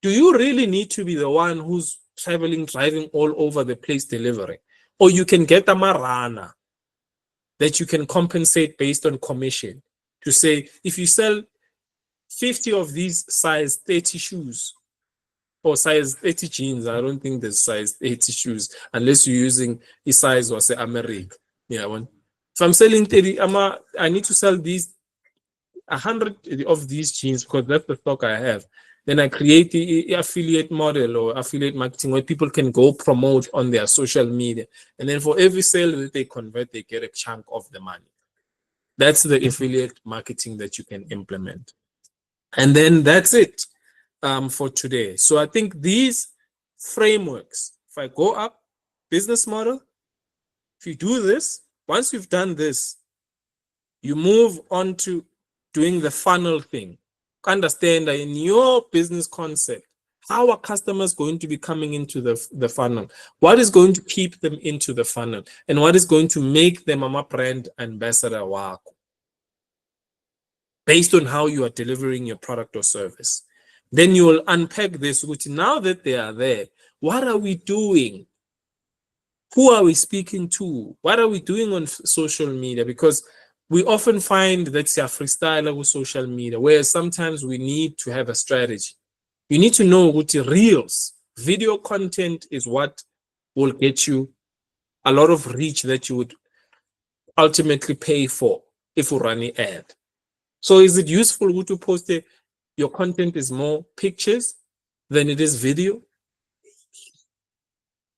do you really need to be the one who's traveling, driving all over the place delivering? Or you can get a marana that you can compensate based on commission to say, if you sell 50 of these size 30 shoes or size 30 jeans, I don't think there's size 80 shoes unless you're using a size or say America. Yeah, if I'm selling 30, I need to sell these 100 of these jeans because that's the stock I have. Then I create the affiliate model or affiliate marketing where people can go promote on their social media. And then for every sale that they convert, they get a chunk of the money. That's the affiliate marketing that you can implement. And then that's it for today. So I think these frameworks, if I go up, business model, if you do this, once you've done this, you move on to doing the funnel thing. Understand that in your business concept, how are customers going to be coming into the funnel? What is going to keep them into the funnel? And what is going to make them a brand ambassador based on how you are delivering your product or service? Then you will unpack this, which now that they are there, what are we doing? Who are we speaking to? What are we doing on social media? Because we often find that it's a freestyler with social media, where sometimes we need to have a strategy. You need to know what reels, video content is what will get you a lot of reach that you would ultimately pay for if you run an ad. So is it useful to post your content is more pictures than it is video?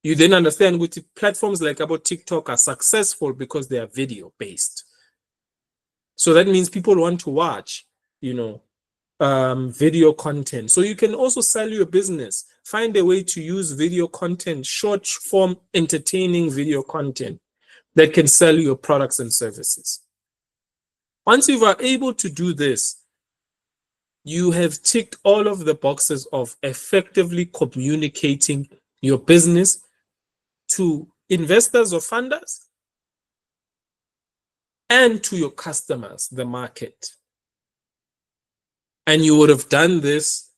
You then understand which platforms like about TikTok are successful because they are video based. So that means people want to watch, video content. So you can also sell your business. Find a way to use video content, short form, entertaining video content that can sell your products and services. Once you are able to do this, you have ticked all of the boxes of effectively communicating your business to investors or funders and to your customers, the market. And you would have done this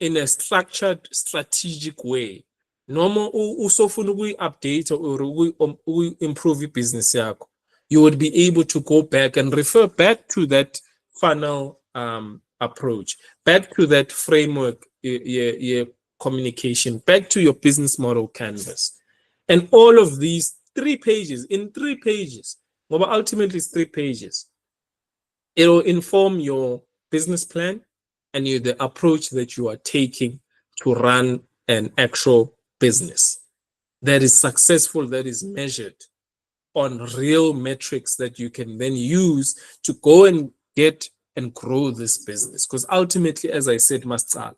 in a structured, strategic way noma usofuna ukuyi-update or ukuyi-improve business yakho, you would be able to go back and refer back to that funnel approach, back to that framework, your communication, back to your business model canvas. And all of these 3 pages, in 3 pages, well, ultimately it's 3 pages, it will inform your business plan and the approach that you are taking to run an actual business that is successful, that is measured on real metrics that you can then use to go and get and grow this business. Because ultimately, as I said, Mastsala,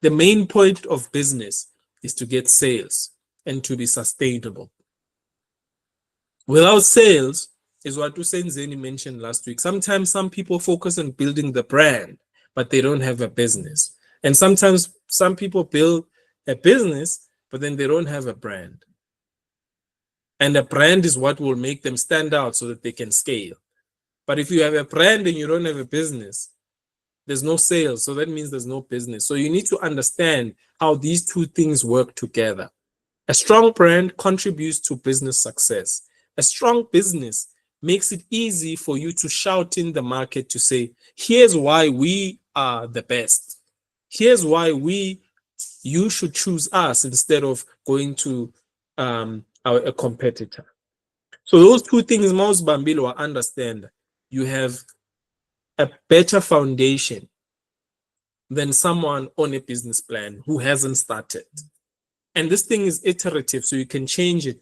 the main point of business is to get sales and to be sustainable. Without sales, is what Usenzeni mentioned last week. Sometimes some people focus on building the brand, but they don't have a business. And sometimes some people build a business, but then they don't have a brand. And a brand is what will make them stand out so that they can scale. But if you have a brand and you don't have a business, there's no sales. So that means there's no business. So you need to understand how these 2 things work together. A strong brand contributes to business success. A strong business makes it easy for you to shout in the market to say, here's why we are the best. Here's why you should choose us instead of going to a competitor. So those 2 things, most Bambilo understand. You have a better foundation than someone on a business plan who hasn't started. And this thing is iterative, so you can change it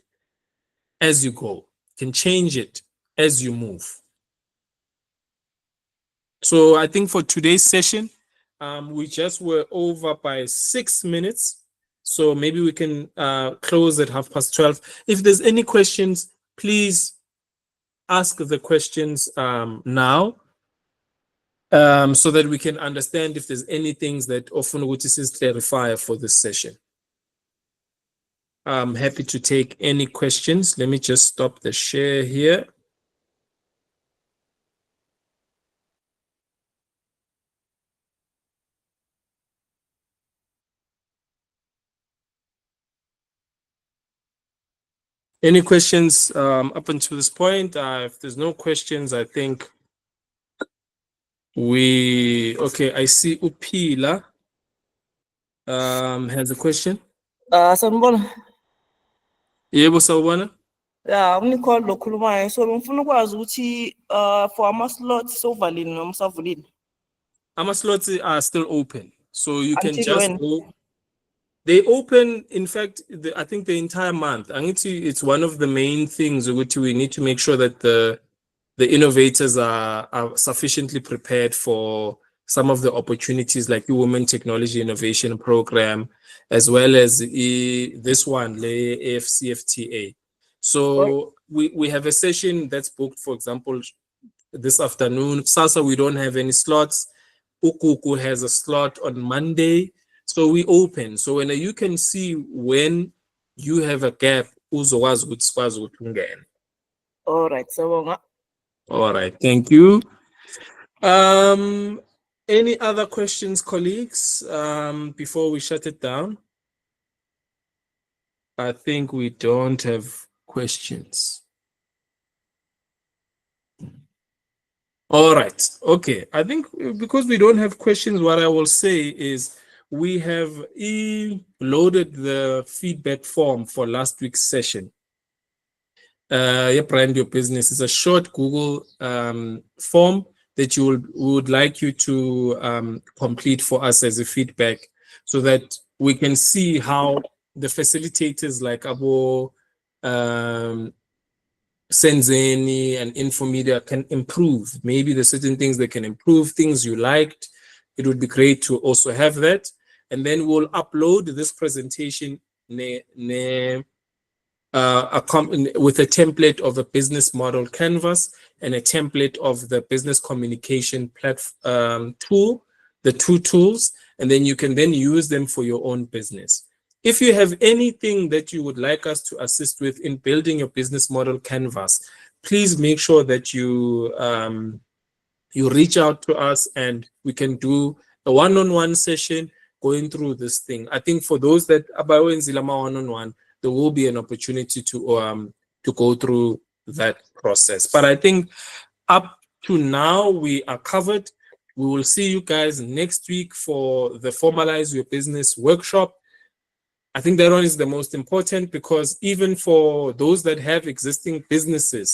as you go. You can change it as you move. So I think for today's session, we just were over by 6 minutes. So maybe we can close at 12:30. If there's any questions, please ask the questions now, so that we can understand if there's any things that often which is clarify for this session. I'm happy to take any questions. Let me just stop the share here. Any questions up until this point? If there's no questions, I think okay, I see Upila has a question. Sanibona. Yebo sawubona. Yeah, umnicall lokhulumayo. So ngifuna ukwazi ukuthi for ama-slots sovalini noma usavulile. Ama-slots are still open. So you can Until just when? go. They open, in fact, I think the entire month. It's one of the main things which we need to make sure that the innovators are sufficiently prepared for some of the opportunities like the Women Technology Innovation Program, as well as this one, the AFCFTA. So we have a session that's booked, for example, this afternoon. Sasa, we don't have any slots. Ukuku has a slot on Monday. So we open. So when you can see when you have a gap, uzokwazi ukuthi sikwazi ukuthi ungene. All right, so All right, thank you. Any other questions, colleagues, before we shut it down? I think we don't have questions. All right, okay. I think because we don't have questions, what I will say is we have loaded the feedback form for last week's session. Brand your business is a short Google form that we would like you to complete for us as a feedback, so that we can see how the facilitators like Abo, Senzeni and Infomedia can improve. Maybe there's certain things they can improve, things you liked. It would be great to also have that. And then we'll upload this presentation with a template of a business model canvas and a template of the business communication platform tool, the 2 tools, and then you can then use them for your own business. If you have anything that you would like us to assist with in building your business model canvas, please make sure that you reach out to us and we can do a one-on-one session, going through this thing. I think for those that are in Zilama one-on-one, there will be an opportunity to go through that process. But I think up to now, we are covered. We will see you guys next week for the Formalize Your Business workshop. I think that one is the most important because even for those that have existing businesses,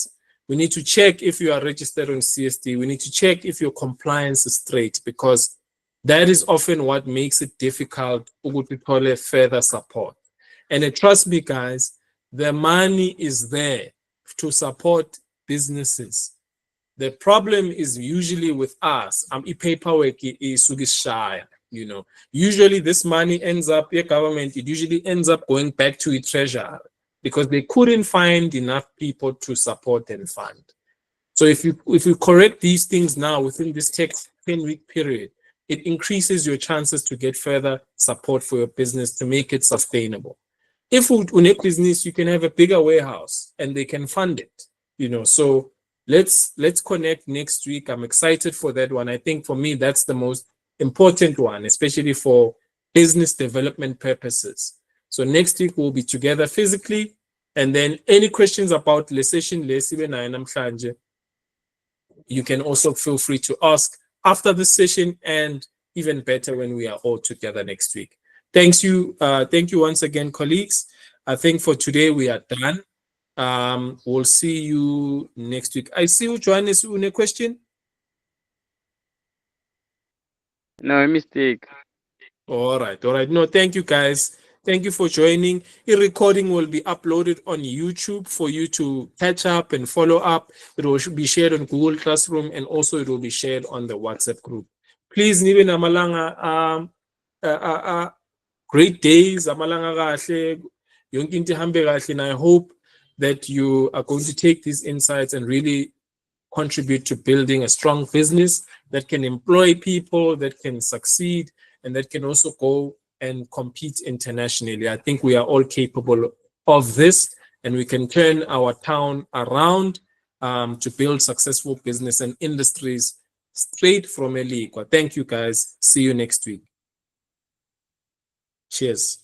we need to check if you are registered on CSD. We need to check if your compliance is straight because that is often what makes it difficult to further support. And trust me, guys, the money is there to support businesses. The problem is usually with us. Paperwork is shy. You know, usually this money ends up, your government, it usually ends up going back to the treasurer because they couldn't find enough people to support and fund. So if you correct these things now within this 10-week period, it increases your chances to get further support for your business to make it sustainable. If you own business, you can have a bigger warehouse and they can fund it, you know. So let's connect next week. I'm excited for that one. I think for me, that's the most important one, especially for business development purposes. So next week we'll be together physically, and then any questions about the session, you can also feel free to ask after the session, and even better when we are all together next week. Thank you once again, colleagues. I think for today we are done. We'll see you next week. I see you, Johannes, a question. No mistake. All right. No, thank you, guys. Thank you for joining. The recording will be uploaded on YouTube for you to catch up and follow up. It will be shared on Google Classroom, and also it will be shared on the WhatsApp group. Please, nibe namalanga great days, amalanga kahle, yonke into ihambe kahle, and I hope that you are going to take these insights and really contribute to building a strong business that can employ people, that can succeed, and that can also go and compete internationally. I think we are all capable of this, and we can turn our town around to build successful business and industries straight from Lekwa. Thank you, guys. See you next week. Cheers.